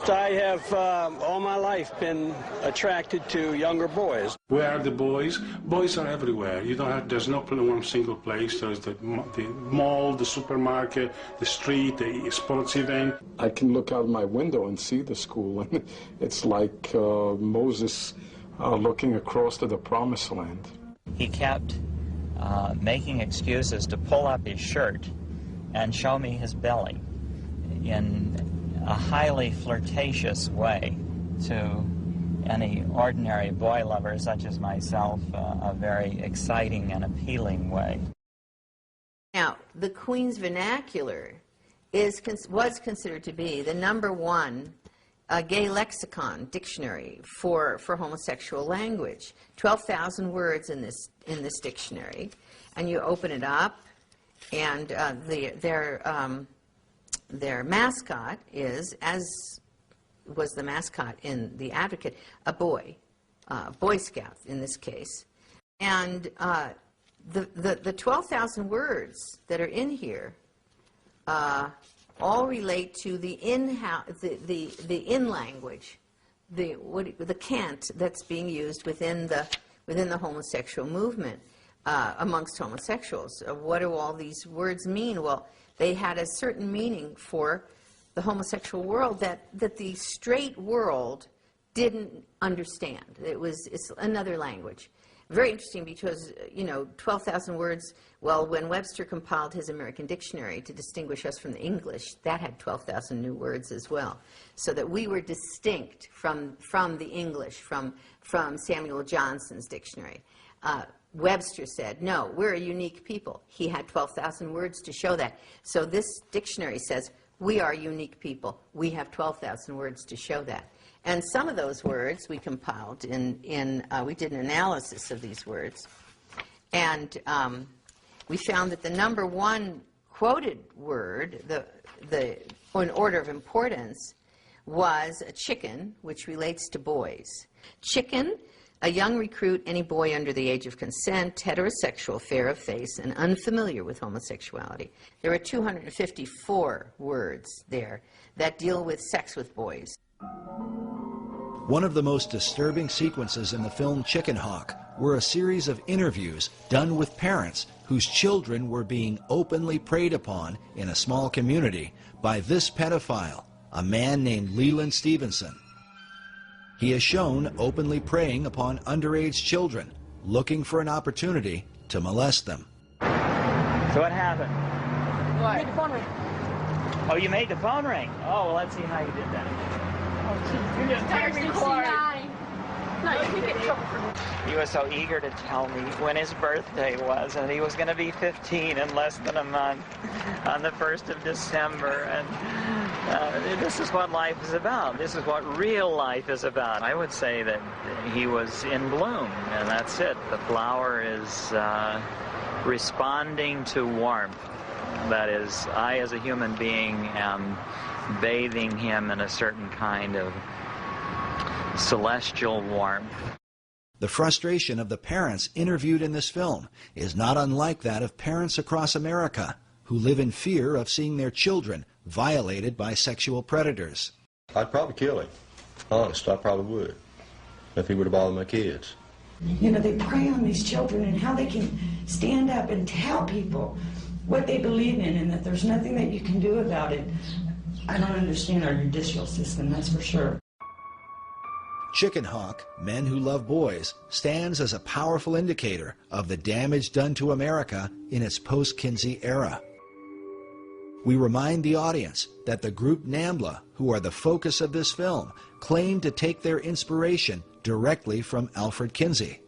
I have all my life been attracted to younger boys. Where are the boys? Boys are everywhere. You don't have, there's not one single place. There's the mall, the supermarket, the street, the sports event. I can look out my window and see the school, and it's like Moses looking across to the promised land. He kept making excuses to pull up his shirt and show me his belly in a highly flirtatious way to any ordinary boy lover such as myself, a very exciting and appealing way. Now, the Queen's Vernacular was considered to be the #1 gay lexicon dictionary for homosexual language. 12,000 words in this dictionary, and you open it up, and their mascot is, as was the mascot in The Advocate, a boy, Boy Scout in this case. And the 12,000 words that are in here all relate to the in language, the cant that's being used within the homosexual movement amongst homosexuals. What do all these words mean? Well, they had a certain meaning for the homosexual world that the straight world didn't understand. It's another language. Very interesting because, 12,000 words, well, when Webster compiled his American Dictionary to distinguish us from the English, that had 12,000 new words as well. So that we were distinct from the English, from Samuel Johnson's dictionary. Webster said, no, we're a unique people. He had 12,000 words to show that. So this dictionary says, we are unique people. We have 12,000 words to show that. And some of those words we compiled we did an analysis of these words. And we found that the #1 quoted word, in order of importance, was a chicken, which relates to boys. Chicken, a young recruit, any boy under the age of consent, heterosexual, fair of face, and unfamiliar with homosexuality. There are 254 words there that deal with sex with boys. One of the most disturbing sequences in the film Chicken Hawk were a series of interviews done with parents whose children were being openly preyed upon in a small community by this pedophile, a man named Leland Stevenson. He is shown openly preying upon underage children, looking for an opportunity to molest them. So what happened? What? You made the phone ring. Oh, you made the phone ring? Oh, well, let's see how you did that. Oh, geez. You're just No, you can get in trouble for this. He was so eager to tell me when his birthday was, and he was going to be 15 in less than a month on the 1st of December. And this is what life is about. This is what real life is about. I would say that he was in bloom, and that's it. The flower is responding to warmth. That is, I as a human being am bathing him in a certain kind of celestial warmth. The frustration of the parents interviewed in this film is not unlike that of parents across America who live in fear of seeing their children violated by sexual predators. I'd probably kill him. Honest, I probably would, if he would have bothered my kids. You know, they prey on these children and how they can stand up and tell people what they believe in and that there's nothing that you can do about it. I don't understand our judicial system, that's for sure. Chicken Hawk, Men Who Love Boys, stands as a powerful indicator of the damage done to America in its post-Kinsey era. We remind the audience that the group NAMBLA, who are the focus of this film, claim to take their inspiration directly from Alfred Kinsey.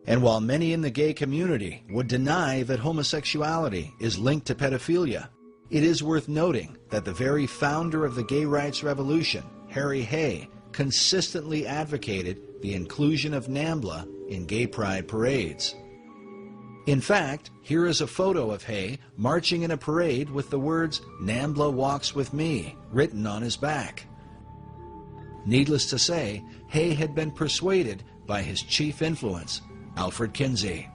And while many in the gay community would deny that homosexuality is linked to pedophilia, it is worth noting that the very founder of the gay rights revolution, Harry Hay, consistently advocated the inclusion of NAMBLA in gay pride parades. In fact, here is a photo of Hay marching in a parade with the words, "NAMBLA walks with me," written on his back. Needless to say, Hay had been persuaded by his chief influence, Alfred Kinsey.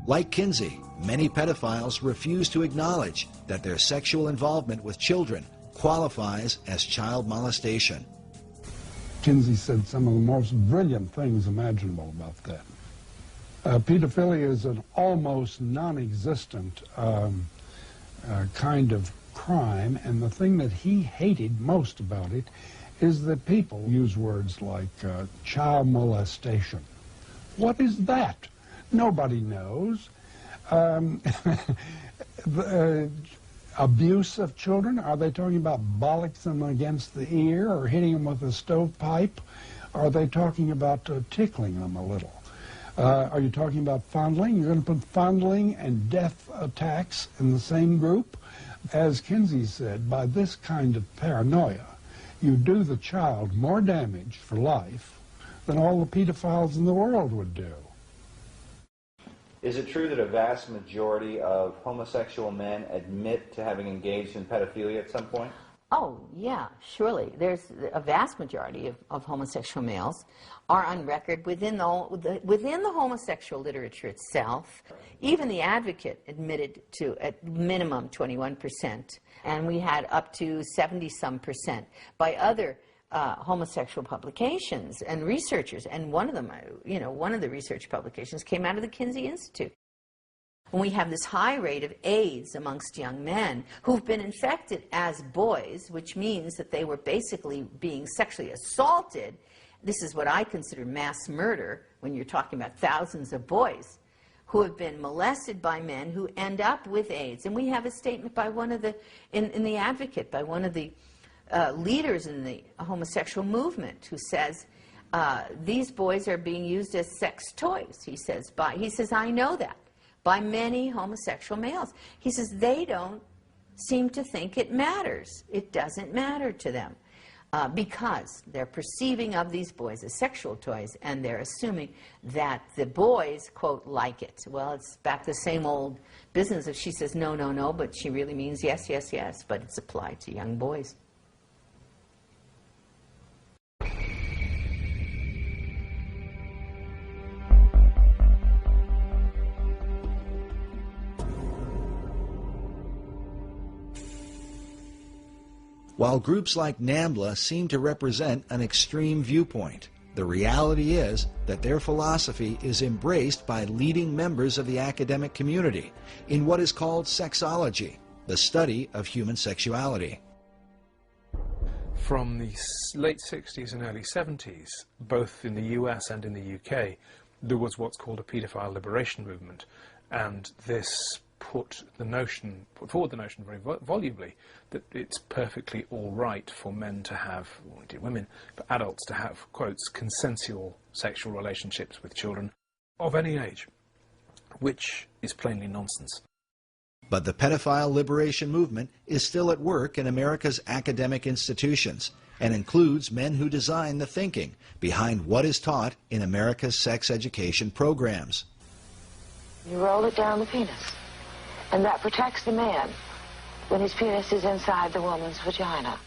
Like Kinsey, many pedophiles refuse to acknowledge that their sexual involvement with children qualifies as child molestation. Kinsey said some of the most brilliant things imaginable about that. Pedophilia is an almost non-existent kind of crime, and the thing that he hated most about it is that people use words like child molestation. What is that? Nobody knows. Abuse of children, are they talking about bollocks them against the ear or hitting them with a stovepipe? Are they talking about tickling them a little? Are you talking about fondling? You're going to put fondling and death attacks in the same group? As Kinsey said, by this kind of paranoia, you do the child more damage for life than all the pedophiles in the world would do. Is it true that a vast majority of homosexual men admit to having engaged in pedophilia at some point? Oh, yeah, surely. There's a vast majority of homosexual males are on record within the homosexual literature itself. Even the Advocate admitted to, at minimum, 21%, and we had up to 70-some% by other homosexual publications and researchers, and one of them, one of the research publications came out of the Kinsey Institute. When we have this high rate of AIDS amongst young men who've been infected as boys, which means that they were basically being sexually assaulted, this is what I consider mass murder when you're talking about thousands of boys who have been molested by men who end up with AIDS. And we have a statement by one of the, in the Advocate, by one of the leaders in the homosexual movement who says, these boys are being used as sex toys, he says, I know that, by many homosexual males. He says they don't seem to think it matters. It doesn't matter to them because they're perceiving of these boys as sexual toys, and they're assuming that the boys, quote, like it. Well, it's back to the same old business if she says no, no, no, but she really means yes, yes, yes, but it's applied to young boys. While groups like NAMBLA seem to represent an extreme viewpoint, the reality is that their philosophy is embraced by leading members of the academic community in what is called sexology, the study of human sexuality. From the late 60s and early 70s, both in the US and in the UK, there was what's called a paedophile liberation movement, and this put forward the notion very volubly that it's perfectly all right for men to have, or indeed women, for adults to have, quotes, consensual sexual relationships with children of any age, which is plainly nonsense. But the pedophile liberation movement is still at work in America's academic institutions and includes men who design the thinking behind what is taught in America's sex education programs. You roll it down the penis, and that protects the man when his penis is inside the woman's vagina.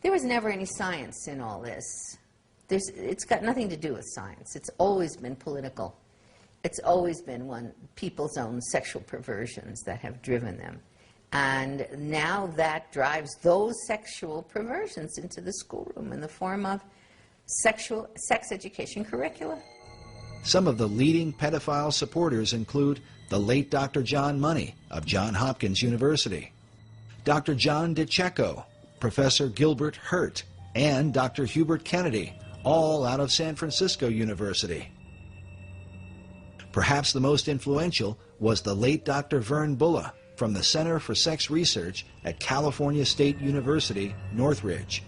There was never any science in all this. It's got nothing to do with science. It's always been political. It's always been people's own sexual perversions that have driven them. And now that drives those sexual perversions into the schoolroom in the form of sex education curricula. Some of the leading pedophile supporters include the late Dr. John Money of Johns Hopkins University, Dr. John DiCecco, Professor Gilbert Hurt, and Dr. Hubert Kennedy, all out of San Francisco University. Perhaps the most influential was the late Dr. Vern Bulla from the Center for Sex Research at California State University, Northridge.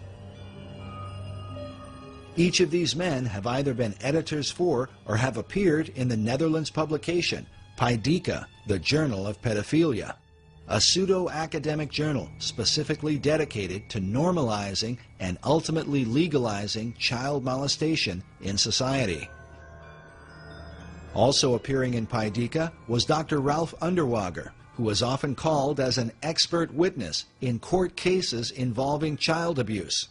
Each of these men have either been editors for or have appeared in the Netherlands publication Paidica, the Journal of Pedophilia, a pseudo-academic journal specifically dedicated to normalizing and ultimately legalizing child molestation in society. Also appearing in Paidica was Dr. Ralph Underwager, who was often called as an expert witness in court cases involving child abuse.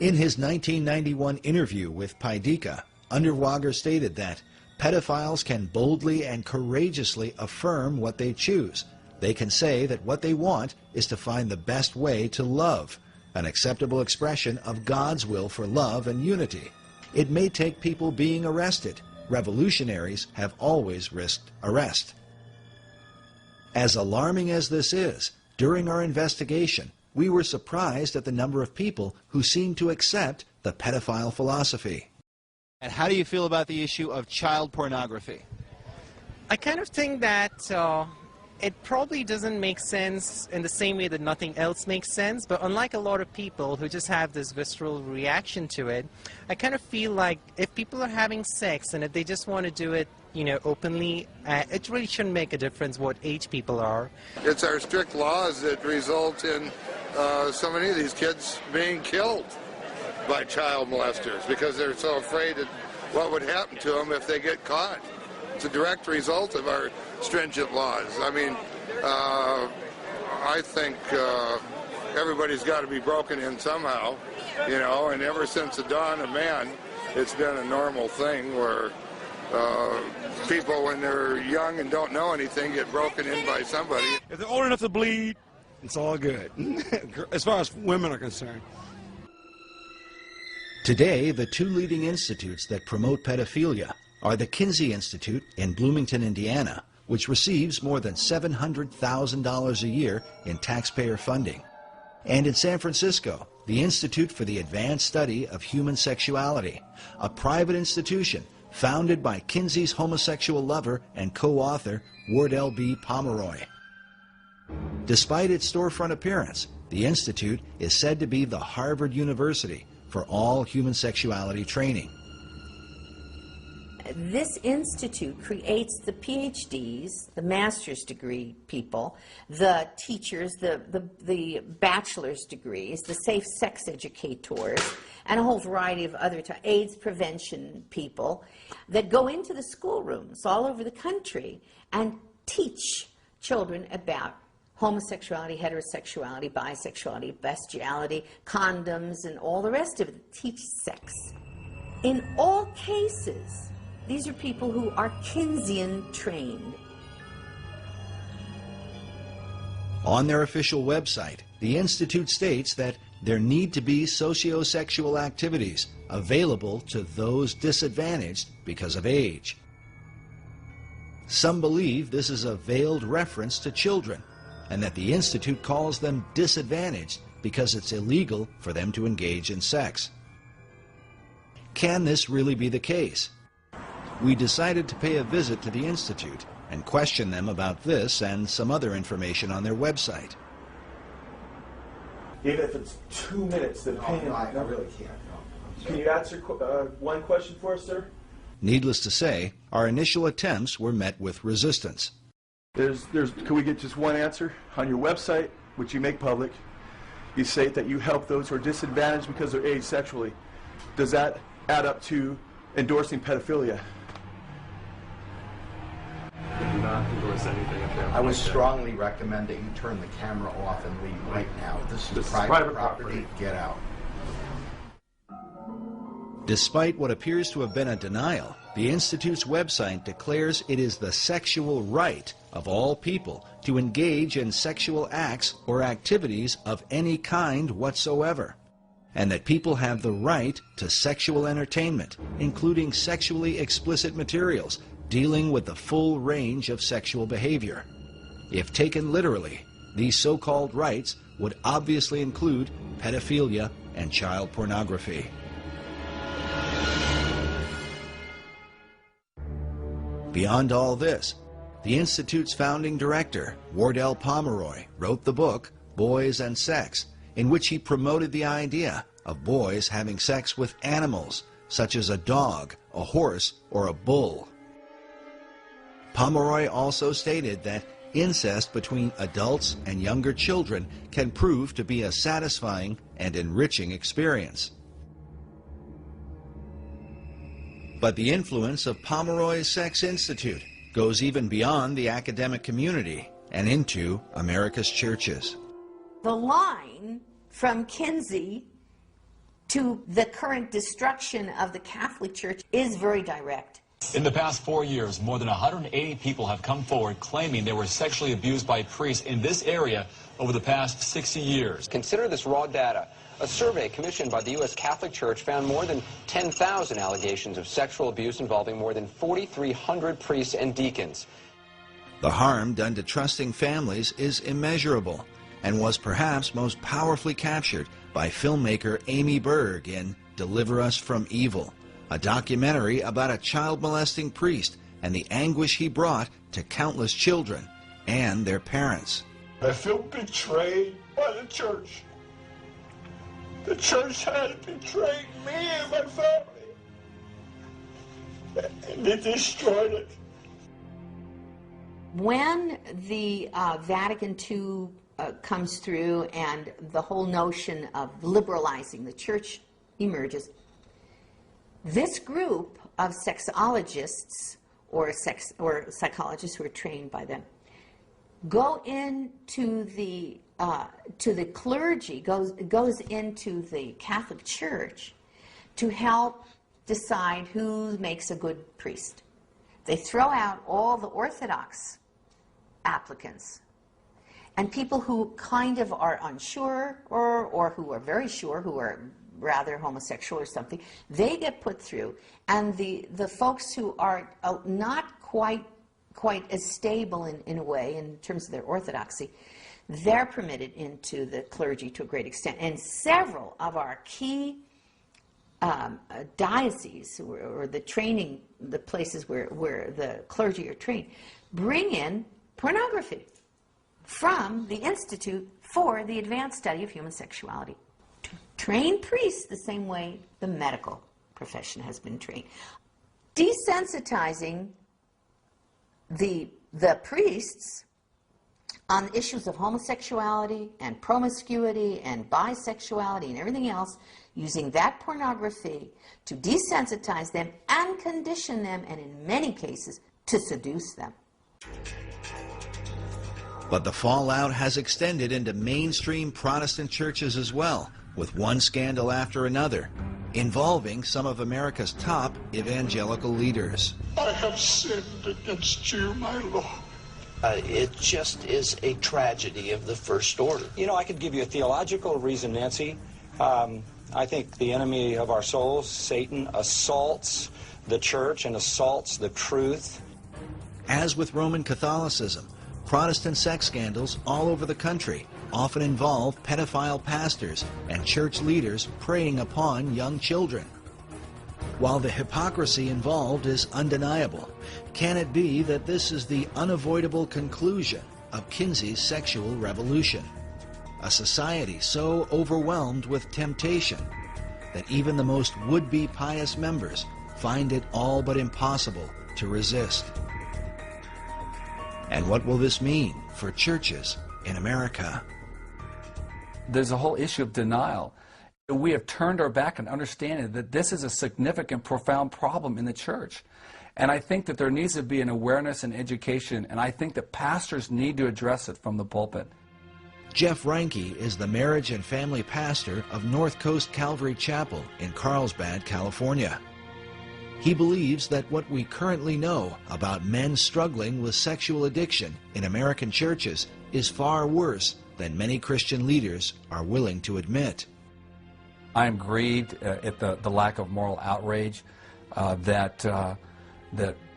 In his 1991 interview with Paidica, Underwager stated that pedophiles can boldly and courageously affirm what they choose. They can say that what they want is to find the best way to love, an acceptable expression of God's will for love and unity. It may take people being arrested. Revolutionaries have always risked arrest. As alarming as this is, during our investigation, we were surprised at the number of people who seemed to accept the pedophile philosophy. And how do you feel about the issue of child pornography? I kind of think that it probably doesn't make sense in the same way that nothing else makes sense, but unlike a lot of people who just have this visceral reaction to it, I kind of feel like if people are having sex and if they just want to do it, you know, openly, it really shouldn't make a difference what age people are. It's our strict laws that result in so many of these kids being killed by child molesters because they're so afraid of what would happen to them if they get caught. It's a direct result of our stringent laws. I mean, I think everybody's got to be broken in somehow, you know, and ever since the dawn of man, it's been a normal thing where people, when they're young and don't know anything, get broken in by somebody. If they're old enough to bleed, it's all good, as far as women are concerned. Today, the two leading institutes that promote pedophilia are the Kinsey Institute in Bloomington, Indiana, which receives more than $700,000 a year in taxpayer funding, and in San Francisco, the Institute for the Advanced Study of Human Sexuality, a private institution founded by Kinsey's homosexual lover and co-author Wardell B. Pomeroy. Despite its storefront appearance, the Institute is said to be the Harvard University for all human sexuality training. This institute creates the PhDs, the master's degree people, the teachers, the bachelor's degrees, the safe sex educators, and a whole variety of other AIDS prevention people that go into the schoolrooms all over the country and teach children about homosexuality, heterosexuality, bisexuality, bestiality, condoms, and all the rest of it. Teach sex. In all cases, these are people who are Kinsian trained. On their official website, the Institute states that there need to be sociosexual activities available to those disadvantaged because of age. Some believe this is a veiled reference to children, and that the Institute calls them disadvantaged because it's illegal for them to engage in sex. Can this really be the case? We decided to pay a visit to the Institute and question them about this and some other information on their website. Even if it's 2 minutes, the pain. I really can't. No. Can you answer one question for us, sir? Needless to say, our initial attempts were met with resistance. Can we get just one answer? On your website, which you make public, you say that you help those who are disadvantaged because they're aged sexually. Does that add up to endorsing pedophilia? I do not endorse anything of that. I would strongly recommend that you turn the camera off and leave right now. This is private property. Get out. Despite what appears to have been a denial, the Institute's website declares it is the sexual right of all people to engage in sexual acts or activities of any kind whatsoever, and that people have the right to sexual entertainment, including sexually explicit materials dealing with the full range of sexual behavior. If taken literally, these so-called rights would obviously include pedophilia and child pornography. Beyond all this, the Institute's founding director, Wardell Pomeroy, wrote the book, Boys and Sex, in which he promoted the idea of boys having sex with animals, such as a dog, a horse, or a bull. Pomeroy also stated that incest between adults and younger children can prove to be a satisfying and enriching experience. But the influence of Pomeroy's Sex Institute goes even beyond the academic community and into America's churches. The line from Kinsey to the current destruction of the Catholic Church is very direct. In the past 4 years, more than 180 people have come forward claiming they were sexually abused by priests in this area over the past 60 years. Consider this raw data. A survey commissioned by the U.S. Catholic Church found more than 10,000 allegations of sexual abuse involving more than 4,300 priests and deacons. The harm done to trusting families is immeasurable and was perhaps most powerfully captured by filmmaker Amy Berg in Deliver Us from Evil, a documentary about a child-molesting priest and the anguish he brought to countless children and their parents. I feel betrayed by the church. The church had betrayed me and my family, and they destroyed it. When the Vatican II comes through and the whole notion of liberalizing the church emerges, this group of sexologists or psychologists who are trained by them go into the clergy, goes into the Catholic Church to help decide who makes a good priest. They throw out all the Orthodox applicants, and people who kind of are unsure or who are very sure, who are rather homosexual or something, they get put through. And the folks who are not quite as stable in a way in terms of their orthodoxy, they're permitted into the clergy to a great extent. And several of our key dioceses, or the training, the places where the clergy are trained, bring in pornography from the Institute for the Advanced Study of Human Sexuality to train priests the same way the medical profession has been trained. Desensitizing the priests on issues of homosexuality and promiscuity and bisexuality and everything else, using that pornography to desensitize them and condition them, and in many cases, to seduce them. But the fallout has extended into mainstream Protestant churches as well, with one scandal after another, involving some of America's top evangelical leaders. I have sinned against you, my Lord. It just is a tragedy of the first order. You know, I could give you a theological reason, Nancy. I think the enemy of our souls, Satan, assaults the church and assaults the truth. As with Roman Catholicism, Protestant sex scandals all over the country often involve pedophile pastors and church leaders preying upon young children. While the hypocrisy involved is undeniable, can it be that this is the unavoidable conclusion of Kinsey's sexual revolution? A society so overwhelmed with temptation that even the most would-be pious members find it all but impossible to resist. And what will this mean for churches in America? There's a whole issue of denial. We have turned our back on understanding that this is a significant, profound problem in the church. And I think that there needs to be an awareness and education, and I think that pastors need to address it from the pulpit. Jeff Reinke is the marriage and family pastor of North Coast Calvary Chapel in Carlsbad, California. He believes that what we currently know about men struggling with sexual addiction in American churches is far worse than many Christian leaders are willing to admit. I am grieved at the lack of moral outrage that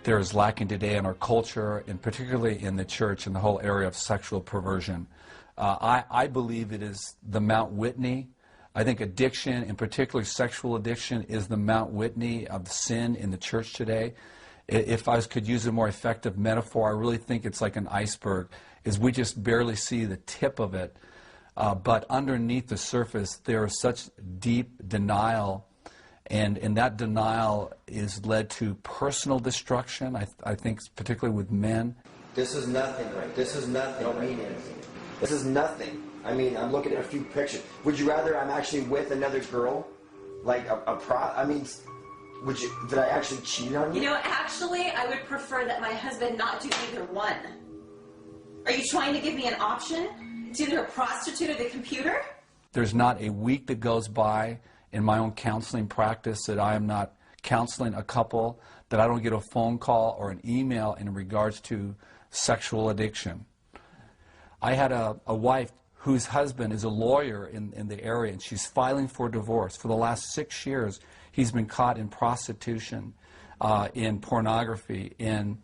there is lacking today in our culture, and particularly in the church in the whole area of sexual perversion. I believe it is the Mount Whitney. I think addiction, and particularly sexual addiction, is the Mount Whitney of sin in the church today. If I could use a more effective metaphor, I really think it's like an iceberg, is we just barely see the tip of it. But underneath the surface, there is such deep denial, and that denial is led to personal destruction, I think, particularly with men. This is nothing, right? This is nothing. Don't mean anything. This is nothing. I mean, I'm looking at a few pictures. Would you rather I'm actually with another girl? Like I mean, did I actually cheat on you? You know, actually, I would prefer that my husband not do either one. Are you trying to give me an option? It's either a prostitute or the computer? There's not a week that goes by in my own counseling practice that I am not counseling a couple, that I don't get a phone call or an email in regards to sexual addiction. I had a wife whose husband is a lawyer in the area, and she's filing for divorce. For the last 6 years, he's been caught in prostitution, in pornography, in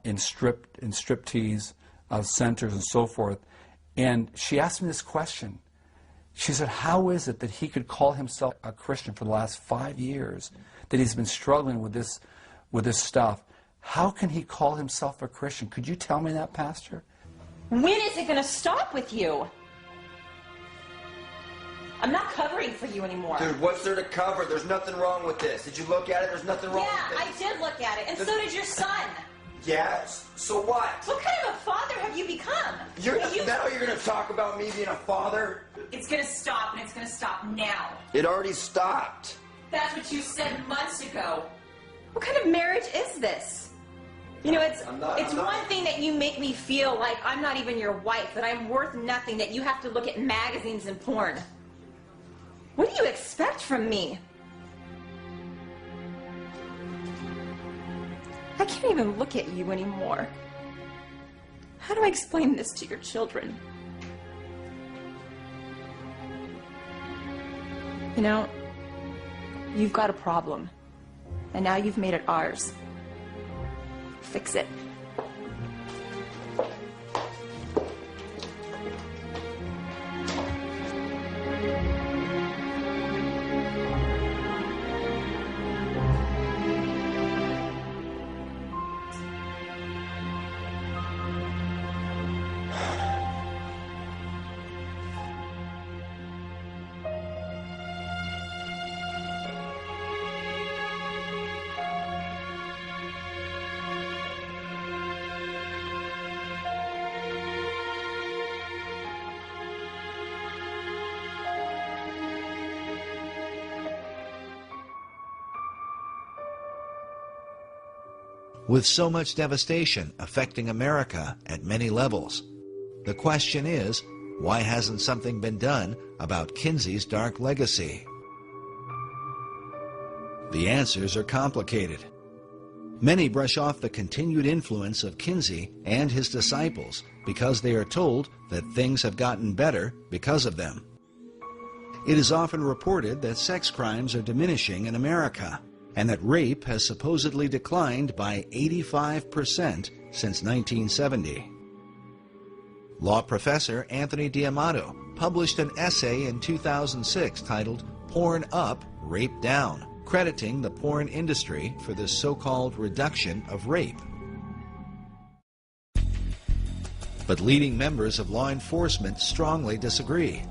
striptease centers and so forth. And she asked me this question. She said, how is it that he could call himself a Christian for the last 5 years, that he's been struggling with this stuff? How can he call himself a Christian? Could you tell me that, Pastor? When is it going to stop with you? I'm not covering for you anymore. Dude, what's there to cover? There's nothing wrong with this. Did you look at it? There's nothing wrong with this. Yeah, I did look at it, and so did your son. Yes? So what? What kind of a father have you become? Now you're going to talk about me being a father? It's going to stop, and it's going to stop now. It already stopped. That's what you said months ago. What kind of marriage is this? You know, it's one thing that you make me feel like I'm not even your wife, that I'm worth nothing, that you have to look at magazines and porn. What do you expect from me? I can't even look at you anymore. How do I explain this to your children? You know, you've got a problem, and now you've made it ours. Fix it. With so much devastation affecting America at many levels, the question is, why hasn't something been done about Kinsey's dark legacy? The answers are complicated. Many brush off the continued influence of Kinsey and his disciples because they are told that things have gotten better because of them. It is often reported that sex crimes are diminishing in America, and that rape has supposedly declined by 85% since 1970. Law professor Anthony D'Amato published an essay in 2006 titled "Porn Up, Rape Down," crediting the porn industry for this so-called reduction of rape. But leading members of law enforcement strongly disagree.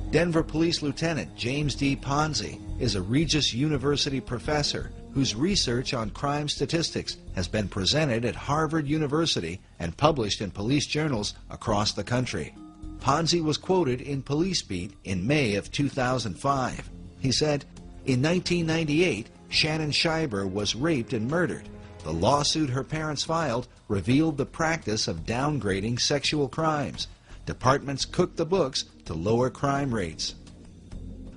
Denver Police Lieutenant James D. Ponzi is a Regis University professor whose research on crime statistics has been presented at Harvard University and published in police journals across the country. Ponzi was quoted in Police Beat in May of 2005. He said, "In 1998, Shannon Schreiber was raped and murdered. The lawsuit her parents filed revealed the practice of downgrading sexual crimes. Departments cooked the books to lower crime rates."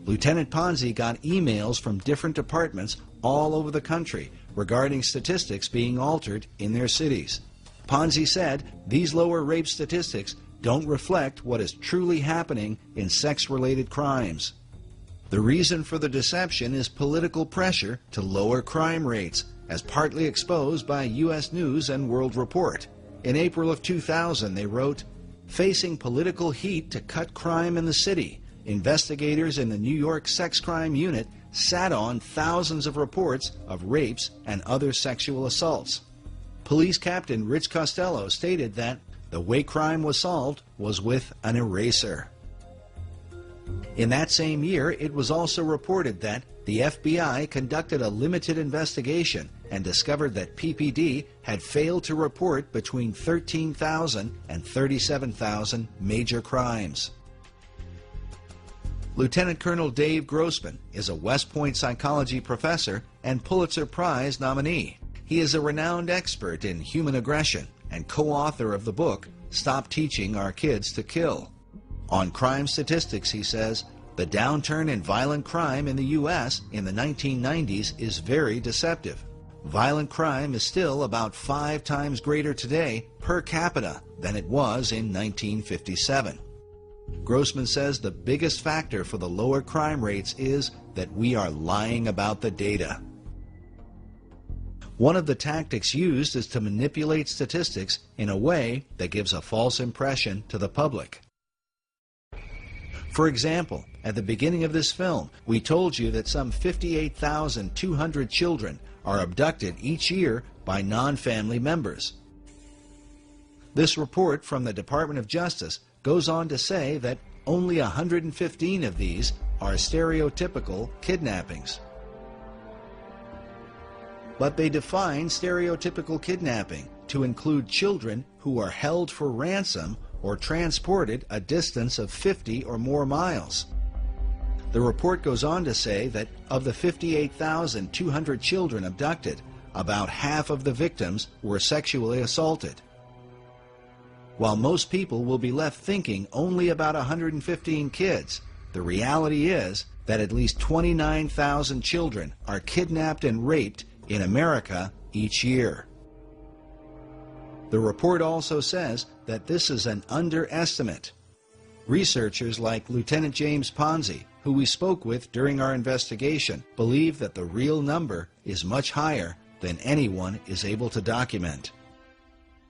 Lieutenant Ponzi got emails from different departments all over the country regarding statistics being altered in their cities. Ponzi said these lower rape statistics don't reflect what is truly happening in sex-related crimes. The reason for the deception is political pressure to lower crime rates, as partly exposed by U.S. News and World Report. In April of 2000, they wrote, "Facing political heat to cut crime in the city, investigators in the New York Sex Crime Unit sat on thousands of reports of rapes and other sexual assaults." Police Captain Rich Costello stated that the way crime was solved was with an eraser. In that same year, it was also reported that the FBI conducted a limited investigation and discovered that PPD had failed to report between 13,000 and 37,000 major crimes. Lieutenant Colonel Dave Grossman is a West Point psychology professor and Pulitzer Prize nominee. He is a renowned expert in human aggression and co-author of the book, Stop Teaching Our Kids to Kill. On crime statistics, he says, the downturn in violent crime in the U.S. in the 1990s is very deceptive. Violent crime is still about 5 times greater today per capita than it was in 1957. Grossman says the biggest factor for the lower crime rates is that we are lying about the data. One of the tactics used is to manipulate statistics in a way that gives a false impression to the public. For example, at the beginning of this film, we told you that some 58,200 children are abducted each year by non-family members. This report from the Department of Justice goes on to say that only 115 of these are stereotypical kidnappings. But they define stereotypical kidnapping to include children who are held for ransom or transported a distance of 50 or more miles. The report goes on to say that of the 58,200 children abducted, about half of the victims were sexually assaulted. While most people will be left thinking only about 115 kids, the reality is that at least 29,000 children are kidnapped and raped in America each year. The report also says that this is an underestimate. Researchers like Lieutenant James Ponzi, who we spoke with during our investigation, believe that the real number is much higher than anyone is able to document.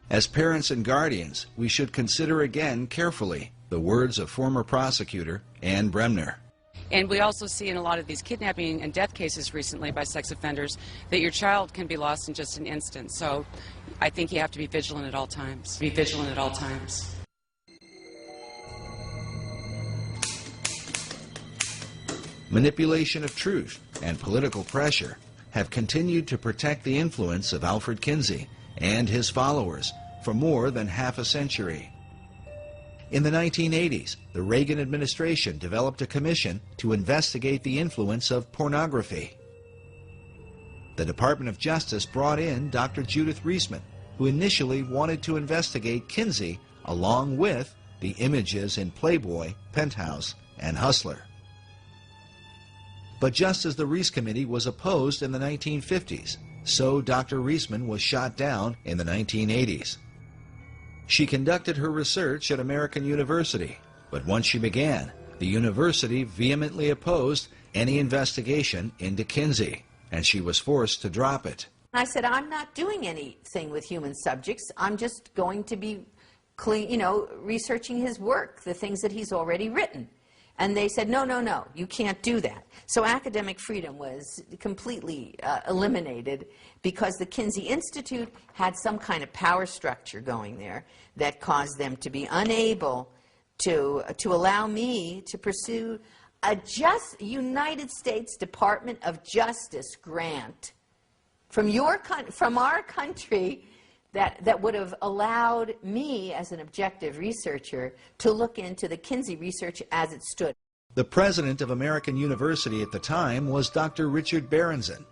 As parents and guardians, we should consider again carefully the words of former prosecutor Ann Bremner. And we also see in a lot of these kidnapping and death cases recently by sex offenders that your child can be lost in just an instant. So I think you have to be vigilant at all times. Be vigilant at all times. Manipulation of truth and political pressure have continued to protect the influence of Alfred Kinsiјu and his followers for more than half a century. In the 1980s, the Reagan administration developed a commission to investigate the influence of pornography. The Department of Justice brought in Dr. Judith Reisman, who initially wanted to investigate Kinsiјu along with the images in Playboy, Penthouse, and Hustler. But just as the Reis Committee was opposed in the 1950s, so Dr. Reisman was shot down in the 1980s. She conducted her research at American University, but once she began, the university vehemently opposed any investigation into Kinsiјu, and she was forced to drop it. I said, I'm not doing anything with human subjects. I'm just going to be researching his work, the things that he's already written. And they said, no, no, no, you can't do that. So academic freedom was completely eliminated because the Kinsey Institute had some kind of power structure going there that caused them to be unable to allow me to pursue a United States Department of Justice grant from our country that would have allowed me as an objective researcher to look into the Kinsey research as it stood. The president of American University at the time was Dr. Richard Berenson,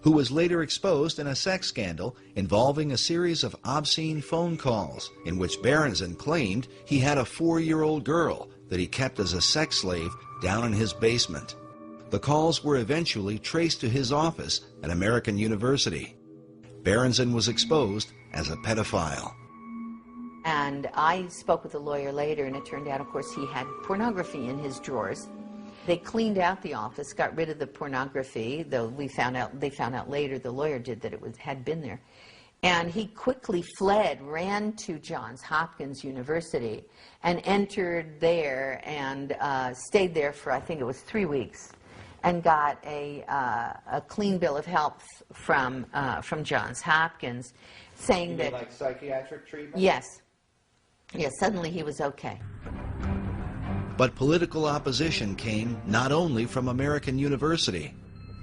who was later exposed in a sex scandal involving a series of obscene phone calls in which Berenson claimed he had a 4-year-old girl that he kept as a sex slave down in his basement. The calls were eventually traced to his office at American University. Berenson was exposed as a pedophile. And I spoke with a lawyer later, and it turned out, of course, he had pornography in his drawers. They cleaned out the office, got rid of the pornography, though they found out later, the lawyer did, that it had been there. And he quickly fled, ran to Johns Hopkins University, and entered there and stayed there for, I think it was 3 weeks, and got a clean bill of health from Johns Hopkins, saying that... like psychiatric treatment? Yes. Yes, suddenly he was okay. But political opposition came not only from American University,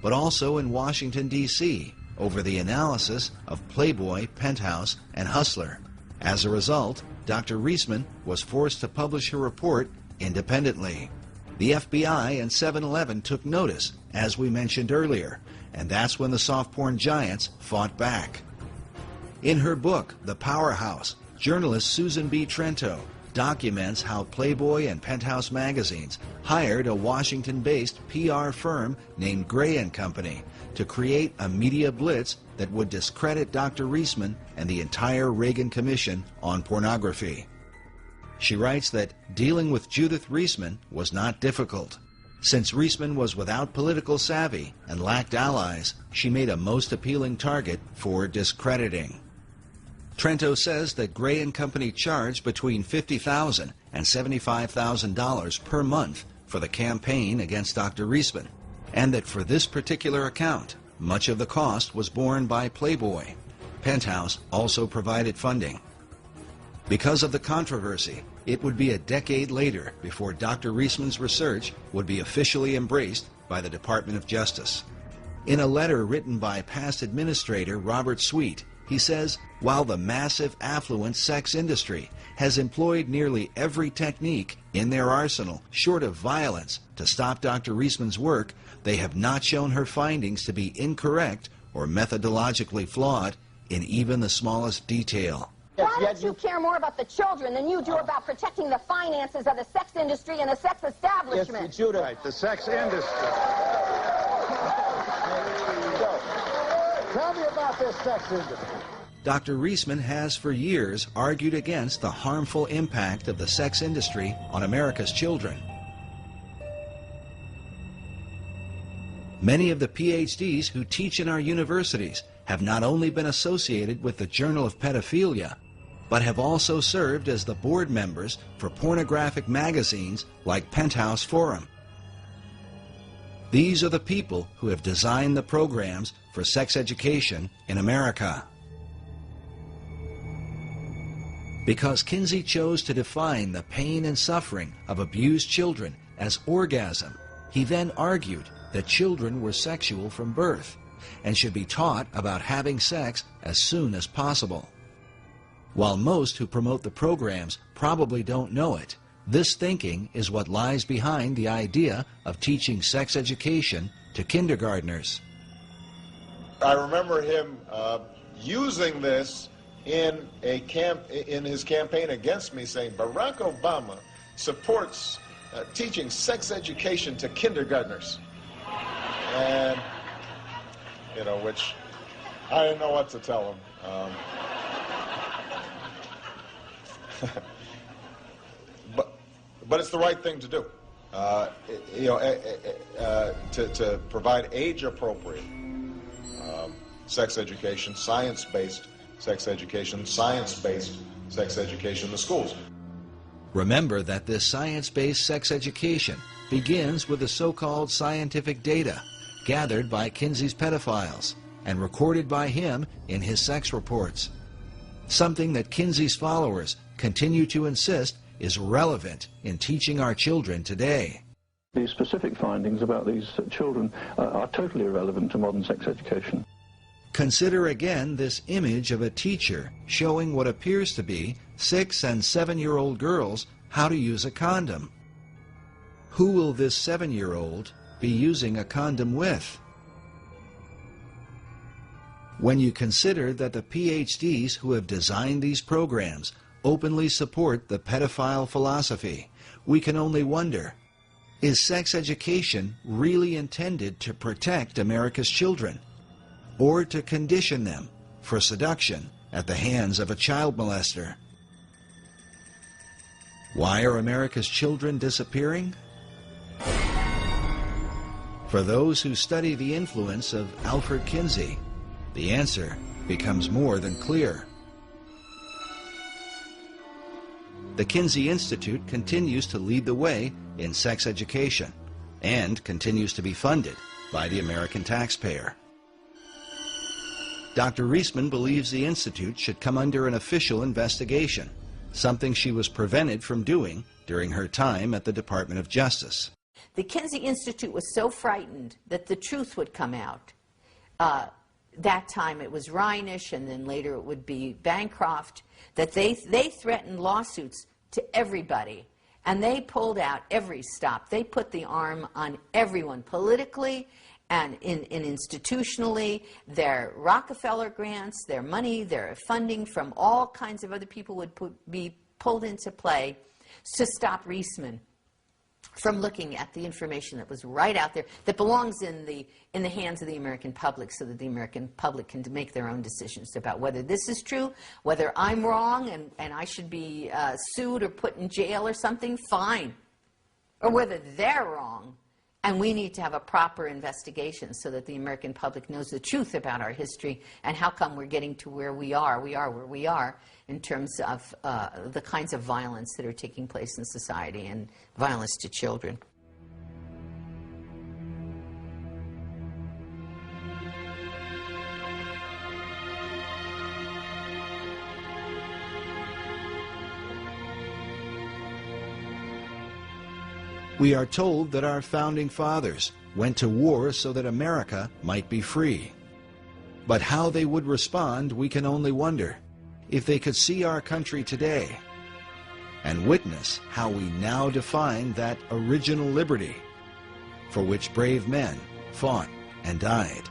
but also in Washington, D.C., over the analysis of Playboy, Penthouse, and Hustler. As a result, Dr. Reisman was forced to publish her report independently. The FBI and 7-Eleven took notice, as we mentioned earlier, and that's when the soft porn giants fought back. In her book, The Powerhouse, journalist Susan B. Trento documents how Playboy and Penthouse magazines hired a Washington-based PR firm named Gray & Company to create a media blitz that would discredit Dr. Reisman and the entire Reagan Commission on pornography. She writes that dealing with Judith Reisman was not difficult. Since Reisman was without political savvy and lacked allies, she made a most appealing target for discrediting. Trento says that Gray & Company charged between $50,000 and $75,000 per month for the campaign against Dr. Reisman, and that for this particular account, much of the cost was borne by Playboy. Penthouse also provided funding. Because of the controversy, it would be a decade later before Dr. Reisman's research would be officially embraced by the Department of Justice. In a letter written by past administrator Robert Sweet, he says, while the massive affluent sex industry has employed nearly every technique in their arsenal, short of violence, to stop Dr. Reisman's work, they have not shown her findings to be incorrect or methodologically flawed in even the smallest detail. Why don't you care more about the children than you do about protecting the finances of the sex industry and the sex establishment? It's Judith. Right, the sex industry. Tell me about this sex industry. Dr. Reisman has for years argued against the harmful impact of the sex industry on America's children. Many of the PhDs who teach in our universities have not only been associated with the Journal of Pedophilia, but have also served as the board members for pornographic magazines like Penthouse Forum. These are the people who have designed the programs for sex education in America. Because Kinsey chose to define the pain and suffering of abused children as orgasm, he then argued that children were sexual from birth and should be taught about having sex as soon as possible. While most who promote the programs probably don't know it, this thinking is what lies behind the idea of teaching sex education to kindergartners. I remember him using this in his campaign against me, saying Barack Obama supports teaching sex education to kindergartners. And, you know, which I didn't know what to tell him. But it's the right thing to do. You know, to provide age-appropriate sex education, science-based sex education, science-based sex education in the schools. Remember that this science-based sex education begins with the so-called scientific data gathered by Kinsey's pedophiles and recorded by him in his sex reports, something that Kinsey's followers continue to insist is relevant in teaching our children today. The specific findings about these children are totally irrelevant to modern sex education. Consider again this image of a teacher showing what appears to be 6- and 7-year-old girls how to use a condom. Who will this 7-year-old be using a condom with? When you consider that the PhDs who have designed these programs openly support the pedophile philosophy, we can only wonder, is sex education really intended to protect America's children, or to condition them for seduction at the hands of a child molester? Why are America's children disappearing? For those who study the influence of Alfredu Kinsiјu, the answer becomes more than clear. The Kinsey Institute continues to lead the way in sex education and continues to be funded by the American taxpayer. Dr. Reisman believes the Institute should come under an official investigation, something she was prevented from doing during her time at the Department of Justice. The Kinsey Institute was so frightened that the truth would come out. That time it was Reinisch, and then later it would be Bancroft, that they threatened lawsuits to everybody, and they pulled out every stop. They put the arm on everyone politically and institutionally. Their Rockefeller grants, their money, their funding from all kinds of other people would be pulled into play to stop Reisman from looking at the information that was right out there that belongs in the hands of the American public, so that the American public can make their own decisions about whether this is true, whether I'm wrong and I should be sued or put in jail or something, fine, or whether they're wrong and we need to have a proper investigation so that the American public knows the truth about our history and how come we're getting to where we are where we are in terms of the kinds of violence that are taking place in society and violence to children. We are told that our founding fathers went to war so that America might be free. But how they would respond, we can only wonder, if they could see our country today and witness how we now define that original liberty for which brave men fought and died.